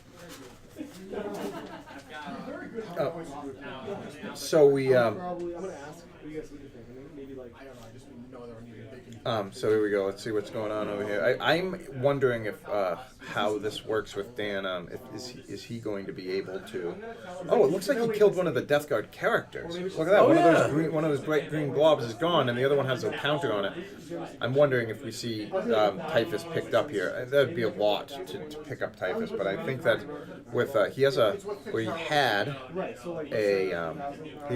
Oh. So we I'm gonna ask. What do you guys think? Maybe like I don't know. I just know they're needed. So here we go. Let's see what's going on over here. I'm wondering if how this works with Dan. Is he going to be able to? Oh, it looks like he killed one of the Death Guard characters. Look at that. One of those bright green blobs is gone, and the other one has a counter on it. I'm wondering if we see Typhus picked up here. That'd be a lot to pick up Typhus, but I think that with he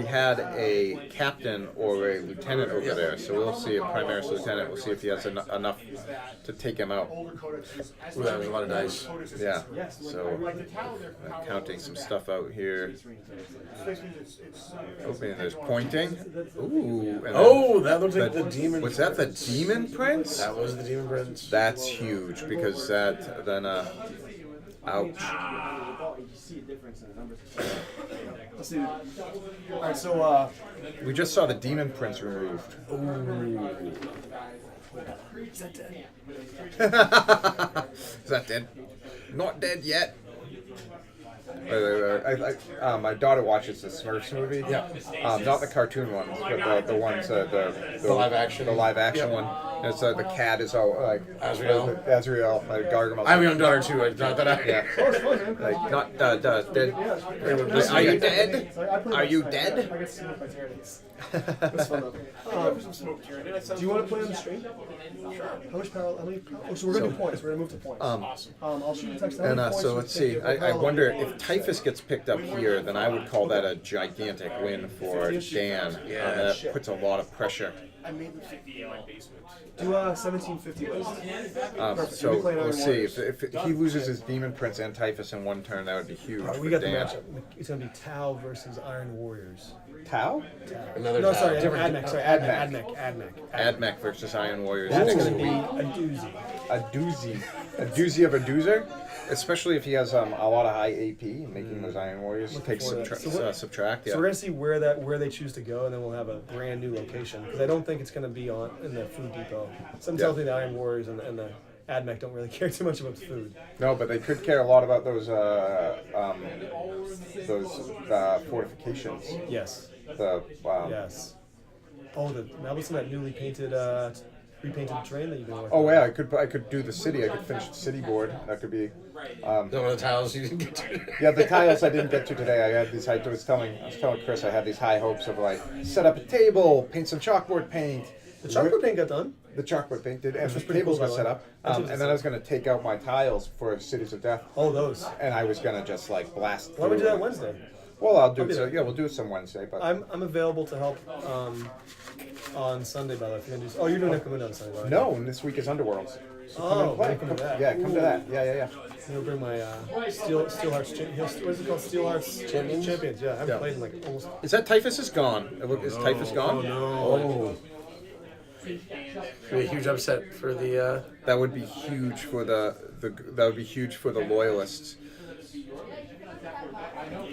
had a captain or a lieutenant over there. So we'll see a Primaris lieutenant. We'll see if he has enough to take him out. Ooh, that was a lot of dice. Yeah. So I'm counting some stuff out here. Opening. There's pointing. Ooh. And Oh, that looks like the demon. Was that the Demon Prince? That was the demon prince. That's huge because that then ouch. You see a difference in the numbers. Let's see. All right, so We just saw the Demon Prince removed. is that dead? Is that dead? Not dead yet. My daughter watches the Smurfs movie. Yeah. Not the cartoon ones, but the ones the live action. The live action Yep. one. And it's the cat is all like Azrael. like Gargamel. I have a young daughter too. Not that I. Yeah. Like not dead. Are you dead? Are you dead? I get smoked by Tyranids. That's fun though. Do you want to play on the stream? Sure. How much power? How many? Oh, so we're gonna do points. We're gonna move to points. Awesome. I'll shoot a text. How And many points so do you let's think see. it will I probably wonder be? if Typhus gets picked up here, then I would call that a gigantic win for Dan. Yeah. That puts a lot of pressure I made them 50 in my basement. Do 1750 list. So You'll be playing we'll Iron see. Warriors. If he loses his Demon Prince and Typhus in one turn, that would be huge. We for got the Dan. matchup. It's gonna be Tau versus Iron Warriors. Tau? Another No, Tau. sorry, Different- Admech. Sorry, Admech. Admech. Admech versus Iron Warriors That's next gonna be week. a doozy. A doozy. A doozy of a doozer? Especially if he has a lot of high AP, making those Iron Warriors Looking take forward to that. So what- subtract. Yeah. So we're gonna see where they choose to go, and then we'll have a brand new location. Because I don't think it's gonna be in the food depot. Some tells me the Iron Warriors and the Admech don't really care too much about food. No, but they could care a lot about those fortifications. Yes. The Yes. Oh, that was that newly painted, repainted terrain that you've been working Oh on. yeah, I could do the city. I could finish the city board. That could be. Some of the tiles you didn't get to. Yeah, the tiles I didn't get to today. I had these high. I was telling Chris I had these high hopes of like set up a table, paint some chalkboard paint. The chalkboard paint got done. The chalkboard paint did, and Which the was pretty tables cool, were by set the way. up. That's what And then I was going to take out my tiles for Cities of Death, Oh, those. and I was going to just like blast. Why don't we do through that it. Wednesday? Well, I'll do I'll it. be So, there. yeah, we'll do it some Wednesday. But I'm available to help on Sunday, by the way. If you're gonna do, you're doing Necromunda on Sunday, right? no, and this week is Underworlds. So come Oh, and play. come to that. Yeah, come to that. Yeah. He'll bring my Steel Hearts. What is it called? Steel Hearts Champions? Champions. Yeah, I haven't Yeah. played in like almost. Is that Typhus is gone? Is Typhus gone? Oh no. Oh, Be a huge upset for the. that would be huge for the that would be huge for the loyalists.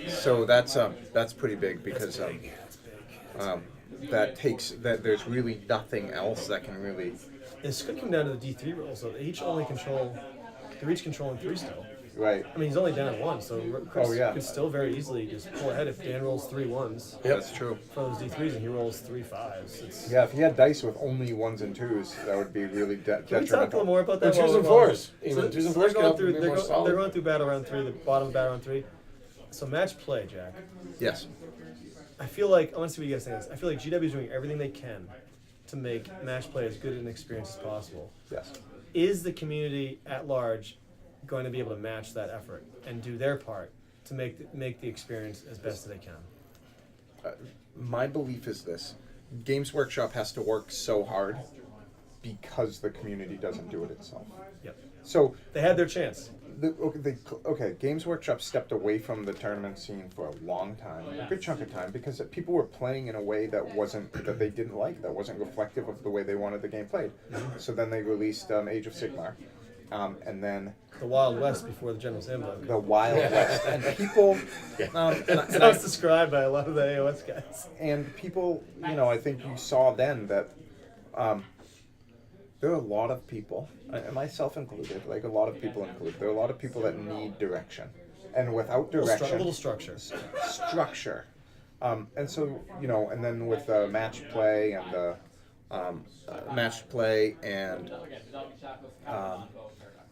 So that's pretty big because that takes that there's really nothing else that can really It's going to come down to the D3 rolls. So they're each controlling 3 still. right. I mean, he's only down 1, so Chris Oh, yeah. could still very easily just pull ahead if Dan rolls 3 1s That's true. for those D3s and he rolls 3 5s. It's, Yeah, if he had dice with only 1s and 2s, that would be really Can we talk a detrimental. little more about that? Or 2s and while- 4s. Even 2s and so 4s they're can going through. be They're, more go, solid. they're going through battle round 3, the bottom of battle round 3. So match play, Jack. Yes. I feel like I want to see what you guys think of this. I feel like GW is doing everything they can to make match play as good an experience as possible. Yes. Is the community at large going to be able to match that effort and do their part to make the experience as best as they can? My belief is this: Games Workshop has to work so hard because the community doesn't do it itself. Yep. So They had their chance. Games Workshop stepped away from the tournament scene for a long time, a good chunk of time, because people were playing in a way that they didn't like, that wasn't reflective of the way they wanted the game played. So then they released Age of Sigmar, and then The Wild West before the General's Handbook. the Wild West, and people, That's how it's described by a lot of the AOS guys. and people, I think you saw then that there are a lot of people, and myself included, like a lot of people included, there are a lot of people that need direction. And without A direction, little structure. structure. And so, and then with the match play and the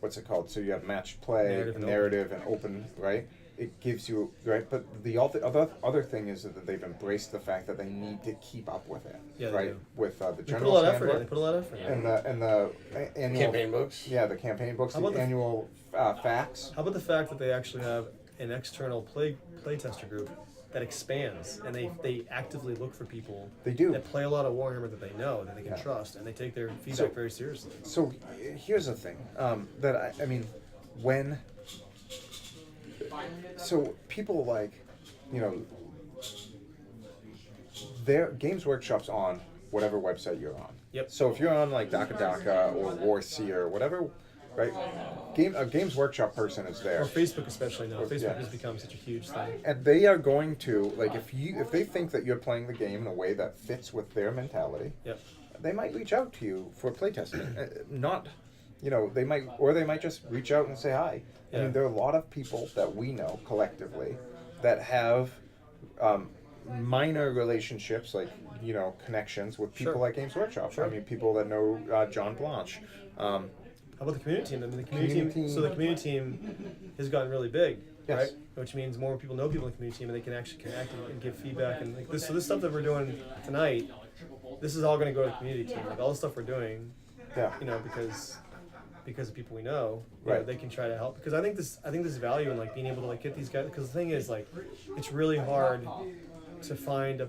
what's it called? So you have match play, Narrative and open, right? It gives you, right? But the other thing is that they've embraced the fact that they need to keep up with it, Yeah, they right? do. With the They put a General's lot of effort in. They Handbook put a lot of effort in. and the annual Campaign books. Yeah, the campaign books, How the about the- annual facts. How about the fact that they actually have an external playtester group that expands, and they actively look for people They do. that play a lot of Warhammer that they know, that they can Yeah. trust, and they take their feedback So- very seriously. So here's the thing that I mean, when so people like, their Games Workshop's on whatever website you're on. Yep. So if you're on like Daka or Warseer or whatever, right? A Games Workshop person is there. Or Facebook especially now. Facebook Yeah. has become such a huge thing. And they are going to, like, if they think that you're playing the game in a way that fits with their mentality, Yep. they might reach out to you for playtesting. Not, they might just reach out and say hi. I Yeah. mean, there are a lot of people that we know collectively that have minor relationships, like, connections with people Sure. like Games Workshop. Sure. I mean, people that know John Blanche. How about the community team? I mean, the community Community team. team. So the community team has gotten really big, Yes. right? Which means more people know people in the community team, and they can actually connect and give feedback. And like this, so this stuff that we're doing tonight, this is all going to go to the community team. Like all the stuff we're doing, Yeah. because of people we know, you know, Right. they can try to help. Because I think this value in like being able to like get these guys. Because the thing is like, it's really hard to find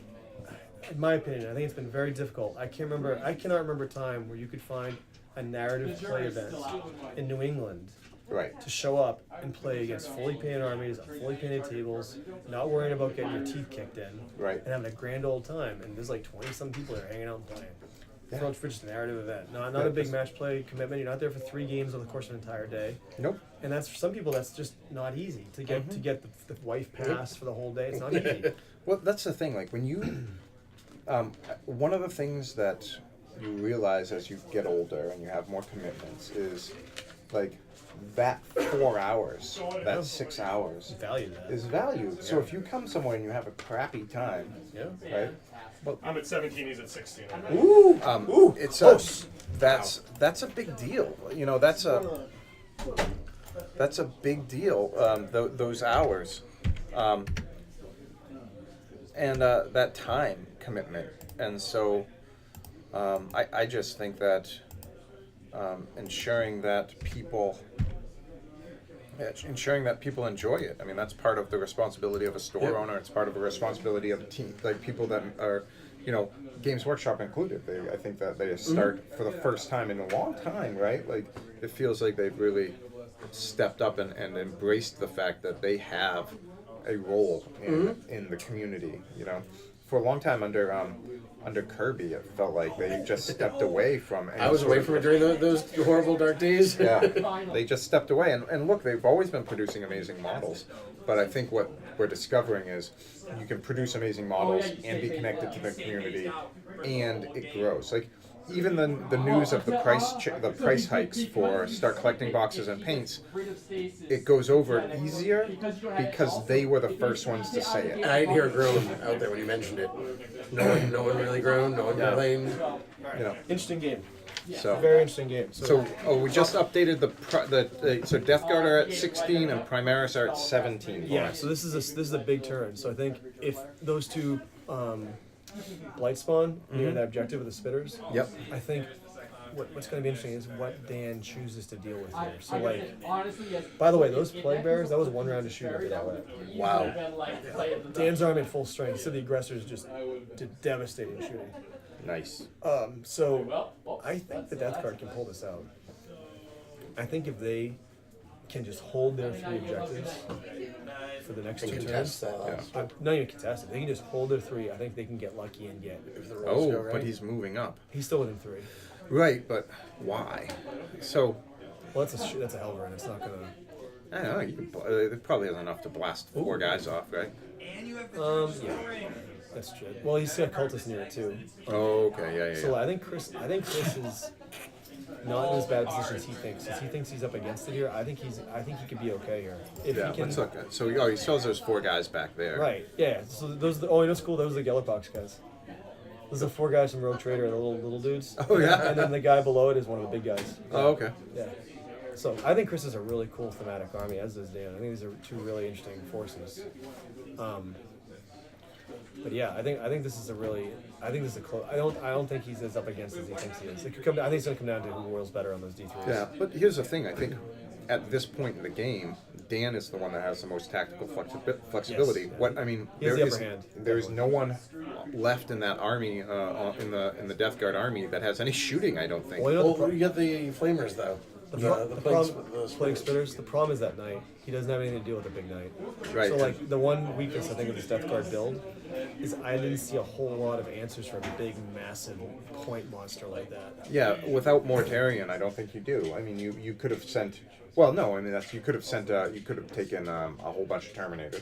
in my opinion, I think it's been very difficult. I cannot remember a time where you could find a narrative play event in New England Right. to show up and play against fully painted armies, on fully painted tables, not worrying about getting your teeth kicked in, Right. and having a grand old time. And there's like 20-some people there hanging out and playing. Yeah. For just a narrative event, not Yeah, a big that's- match play commitment. You're not there for 3 games over the course of an entire day, Nope. and that's for some people that's just not easy to get the wife pass for the whole day. It's not easy. Well, that's the thing. Like when you, one of the things that you realize as you get older and you have more commitments is, like, that 4 hours, that 6 hours Value that. is valued. So if you come somewhere and you have a crappy time, Yeah. right? I'm at 17. He's at 16. It's a, that's a big deal. You know, that's a big deal. Those hours, and that time commitment. And so, I just think that ensuring that people enjoy it. I mean, that's part of the responsibility of a store owner. It's part of the responsibility of a team, like people that are, Games Workshop included. I think that they start for the first time in a long time, right? Like, it feels like they've really stepped up and embraced the fact that they have a role in the community. For a long time under Kirby, it felt like they just stepped away from. I was away from it during those horrible dark days. Yeah, they just stepped away. And look, they've always been producing amazing models. But I think what we're discovering is you can produce amazing models and be connected to the community, and it grows. Like, even the news of the price hikes for start collecting boxes and paints, it goes over easier because they were the first ones to say it. I didn't hear a groan out there when you mentioned it. No one really groaned. No one complained. Interesting game. So. Very interesting game. So, we just updated so Death Guard are at 16 and Primaris are at 17. Yeah, so this is a big turn. So I think if those two Blight Spawn near that objective with the spitters, Yep. I think what's going to be interesting is what Dan chooses to deal with here. So, like, by the way, those Plague Bearers, that was 1 round to shoot after that way. Wow. Dan's army at full strength, so the aggressors just did devastating shooting. Nice. So I think the Death Guard can pull this out. I think if they can just hold their 3 objectives for the next 2 turns, Contest that. not even contest it. They can just hold their 3. I think they can get lucky and get. If the rolls go Oh, right. but he's moving up. He's still within 3. Right, but why? So, Well, that's a hell of a run. It's not gonna. I don't know. It probably has enough to blast 4 guys off, right? Yeah, that's true. Well, he's got cultists near it too. Oh, okay, yeah. So I think Chris is not in as bad a position as he thinks. Since he thinks he's up against it here, I think he could be okay here. If Yeah, he can. let's look at. So, he still has those 4 guys back there. Right. Yeah. So those. Oh, you know, what's cool. Those are the Yellow Box guys. Those are the 4 guys from Rogue Trader, the little dudes. Oh, yeah. And then the guy below it is one of the big guys. Oh, okay. Yeah. So I think Chris is a really cool thematic army, as does Dan. I think these are 2 really interesting forces. But yeah, I think this is a really. I think this is a close. I don't think he's as up against as he thinks he is. It could come. I think it's gonna come down to who whirls better on those D3s. Yeah, but here's the thing. I think at this point in the game, Dan is the one that has the most tactical flexibility. Yes. What I mean, He has there the is upper hand, there is no one left in that army, in the Death Guard army that has any shooting. I don't think. Well, you know, Well, you get the flamers though. the plagues- problem, the Plague Spitters. The problem is that knight. He doesn't have anything to deal with the big knight. Right. So like the one weakness I think of this Death Guard build is I didn't see a whole lot of answers for a big, massive point monster like that. Yeah, without Mortarion, I don't think you do. I mean, you could have sent. Well, no, I mean you could have sent. You could have taken a whole bunch of Terminators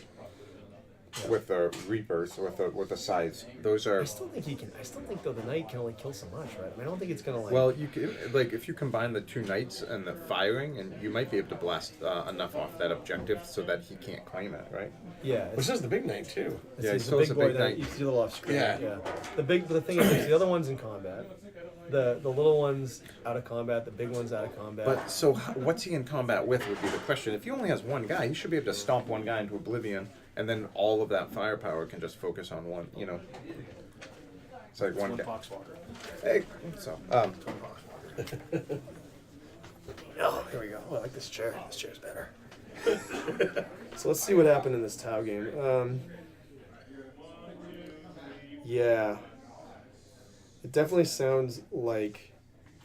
with the Reapers, with the scythes. Those are. I still think he can. I still think though the knight can only kill so much, right? I mean, I don't think it's gonna like. Well, you could, like, if you combine the 2 knights and the firing, and you might be able to blast enough off that objective so that he can't claim it, right? yeah. This is the big knight too. Yeah, he It's still the has big a boy big that knight. you see the little off screen. Yeah. The thing is the other one's in combat. The little one's out of combat. The big one's out of combat. But so, what's he in combat with would be the question. If he only has 1 guy, he should be able to stomp 1 guy into oblivion, and then all of that firepower can just focus on one. It's like 1 guy. Poxwalker. Hey, so oh, here we go. Oh, I like this chair. This chair's better. So let's see what happened in this Tau game. Yeah. It definitely sounds like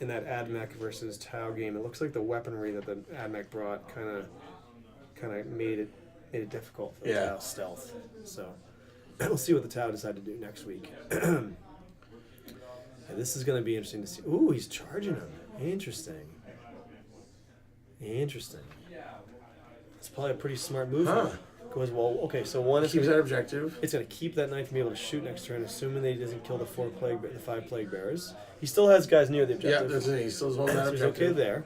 in that AdMech versus Tau game, it looks like the weaponry that the AdMech brought kind of made it difficult for the Tau stealth. So we'll see what the Tau decide to do next week. And this is going to be interesting to see. Ooh, he's charging him. Interesting. It's probably a pretty smart move. Goes well. Okay, so one is Keeps that objective. it's going to keep that knight from being able to shoot next turn, assuming that he doesn't kill the 5 plague bearers. He still has guys near the Yeah, objective. that's it. He still has one of that So he's objective. okay there.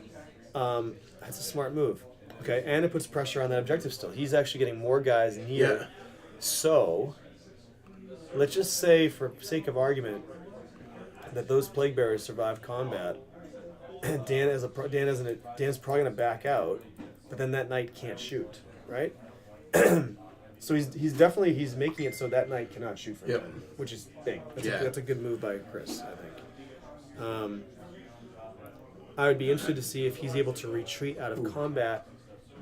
That's a smart move. Okay, and it puts pressure on that objective still. He's actually getting more guys in here. Yeah. So, let's just say, for sake of argument, that those plague bearers survive combat. Dan's probably gonna back out, but then that knight can't shoot, right? So he's definitely making it so that knight cannot shoot from him, which is big. That's a good move by Chris, I think. I would be interested to see if he's able to retreat out of combat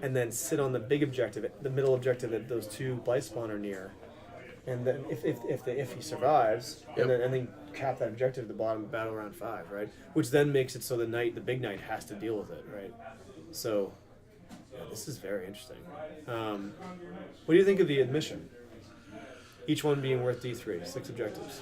and then sit on the big objective, the middle objective that those two blight spawn are near, and then if he survives, and then cap that objective at the bottom of battle round 5, right? Which then makes it so the big knight has to deal with it, right? So this is very interesting. What do you think of the admission? Each one being worth D3, 6 objectives.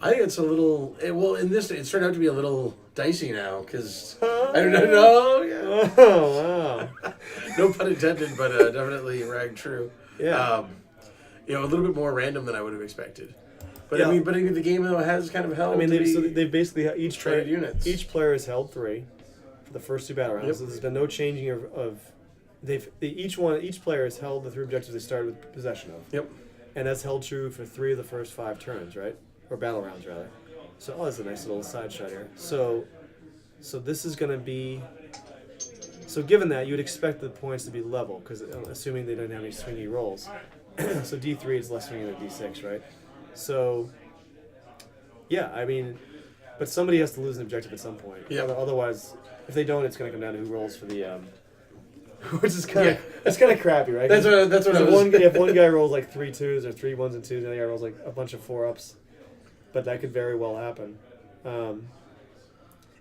I think it's a little. In this, it's turned out to be a little dicey now because I don't know. Yeah. Oh wow! No pun intended, but definitely rang true. Yeah. A little bit more random than I would have expected. But Yeah. I mean, the game though has kind of held. I mean, to they've basically each player traded units. Each player has held 3 for the first 2 battle rounds. Yep. So there's been no changing of each player has held the 3 objectives they started with possession of. Yep. And that's held true for 3 of the first 5 turns, right? Or battle rounds, rather. So, that's a nice little side shot here. So this is going to be... So given that, you would expect the points to be level, because assuming they don't have any swingy rolls. So D3 is less swingy than D6, right? So, yeah, I mean... But somebody has to lose an objective at some point. Yeah. Otherwise, if they don't, it's going to come down to who rolls for the... which is kind of it's kind of crappy, right? That's what I was. If one guy rolls like 3 2s or 3 1s and 2s, and the other guy rolls like a bunch of 4-ups, but that could very well happen.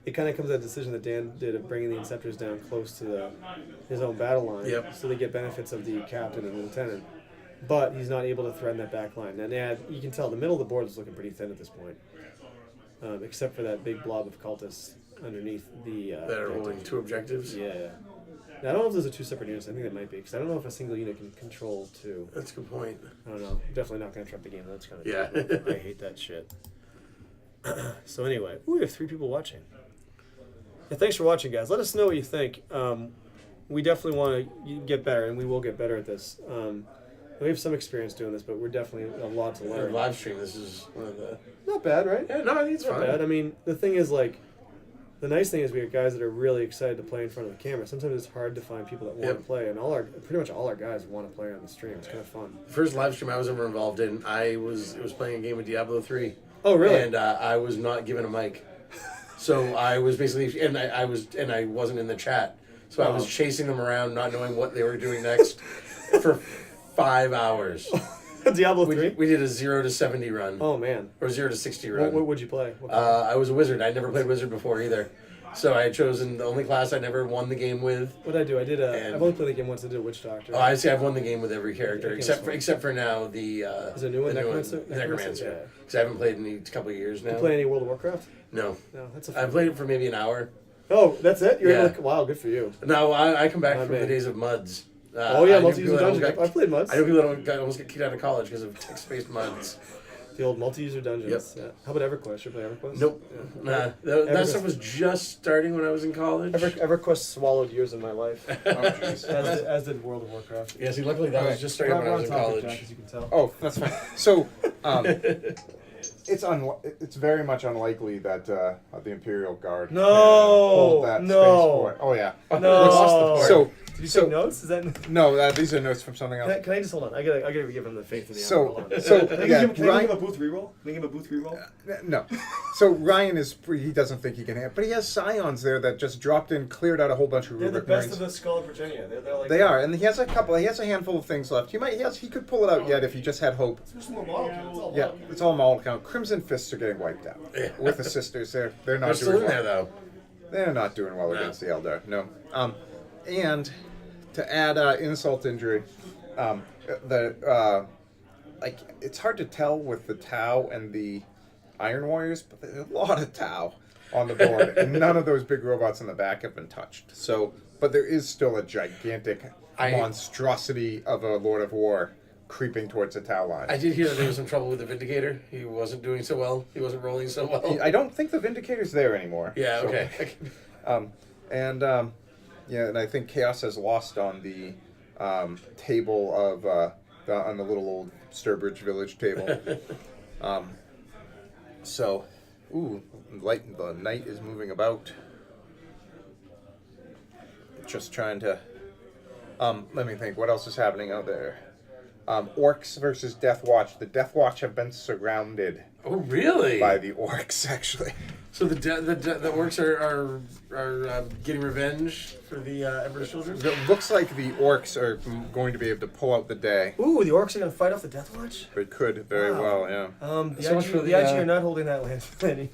It kind of comes to that decision that Dan did of bringing the Inceptors down close to his own battle line, so they get benefits of the captain and the lieutenant. But he's not able to threaten that back line. And you can tell the middle of the board is looking pretty thin at this point, except for that big blob of cultists underneath the. That are holding 2 objectives. Yeah. Now, I don't know if those are 2 separate units. I think they might be, because I don't know if a single unit can control 2. That's a good point. I don't know. Definitely not going to trump the game. That's kind of Yeah. I hate that shit. So anyway, we have 3 people watching. Yeah, thanks for watching, guys. Let us know what you think. We definitely want to get better, and we will get better at this. We have some experience doing this, but we're definitely a lot to learn. Live stream. This is one of the. Not bad, right? Yeah, no, I think it's Not fine. bad. I mean, the thing is, the nice thing is we have guys that are really excited to play in front of the camera. Sometimes it's hard to find people that want to play, and pretty much all our guys want to play on the stream. It's kind of fun. First live stream I was ever involved in, it was playing a game of Diablo 3. Oh, really? And I was not given a mic, so I was basically, and I wasn't in the chat, so I was chasing them around, not knowing what they were doing next, for 5 hours. Diablo 3? We did a 0 to 70 run. Oh, man. Or 0 to 60 run. What would you play? What I was a wizard. I'd never played wizard before either. So I had chosen the only class I never won the game with. What did I do? I've only played the game once. I did a Witch Doctor. Oh, I see. I've won the game with every character Yeah, except for now the. Is it a new one? the Necromancer? Necromancer. Because I haven't played in a couple of years now. You play any World of Warcraft? No. No, that's I played it for maybe an hour. Oh, that's it? Yeah. Wow, good for you. No, I come back from man. the days of MUDs. Multi-user dungeon. I've played MUDs. I know people that almost get kicked out of college because of text-based MUDs. The old multi-user dungeons. Yep. Yeah. How about EverQuest? You play EverQuest? Nope. Yeah. Nah, that stuff was just starting when I was in college. EverQuest swallowed years of my life. Oh, jeez. as did World of Warcraft. Yeah, see, luckily that was just starting when I was in college. Jack, as you can tell. Oh, that's fine. So, it's very much unlikely that the Imperial Guard No, can hold that no. space for it. Oh yeah. No. So Did you So- take notes? Is that? No, these are notes from something else. Can I just hold on? I gotta give him the faith of the So- hour. Hold on. so- Can I Yeah, give him Ryan- a booth reroll? Can I give him a booth reroll? No. So Ryan he doesn't think he can have, but he has scions there that just dropped in, cleared out a whole bunch of They're the Rubric best Marines. of the Skull of Virginia. They're like They are, and he has a handful of things left. He could pull it out yet if he just had hope. There's more model count. It's all Yeah, model count. it's all model count. Crimson Fists are getting wiped out with the sisters. They're not They're still doing in well. there though. They're not doing well No. against the Eldar. No. And to add insult to injury, like it's hard to tell with the Tau and the Iron Warriors, but there's a lot of Tau on the board, and none of those big robots in the back have been touched. So, but there is still a gigantic monstrosity of a Lord of War creeping towards the Tau line. I did hear that there was some trouble with the Vindicator. He wasn't doing so well. He wasn't rolling so well. I don't think the Vindicator's there anymore. Yeah. So- Okay. And I think Chaos has lost on the table of on the little old Sturbridge Village table. So, the night is moving about. Just trying to. Let me think. What else is happening out there? Orcs versus Death Watch. The Death Watch have been surrounded Oh really? by the orcs, actually. So the orcs are getting revenge for the Emperor's children. It looks like the orcs are going to be able to pull out the day. Ooh, the orcs are gonna fight off the Death Watch. They could very Wow. well, yeah. The So much IG, for the the, IG are not holding that landing.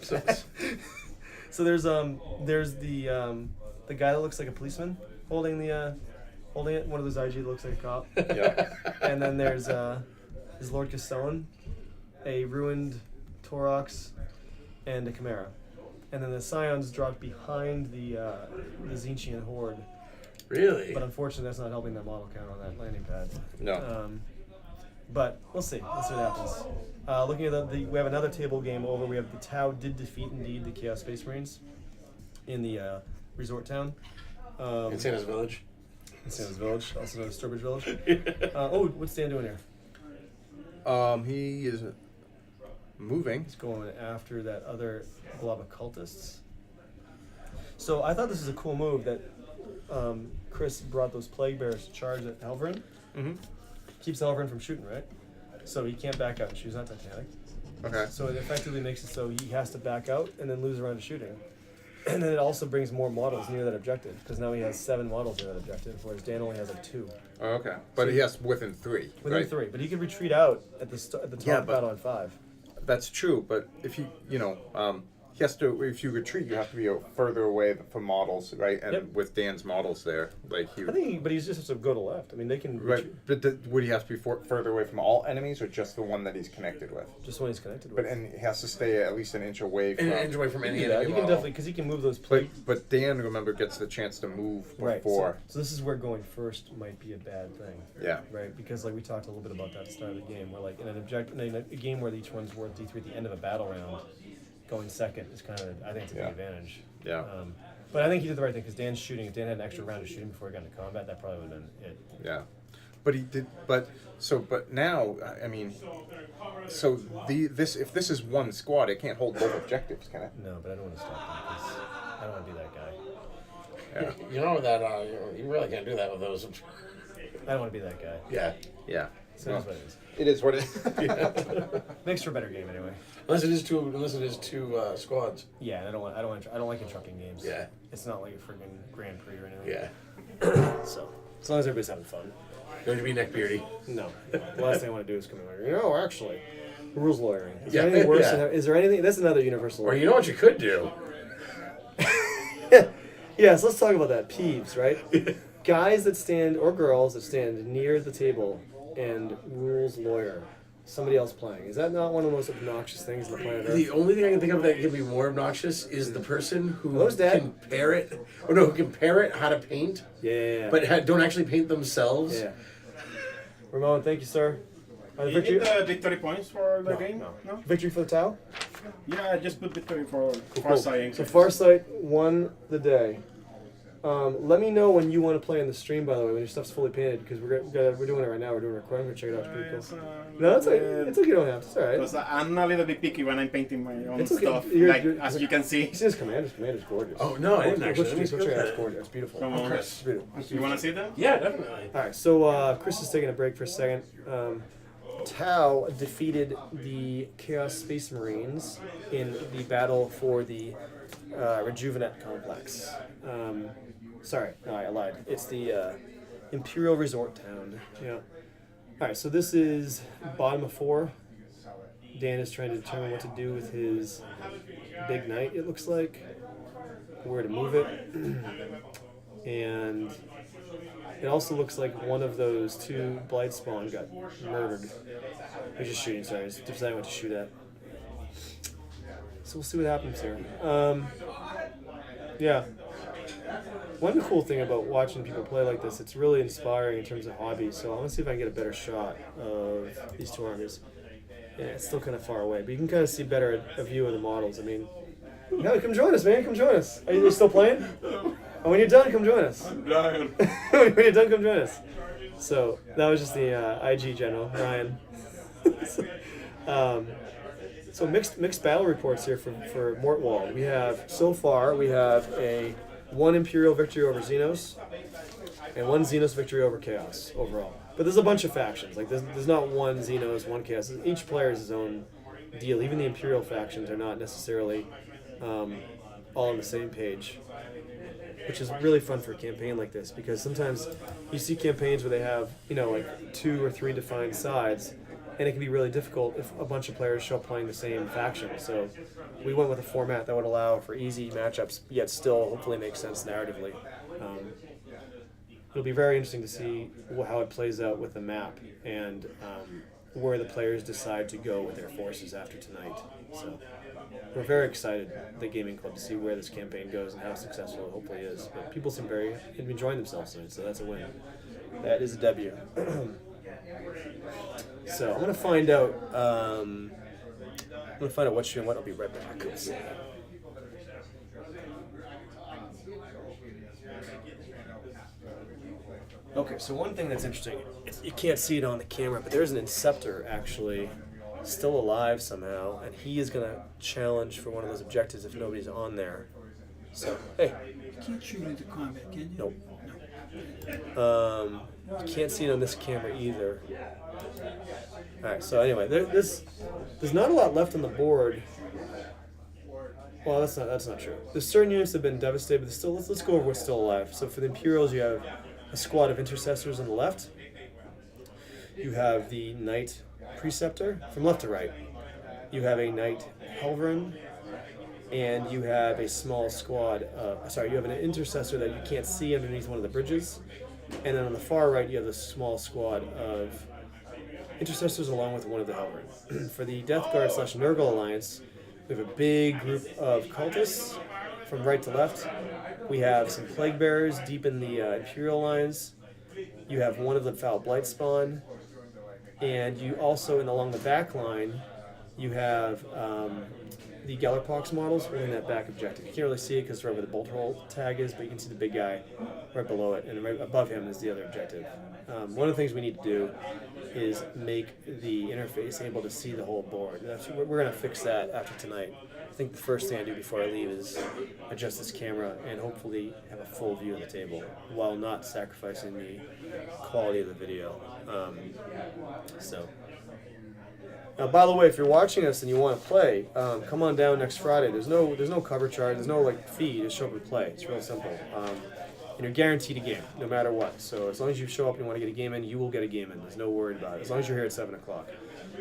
So there's the guy that looks like a policeman holding it. One of those IG that looks like a cop. Yeah. And then there's his Lord Castellan, a ruined Torox, and a Chimera. And then the Scions drop behind the Zinchian horde. Really? But unfortunately, that's not helping that model count on that landing pad. No. But we'll see. We'll see what happens. Looking at we have another table game over. We have the Tau did defeat indeed the Chaos Space Marines in the resort town. In Santa's Village. In Santa's Village, also known as Sturbridge Village. What's Dan doing here? He is moving. He's going after that other blob of cultists. So I thought this was a cool move that Chris brought those plague bears to charge at Elverin. Mm-hmm. Keeps Elverin from shooting, right? So he can't back out and shoot. He's not Titanic. Okay. So it effectively makes it so he has to back out and then lose a round of shooting. And then it also brings more models near that objective, because now he has 7 models near that objective, whereas Dan only has like 2. Oh, okay. But he has within 3. Within right? 3, but he can retreat out at the top Yeah, but- battle on 5. That's true, but if he has to. If you retreat, you have to be further away from models, right? And Yep. with Dan's models there, like I think, but he's just has to go to left. I mean, they can right. retreat But would he have to be further away from all enemies, or just the one that he's connected with? just when he's connected But with. and he has to stay at least an inch away from. And inch away from any Yeah, enemy you can model. definitely, because he can move those plates. But Dan, remember, gets the chance to move Right. before. So this is where going first might be a bad thing. Yeah. Right, because like we talked a little bit about that at the start of the game, where like in a game where each one's worth D3 at the end of a battle round, going second is kind of, I think it's a big Yeah. advantage. Yeah. But I think he did the right thing, because Dan's shooting. If Dan had an extra round of shooting before he got into combat, that probably would have been it. Yeah, but he did. But now, I mean, so if this is one squad, it can't hold both objectives, can it? No, but I don't want to stop him, because I don't want to be that guy. Yeah. You know that you really can't do that with those. I don't want to be that guy. Yeah. Yeah. So it is what it is. It is what it is. Makes for a better game anyway. Unless it is two squads. Yeah, and I don't like interrupting games. Yeah. It's not like a freaking Grand Prix or anything. Yeah. So as long as everybody's having fun. Going to be neckbeardy. No. The last thing I want to do is come in like, actually, rules lawyering. Is Yeah, there anything worse yeah. than, is there anything, that's another universal Or you know what you could do? Yeah, so let's talk about that. Peeves, right? Guys that stand, or girls that stand near the table and rules lawyer. Somebody else playing. Is that not one of the most obnoxious things on the planet Earth? The only thing I can think of that can be more obnoxious is the person who Hello, Dad. can parrot, who can parrot how to paint, Yeah. but don't actually paint themselves. Yeah. Ramon, thank you, sir. You Victory, need the victory points for the game? no. Victory for the Tau? Yeah, just put victory for Cool. Farsight. So Farsight won the day. Let me know when you want to play in the stream. By the way, when your stuff's fully painted, because we're doing it right now. We're doing a recording. We're check it out. It's pretty cool. No, it's okay. You don't have to. It's all right. Because I'm a little bit picky when I'm painting my own It's okay. stuff. As you can see. You see this Commander's. Commander's gorgeous. Oh no, I didn't actually. Go check it out. It's gorgeous. It's beautiful. Come on. It's beautiful. You want to see that? Yeah, definitely. All right, so Chris is taking a break for a second. Tau defeated the Chaos Space Marines in the battle for the Rejuvenate Complex. Sorry, no, I lied. It's the Imperial Resort Town. Yeah. All right, so this is bottom of 4. Dan is trying to determine what to do with his big knight, it looks like. Where to move it. And it also looks like one of those 2 Blight Spawn got murdered. He's just shooting, sorry. He's deciding what to shoot at. So we'll see what happens here. Yeah. One cool thing about watching people play like this, it's really inspiring in terms of hobbies. So I want to see if I can get a better shot of these 2 armies. Yeah, it's still kind of far away, but you can kind of see better a view of the models. I mean, no, come join us, man. Come join us. Are you still playing? Oh, when you're done, come join us. I'm dying. When you're done, come join us. So that was just the IG general, Ryan. So mixed battle reports here for Mortwald. We have a 1 Imperial victory over Xenos and 1 Xenos victory over Chaos overall. But there's a bunch of factions. Like there's not 1 Xenos, 1 Chaos. Each player has his own deal. Even the Imperial factions are not necessarily all on the same page, which is really fun for a campaign like this, because sometimes you see campaigns where they have, like 2 or 3 defined sides, and it can be really difficult if a bunch of players show up playing the same faction. So we went with a format that would allow for easy matchups, yet still hopefully make sense narratively. It'll be very interesting to see how it plays out with the map and where the players decide to go with their forces after tonight. So we're very excited, the Gaming Club, to see where this campaign goes and how successful it hopefully is. But people seem very enjoying themselves tonight, so that's a win. That is a W. So I'm gonna find out. What stream. What? I'll be right back. Okay, so one thing that's interesting, you can't see it on the camera, but there's an Inceptor actually still alive somehow, and he is going to challenge for one of those objectives if nobody's on there. So, hey. You can't shoot into combat, can you? Nope. No. You can't see it on this camera either. Alright, so anyway, there's not a lot left on the board. Well, that's not true. There's certain units that have been devastated, but there's still, let's go over what's still alive. So for the Imperials, you have a squad of intercessors on the left. You have the Knight Preceptor from left to right. You have a Knight Helverin, and you have a small squad. You have an intercessor that you can't see underneath one of the bridges, and then on the far right you have a small squad of intercessors along with one of the Helverin. For the Death Guard / Nurgle Alliance, we have a big group of cultists from right to left. We have some Plague Bearers deep in the Imperial lines. You have one of the Foul Blight Spawn. And you also, along the back line, you have the Gellerpox models in that back objective. You can't really see it because it's right where the bolt hole tag is, but you can see the big guy right below it, and right above him is the other objective. One of the things we need to do is make the interface able to see the whole board. We're going to fix that after tonight. I think the first thing I do before I leave is adjust this camera and hopefully have a full view of the table while not sacrificing the quality of the video. Now, by the way, if you're watching us and you want to play, come on down next Friday. There's no cover charge. There's no fee. Just show up and play. It's real simple. And you're guaranteed a game, no matter what. So as long as you show up and you want to get a game in, you will get a game in. There's no worry about it. As long as you're here at 7 o'clock.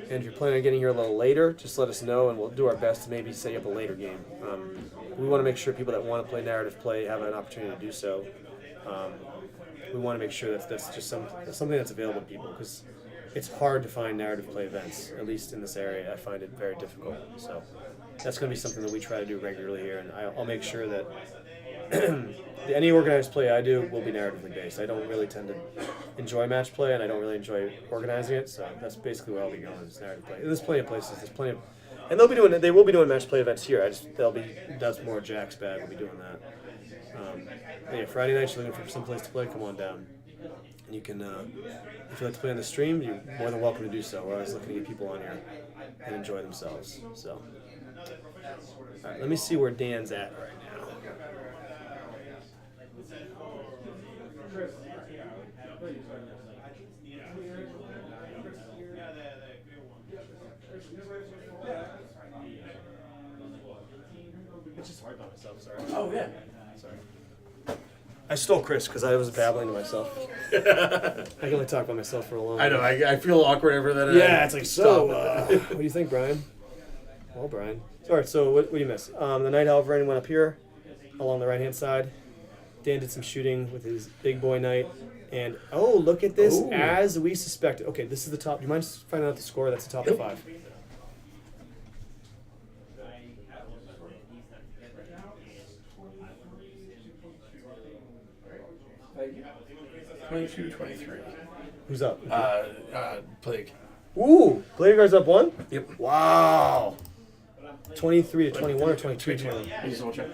And if you're planning on getting here a little later, just let us know, and we'll do our best to maybe set up a later game. We want to make sure people that want to play narrative play have an opportunity to do so. We want to make sure that's just something that's available to people, because it's hard to find narrative play events, at least in this area. I find it very difficult. So that's going to be something that we try to do regularly here, and I'll make sure that any organized play I do will be narratively based. I don't really tend to enjoy match play, and I don't really enjoy organizing it, so that's basically where I'll be going, is narrative play. There's plenty of places, and they will be doing match play events here. That's more Jack's bag will be doing that. Yeah, Friday night, you're looking for some place to play, come on down. You can, if you like to play on the stream, you're more than welcome to do so. We're always looking to get people on here and enjoy themselves. So, all right, let me see where Dan's at right now. It's just hard by myself, sorry. Oh yeah. Sorry. I stole Chris because I was babbling to myself. I can only talk by myself for a long I know. time. I feel awkward over that. Yeah, it's like, so, what do you think, Brian? Well, Brian. All right, so what do you miss? The Night Halverin went up here along the right-hand side. Dan did some shooting with his big boy knight. And, oh, look at this. Ooh. As we suspected. Okay, this is the top. Do you mind just finding out the score? That's the top of 5. $22, $23. Who's up? Plague. Ooh, Plague Guard's up 1? Yep. Wow. 23 to 21 or 22 to 21? Please double check.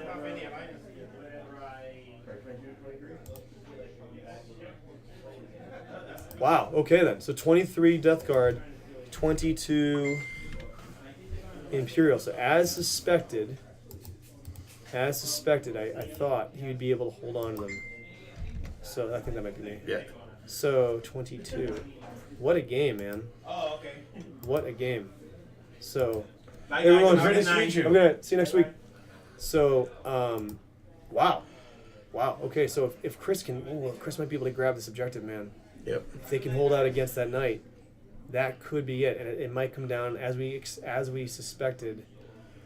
Wow. Okay then. So 23 Death Guard, 22 Imperial. So as suspected, I thought he would be able to hold on to them. So I think that might be me. Yeah. So 22. What a game, man. Oh, okay. What a game. So Night, everyone, night, nice to night. meet you. I'm gonna see you next week. So, wow. Okay, so if Chris can, Chris might be able to grab this objective, man. Yep. If they can hold out against that knight, that could be it, and it might come down as we suspected.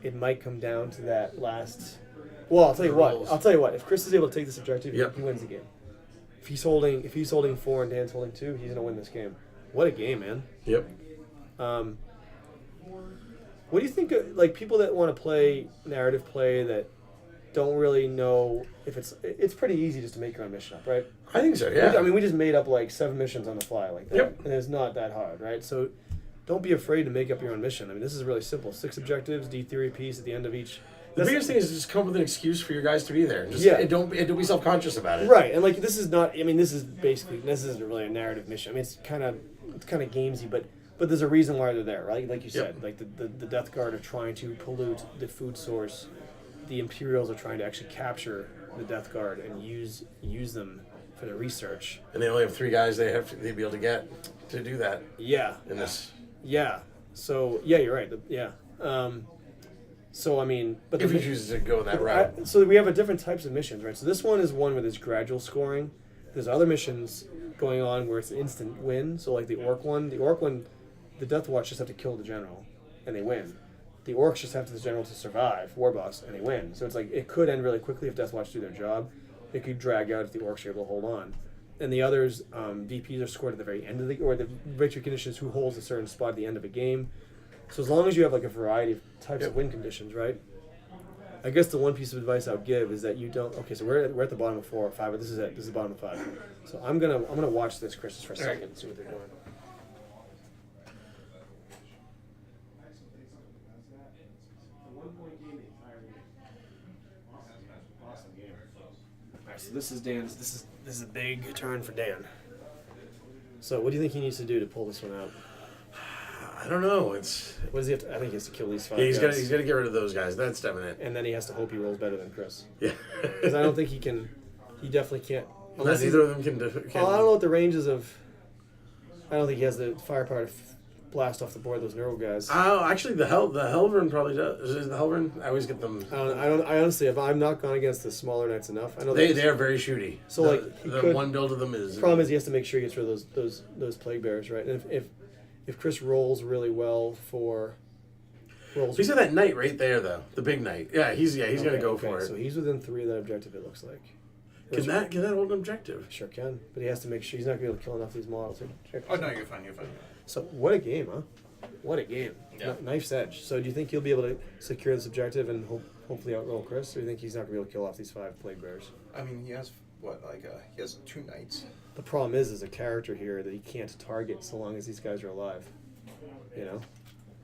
It might come down to that last. Well, I'll tell you what. If Chris is able to take this objective, Yep. he wins the game. If he's holding 4 and Dan's holding 2, he's gonna win this game. What a game, man. Yep. What do you think of, like, people that want to play narrative play that don't really know if it's pretty easy just to make your own mission up, right? I think so. Yeah. I mean, we just made up like 7 missions on the fly like that. Yep. And it's not that hard, right? So don't be afraid to make up your own mission. I mean, this is really simple. 6 objectives, D3 piece at the end of each. The biggest thing is just come up with an excuse for your guys to be there. Just, Yeah. and don't be self-conscious about it. Right, and like this isn't really a narrative mission. I mean, it's kind of gamesy, but there's a reason why they're there, right? Like you said, like the Death Guard are trying to pollute the food source. The Imperials are trying to actually capture the Death Guard and use them for their research. And they only have 3 guys they'd be able to get to do that Yeah, in this. yeah. So yeah, you're right. Yeah. So I mean, but If he chooses to go that route. so we have a different types of missions, right? So this one is one where there's gradual scoring. There's other missions going on where it's an instant win. So like the Orc one, the Death Watch just have to kill the general, and they win. The Orcs just have to the general to survive, war boss, and they win. So it's like it could end really quickly if Death Watch do their job. It could drag out if the Orcs are able to hold on. And the others, VPs are scored at the very end of the victory conditions who holds a certain spot at the end of a game. So as long as you have like a variety of types of win conditions, right? I guess the one piece of advice I would give is that you don't. Okay, so we're at the bottom of 4 or 5, but this is it. This is the bottom of 5. So I'm gonna watch this, Chris, just for a second and see what they're doing. Alright, so this is Dan's. This is a big turn for Dan. So what do you think he needs to do to pull this one out? I don't know. It's What does he have to? I think he has to kill these 5 he's guys. got to get rid of those guys. That's definite. And then he has to hope he rolls better than Chris. Yeah. Because I don't think he can. He definitely can't. Unless he's- either of them can. Well, I don't know what the ranges of. I don't think he has the firepower to blast off the board those neural guys. Oh, actually, the Helverin probably does. Is it the Helverin? I always get them. I honestly, if I'm not gone against the smaller knights enough, I know They that are very shooty. So, like, he the could- one build of them is. the problem is he has to make sure he gets rid of those plague bearers, right? And if Chris rolls really well for rolls. He's got that knight right there, though. The big knight. Yeah, he's gonna go for it. So he's within 3 of that objective. It looks like. Can that hold an objective? Sure can, but he has to make sure he's not going to be able to kill enough of these models. Oh no, you're fine. You're fine. So what a game, huh? What a game. Yeah. Knife's edge. So do you think he'll be able to secure this objective and hopefully outroll Chris, or do you think he's not going to be able to kill off these 5 plague bearers? I mean, he has he has 2 knights. The problem is, there's a character here that he can't target so long as these guys are alive. You know?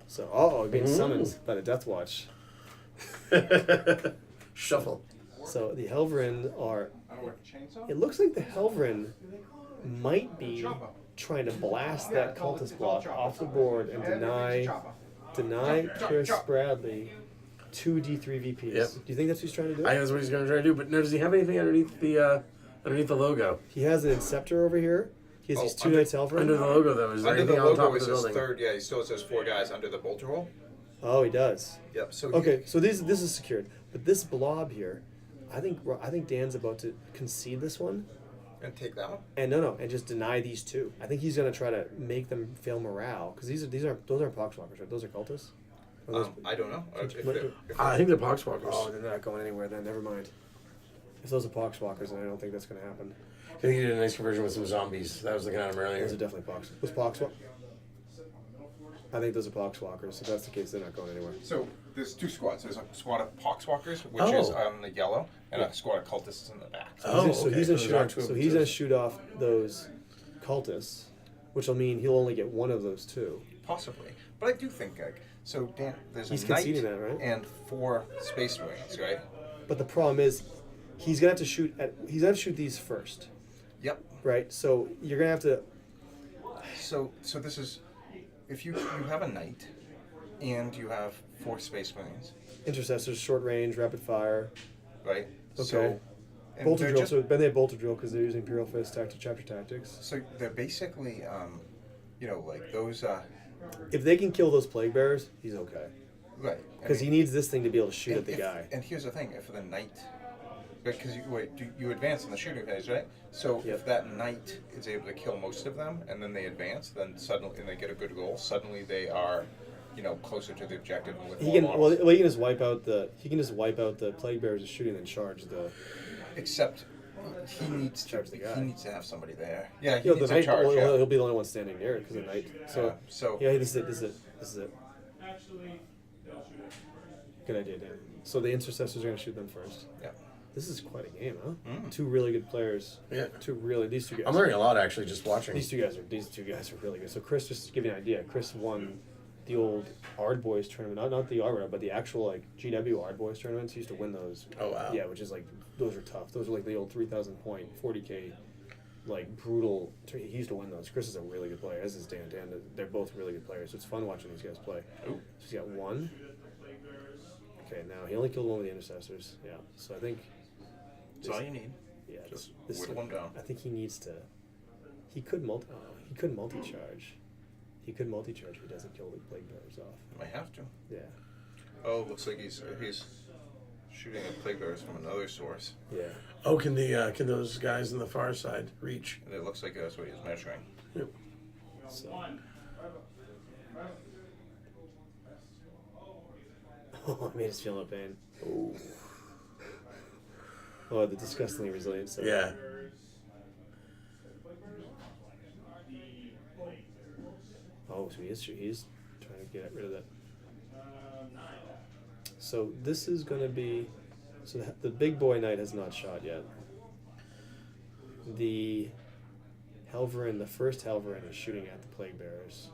So, being summoned by the Death Watch. Shuffle. So the Helverin are. I don't want a chainsaw. It looks like the Helverin might be trying to blast that cultist block off the board and deny Chris Bradley 2 D3 VPs. Yep. Do you think that's what he's trying to do? I think that's what he's going to try to do. But no, does he have anything underneath the logo? He has an Inceptor over here. He has these 2 under- Knights Helverin. Under the logo, though, is there Under the anything on top logo of is the his building? third. Yeah, he still has 4 guys under the bolter hole. Oh, he does. Yep. So Okay, so this is secured, but this blob here, I think Dan's about to concede this one, and take that one. and and just deny these 2. I think he's gonna try to make them fail morale because those aren't poxwalkers, right? Those are cultists. Or those, I don't know. I think they're poxwalkers. oh, they're not going anywhere then. Never mind. If those are poxwalkers, then I don't think that's gonna happen. I think he did a nice conversion with some zombies. That was looking at him earlier. Those are definitely pox. Was poxwalk? I think those are poxwalkers. If that's the case, they're not going anywhere. So there's 2 squads. There's a squad of poxwalkers, which Oh. is on the yellow, and a squad of cultists in the back. Oh, So okay. he's gonna Those shoot. are Off, two of so them, he's too. gonna shoot off those cultists, which will mean he'll only get one of those 2. Possibly, but I do think so. Dan, there's He's a knight conceding that, right? and 4 space marines, right? But the problem is, he's gonna have to shoot at. He's gonna have to shoot these first, Yep. right? So you're gonna have to. So this is if you have a knight and you have 4 space marines, Intercessors, short range, rapid fire, right? Okay. So, and bolter they're drill. just- So then they have bolter drill because they're using Imperial Fist, chapter tactics. So they're basically, like those, If they can kill those plague bearers, he's okay. right? Because he needs this thing to be able to shoot and at the if- guy. And here's the thing: if the knight, because you advance in the shooting phase, right? So Yep. if that knight is able to kill most of them, and then they advance, then suddenly and they get a good roll, suddenly they are, closer to the objective and with He more can models. he can just wipe out the plague bearers is shooting and charge the. Except he needs to Charge the guy. he needs to have somebody there. Yeah, he You know, needs the a knight. charge. Well, Yeah. he'll be the only one standing near it because the knight. So So yeah, this is it. Good idea, Dan. So the intercessors are going to shoot them first. yeah. This is quite a game, huh? Mm. 2 really good players. Yeah. These 2 guys. I'm learning a lot, actually, just watching. These two guys are really good. So Chris, just to give you an idea, Chris won the old Ard Boys tournament, not the Ard, but the actual GW Ard Boys tournaments. He used to win those. Oh, wow. Yeah, which is those are tough. Those are like the old 3,000 point 40K, brutal. He used to win those. Chris is a really good player, as is Dan. They're both really good players. So it's fun watching these guys play. Ooh. So he's got 1. Okay, now he only killed 1 of the intercessors. Yeah, so I think. That's all you need. Yeah, Just this whittle them down. I think he needs to. He could multi-charge. He could multi-charge if he doesn't kill the plague bearers off. Might have to. Yeah. Oh, looks like he's shooting at plague bearers from another source, Yeah. Oh, can those guys on the far side reach? and it looks like that's what he's measuring. So. Oh, I made us feel no pain. Oh, the disgustingly resilient set. Yeah. Oh, so he's trying to get rid of that. So this is going to be. So the big boy knight has not shot yet. The Helverin, the first Helverin, is shooting at the plague bearers.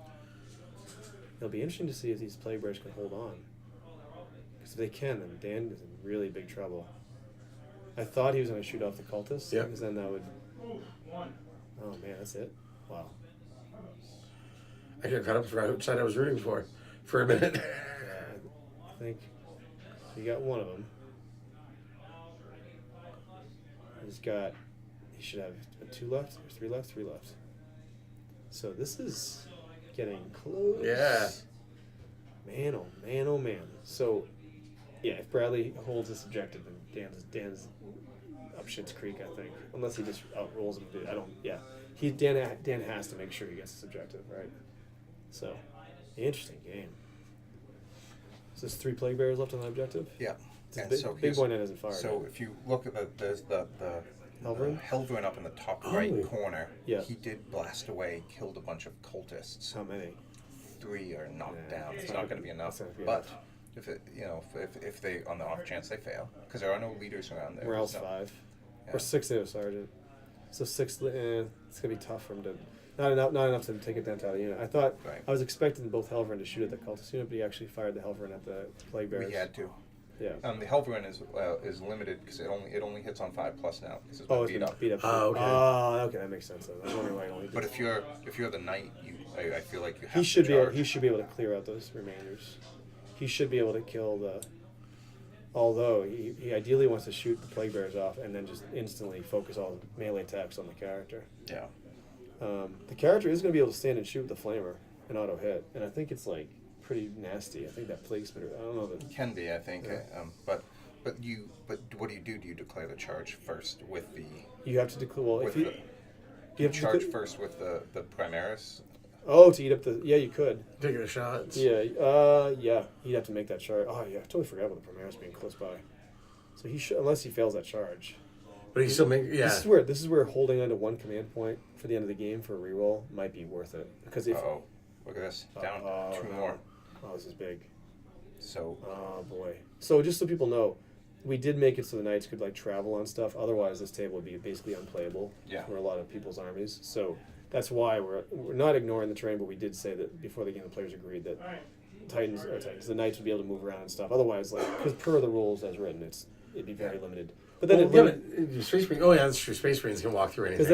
It'll be interesting to see if these plague bearers can hold on. Because if they can, then Dan is in really big trouble. I thought he was going to shoot off the cultists. Yep. Because then that would. Oh man, that's it. Wow. I could cut up for which side I was rooting for a minute. Yeah, I think so. You got one of them. He should have 2 left or 3 left. 3 left. So this is getting close. Yeah. Man, oh man, oh man. So, yeah, if Bradley holds this objective, then Dan's up Shit's Creek, I think. Unless he just outrolls him. I don't. Yeah. Dan has to make sure he gets this objective, right? So, interesting game. So there's 3 plague bearers left on the objective. Yeah. It's big boy knight hasn't fired. So if you look at there's the Helverin? Helverin up in the top right Oh. corner. Yeah. He did blast away, killed a bunch of cultists. How many? 3 are knocked Yeah, down. it's It's not not going to be enough. it's not gonna be But enough. if they on the off chance they fail, because there are no leaders around there. Morale's so- 5. yeah. Or 6 they have sergeant. So 6, it's gonna be tough for him to. Not enough to take it down to the unit. Right. I was expecting both Helverin to shoot at the cultist unit, but he actually fired the Helverin at the plague bearers. We had to. Yeah. The Helverin is limited because it only hits on 5+ now because it's Oh, been it's beat been up. beat up. Ah, Oh, okay. okay. That makes sense. I was wondering why it only did. But if you're the knight, I feel like you have He should to be able. charge. He should be able to clear out those remainders. He should be able to kill the. Although he ideally wants to shoot the plague bearers off and then just instantly focus all the melee attacks on the character. Yeah. The character is going to be able to stand and shoot with the flamer and auto hit, and I think it's like pretty nasty. I think that plague spitter. I don't know that. Can be, I think. Yeah. But what do you do? Do you declare the charge first with the? You have to declare. Well, With if you. the You have to charge declare- first with the Primaris. Oh, to eat up the. Yeah, you could. Taking a shot. Yeah, yeah. You'd have to make that charge. Oh, yeah. I totally forgot about the Primaris being close by. So he should, unless he fails that charge. But he still make This is where holding on to one command point for the end of the game for a reroll might be worth it. Because if Oh, look at this. Down two no. more. Oh, this is big. So Oh boy. So just so people know, we did make it so the knights could like travel on stuff. Otherwise, this table would be basically unplayable Yeah. for a lot of people's armies. So that's why we're not ignoring the terrain, but we did say that before the game, the players agreed that the knights would be able to move around and stuff. Otherwise, like because per the rules as written, it'd be very limited. But then Space Marines. Oh yeah, that's true. Space Marines can walk through anything. because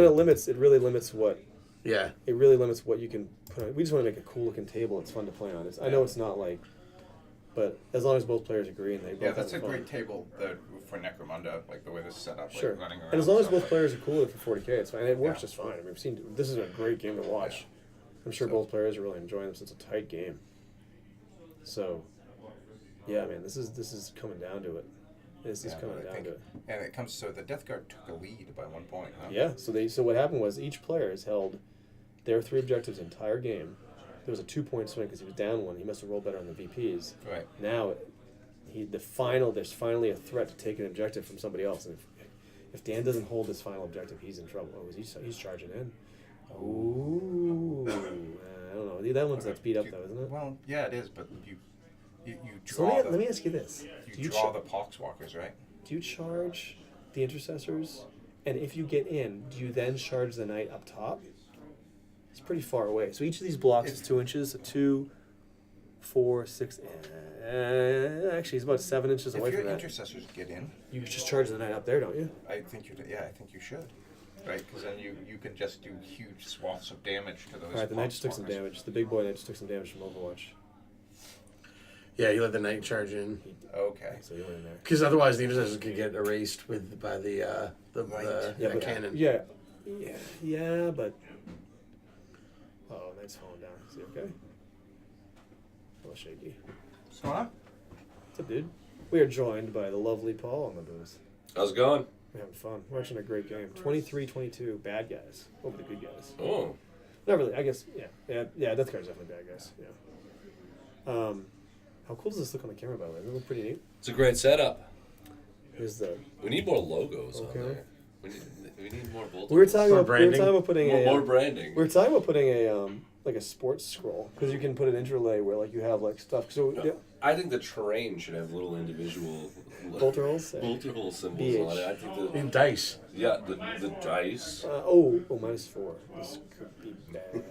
then it really limits what Yeah. it really limits what you can put on. We just want to make a cool looking table. It's fun to play on. I know it's not like, but as long as both players agree and they both yeah, that's a have fun. great table for Necromunda, like the way this is set up, Sure. like running around. And as long as stuff both like- players are cool with it for 40K, it's fine. And it works Yeah. just fine. I mean, this is a great game to watch. I'm sure So- both players are really enjoying this. It's a tight game. So, yeah, man, this is coming down to it. This is Yeah, coming I down think- to it. And it comes so the Death Guard took a lead by 1 point. Huh? Yeah. So what happened was each player has held their 3 objectives the entire game. There was a 2-point swing because he was down 1. He must have rolled better on the VPs. Right. Now, there's finally a threat to take an objective from somebody else. And if Dan doesn't hold his final objective, he's in trouble. Oh, he's charging in. Ooh, I don't know. That one's that's beat up though, isn't it? Well, yeah, it is, but you So draw let me ask you this: you draw the Poxwalkers, right? do you charge the intercessors? And if you get in, do you then charge the knight up top? It's pretty far away. So each of these blocks is 2 inches. So 2, 4, 6. Actually, it's about 7 inches If away your from that. intercessors get in, You just charge the knight up there, don't you? I think you should, right? Because then you can just do huge swaths of damage to those. All right, the knight just took some Poxwalkers. damage. The big boy knight just took some damage from Overwatch. Yeah, you let the knight charge in. Okay. So he went in there. Because otherwise the intercessors could get erased by the Right. Yeah, but cannon. Yeah, but knight's falling down. Is he okay? A little shaky. What's going on? What's up, dude? We are joined by the lovely Paul on the booze. How's it going? We're having fun. We're watching a great game. 23-22, bad guys over the good guys. Oh, Not really. I guess. Yeah. Death Guard's definitely bad guys. Yeah. How cool does this look on the camera? By the way, does it look pretty neat? it's a great setup. Here's the. We need more logos Okay. on there. We need more bulletins. We were talking More about branding? putting more branding. We were talking about putting a like a sports scroll because you can put an interlay where like you have like stuff. So yeah, I think the terrain should have little individual bolter holes. bolter hole symbols BH. on it. I think In dice. the dice. -4. This could be bad.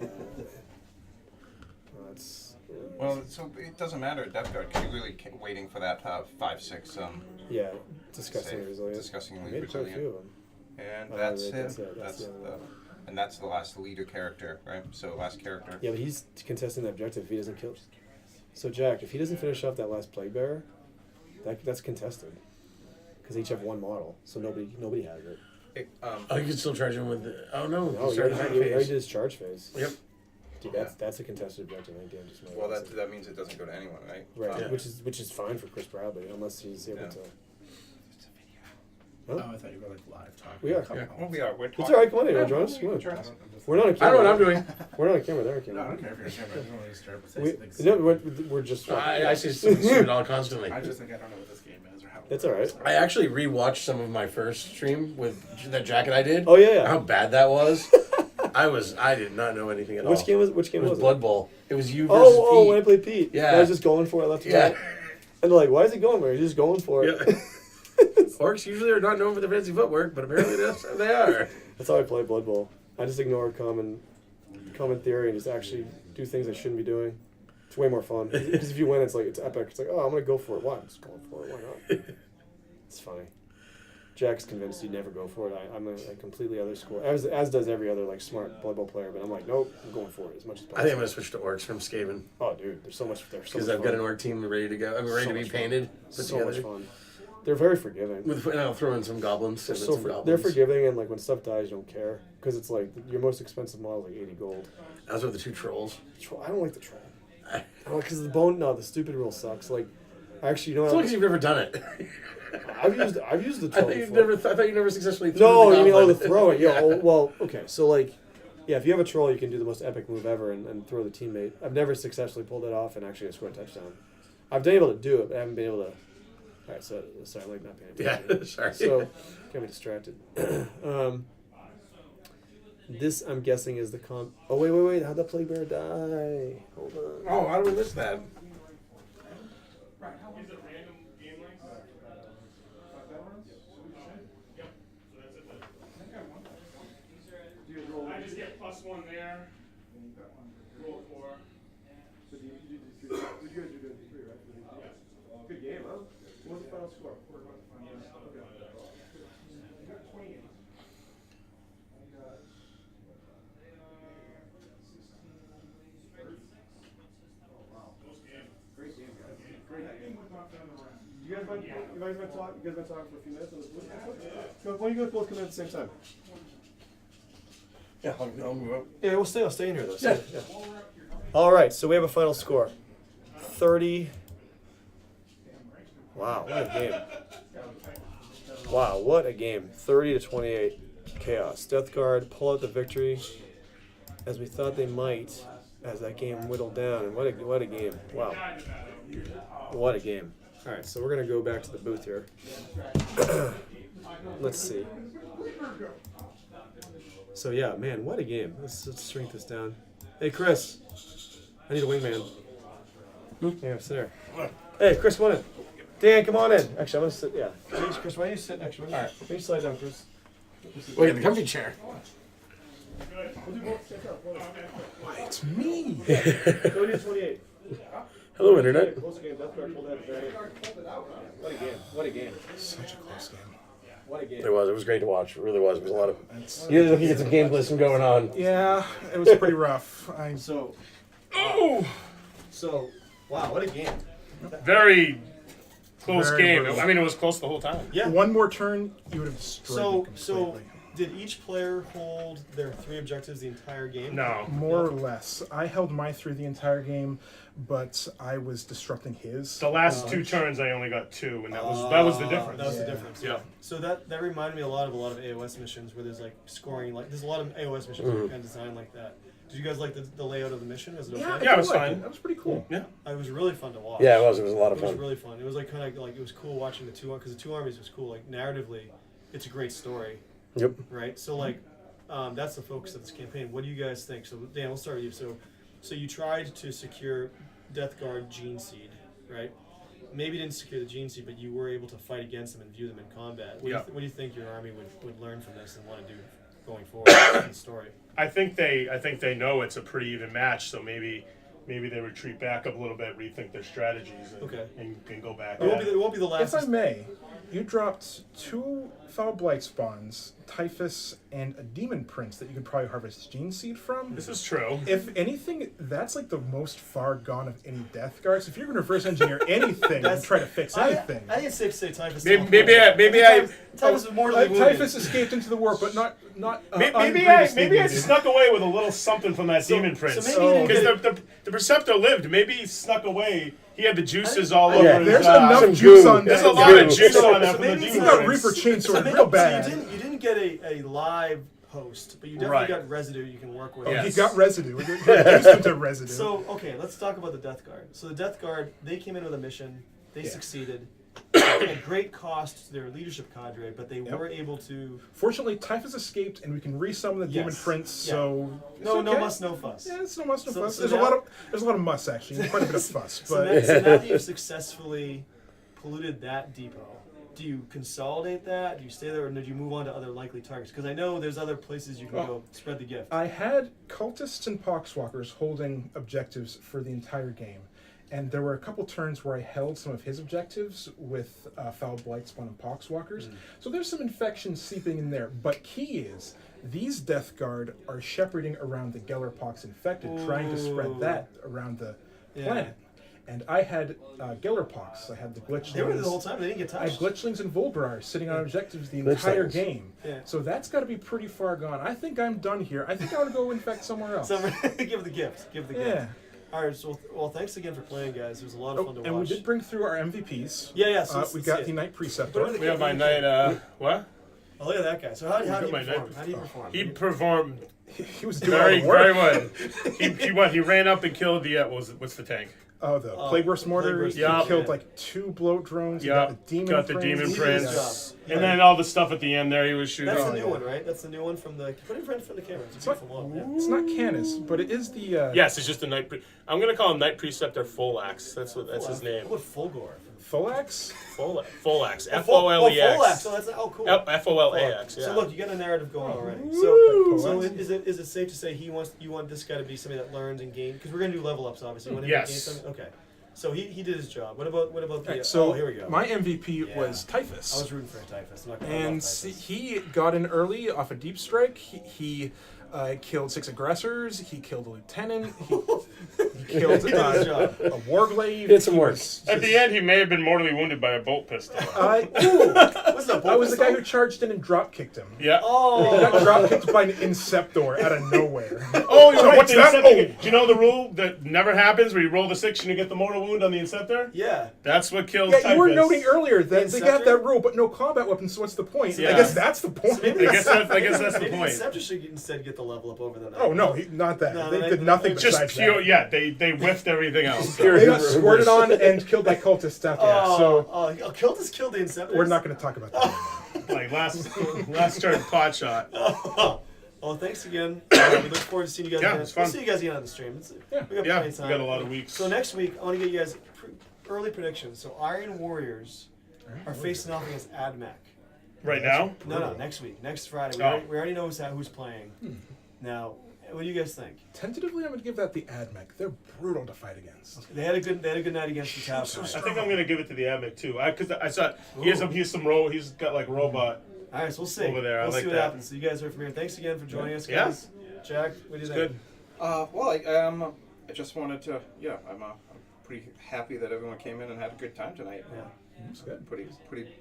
That's. Well, so it doesn't matter at Death Guard because you're really waiting for that 5/6. Yeah, disgusting Save. resilient. Disgustingly I made quite a resilient. few of them. And Oh, that's right, it. that's it, that's That's the other one. and that's the last leader character, right? So last character. Yeah, but he's contesting the objective if he doesn't kill. So Jack, if he doesn't finish off that last plague bearer, that's contested. Because they each have one model, so nobody has it. Oh, you can still charge him with the... Oh, no. No, you he started already high did phase. his charge phase. Yep. Dude, that's a contested objective. I think Dan just made Well, it. that means it doesn't go to anyone, right? Right, Yeah. which is fine for Chris Bradley unless he's able Yeah. to. Oh, I thought you were like live talking. We are. Yeah. Well, we are. We're talking. It's all right. Come on in, man. Join us. Come on. Join us. We're not on I camera. don't know what I'm doing. We're not on camera. They're on No, I camera. don't care if you're a camera. I just want to start with We're just. I see it all constantly. I just think I don't know what this game is or how. That's all right. I actually rewatched some of my first stream that Jack and I did. Oh yeah. How bad that was. I did not know anything at all. Which game was It was it? Blood Bowl. It was you versus Oh, Pete. when I played Pete. Yeah. I was just going for it left and Yeah. right. And they're like, why is he going for it? He's just going for it. Yeah. Orcs usually are not known for their fancy footwork, but apparently they are. That's how I play Blood Bowl. I just ignore common theory and just actually do things I shouldn't be doing. It's way more fun because if you win, it's like it's epic. It's like, oh, I'm gonna go for it. Why? I'm just going for it. Why not? It's funny. Jack's convinced he'd never go for it. I'm a completely other school, as does every other like smart Blood Bowl player. But I'm like, nope, I'm going for it as much as possible. I think I'm gonna switch to orcs from Skaven Oh, dude, there's so much. because I've got an orc team ready to go. I'm ready to be painted, put So together. much fun. They're very forgiving. And I'll throw in some goblins. They're, send in so some goblins. they're forgiving, and like when stuff dies, you don't care because it's like your most expensive model is like 80 gold. As are the 2 trolls. I don't like the troll. Because the bone. No, the stupid rule sucks. Like, actually, you know It's what? only because you've never done it. I've used the I troll. thought you never successfully threw No, the you mean goblin. the throw it? Yeah. Well, okay. So like, yeah, if you have a troll, you can do the most epic move ever and throw the teammate. I've never successfully pulled it off and actually scored a touchdown. I've been able to do it, but I haven't been able to. All right, so sorry, I'm like not paying attention. Yeah, sorry. So got me distracted. This I'm guessing is the comp. Oh wait! How'd the plague bear die? Hold on. Oh, how did we miss that? I just get +1 there. Roll 4. Good game, huh? What's the final score? You guys been talking for a few minutes? Why don't you guys both come in at the same time? Yeah, I'll move up. Yeah, I'll stay in here though. Yeah. All right, so we have a final score. 30. Wow, what a game. Wow, what a game. 30-28. Chaos. Death Guard pull out the victory as we thought they might as that game whittled down. And what a game. Wow. What a game. All right, so we're going to go back to the booth here. Let's see. So yeah, man, what a game. Let's shrink this down. Hey, Chris. I need a wingman. Yeah, sit there. Hey, Chris, come on in. Dan, come on in. Actually, I'm going to sit, yeah. Please, Chris, why don't you sit next to me? All right. Why don't you slide down, Chris? Look at the comfy chair. We'll do both at the same time. Why, it's me. 30-28. Hello, Internet. Close game. Death Guard pulled that very. What a game. What a game. Such a close game. What a game. It was. It was great to watch. It really was. It was a lot of. You guys get some gameplay some going on. Yeah, it was pretty rough. So, wow, what a game. Very close Very game. brutal. I mean, it was close the whole time. Yeah. One more turn, you would have destroyed me So completely. did each player hold their 3 objectives the entire game? No. More or less. I held my through the entire game, but I was disrupting his. The last 2 turns, I only got 2, and that was the difference. That was the difference. Yeah. So that reminded me a lot of AOS missions where there's like scoring, like there's a lot of AOS missions that are kind of designed like that. Did you guys like the layout of the mission? Was it okay? Yeah, it was I liked fine. That was pretty cool. Yeah. It was really fun to watch. Yeah, it was. It was a lot of It was fun. really fun. It was like kind of like it was cool watching the 2 because the 2 armies was cool. Like narratively, it's a great story, Yep. right? So like, that's the focus of this campaign. What do you guys think? So Dan, we'll start with you. So you tried to secure Death Guard Gene Seed, right? Maybe you didn't secure the Gene Seed, but you were able to fight against them and view them in combat. What do you think your army would learn from this and want to do going forward in the story? I think they know it's a pretty even match, so maybe they retreat back up a little bit, rethink their strategies, and go back. It won't be the last. If I may, you dropped 2 Foul Blight spawns, Typhus, and a Demon Prince that you could probably harvest Gene Seed from. This is true. If anything, that's like the most far gone of any Death Guards. If you're going to reverse engineer anything and try to fix anything. I think it's safe to say Typhus. Maybe Typhus is mortally wounded. Typhus escaped into the war, but not maybe I snuck away with a little something from that Demon Prince. So maybe Because the Preceptor lived. Maybe he snuck away. He had the juices all over his... There's enough some juice goo. on There's that. a lot of juice on that from the maybe He Demon got Prince. Reaper Chainsword maybe- real bad. So you didn't get a live host, but you definitely Right. got residue you can work with. Yeah. He got residue. We got used into residue. So okay, let's talk about the Death Guard. So the Death Guard, they came in with a mission. They succeeded. At great cost to their leadership cadre, but they were able to. Fortunately, Typhus escaped, and we can resummon the Demon Yes. Prince. Yeah. So it's No okay. muss, no fuss. Yeah, it's no muss, no So- fuss. so There's now- a lot of muss actually, quite a bit of fuss. So But now that you've successfully polluted that depot, do you consolidate that? Do you stay there, or do you move on to other likely targets? Because I know there's other places you can go spread the gift. I had cultists and poxwalkers holding objectives for the entire game, and there were a couple turns where I held some of his objectives with foul blightspawn and poxwalkers. So there's some infection seeping in there. But key is these Death Guard are shepherding around the Gellerpox infected, trying to spread that around the planet. And I had Gellerpox. I had the Glitchlings. They were there the whole time. They didn't get I had touched. Glitchlings and Volgrar sitting on objectives the entire Glitchlings. game. Yeah. So that's got to be pretty far gone. I think I'm done here. I think I want to go infect somewhere else. Give the gift. Give the Yeah. gift. All right. So, well, thanks again for playing, guys. It was a lot of fun to watch. And we did bring through our MVPs. Yeah. So We got the Knight Preceptor. Put him in the We have my camera. knight. What? Oh, look at that guy. So how do you my perform? knight How do you perform? He performed He was doing all very, the work. very well. He ran up and killed the what's the tank? Oh, the Plague Burst Mortar. Plague Burst, He yeah. killed like 2 bloat drones. He Yeah, got the Demon got the Prince. Demon He did his Prince. job. And then all the stuff at the end there he was shooting. That's the new yeah. one, right? That's the new one from the. Put it in front of the camera. It's a beautiful one. Yeah. It's not Canis, but it is the... Yes, it's just a knight. I'm gonna call him Knight Preceptor Folax. That's his name. What Fulgor? Folax? Folax. Oh, F-O-L-E-X. Folax. Oh, that's cool. F-O-L-A-X. Yeah. So look, you got a narrative going already. Woo! So is it safe to say you want this guy to be somebody that learns and gains? Because we're gonna do level ups, obviously. You want him to gain Yes. something? Okay. So he did his job. What about the? Right, so here we go. my MVP Yeah. was I Typhus. was rooting for Typhus. I'm not gonna And love Typhus. he got in early off a deep strike. He killed 6 aggressors. He killed a lieutenant. He killed He did his job. a warglaive. Did some He work. was At the just- end, he may have been mortally wounded by a bolt pistol. What's up, I was the guy who charged in and drop kicked him. Yeah. He Oh, got drop kicked by an Inceptor out of nowhere. Oh, you're right. what's the that? Inceptor- Do you know the rule that never happens where you roll the 6 and you get the mortal wound on the Inceptor? yeah. That's what killed Yeah, you were Typhus. noting earlier that The they got Inceptor? that rule, but no combat weapons. So what's the point? Yeah. I guess that's the point. maybe I guess that's the Maybe point. Inceptor should instead get the level up over the night. Oh no, not that. No, they they- did nothing they- Just besides pure, that. yeah, they whiffed everything else. Pure They got rumors. squirted on and killed by cultists after that. So killed the Inceptor. we're not going to talk about that. Like last turn pot shot. Well, thanks again. We look forward to seeing you guys Yeah, again. it's fun. We'll see you guys again on the stream. Yeah. We got Yeah, plenty we of time. got a lot of weeks. So next week, I want to get you guys early predictions. So Iron Warriors are facing off against AdMech. Right now? No, next week, next Friday. We already know who's playing. Now, what do you guys think? Tentatively, I'm going to give that the AdMech. They're brutal to fight against. They had a good night against the Tau. I think I'm gonna give it to the Admic too. Because I saw he's got like robot. All right, so we'll see. Over there, I We'll like see what that. happens. So you guys heard from here. Thanks again for joining us, Yeah. guys. Jack, what do you It's think? good. I just wanted to, I'm pretty happy that everyone came in and had a good time tonight. Yeah, It's good. Pretty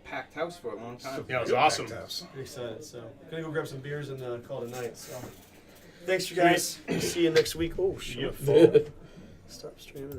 packed house for a long time. Yeah, it was awesome. pretty excited. So gonna go grab some beers and call it a night. So thanks, you guys. See you next week. Oh shit. Yep. Stop streaming.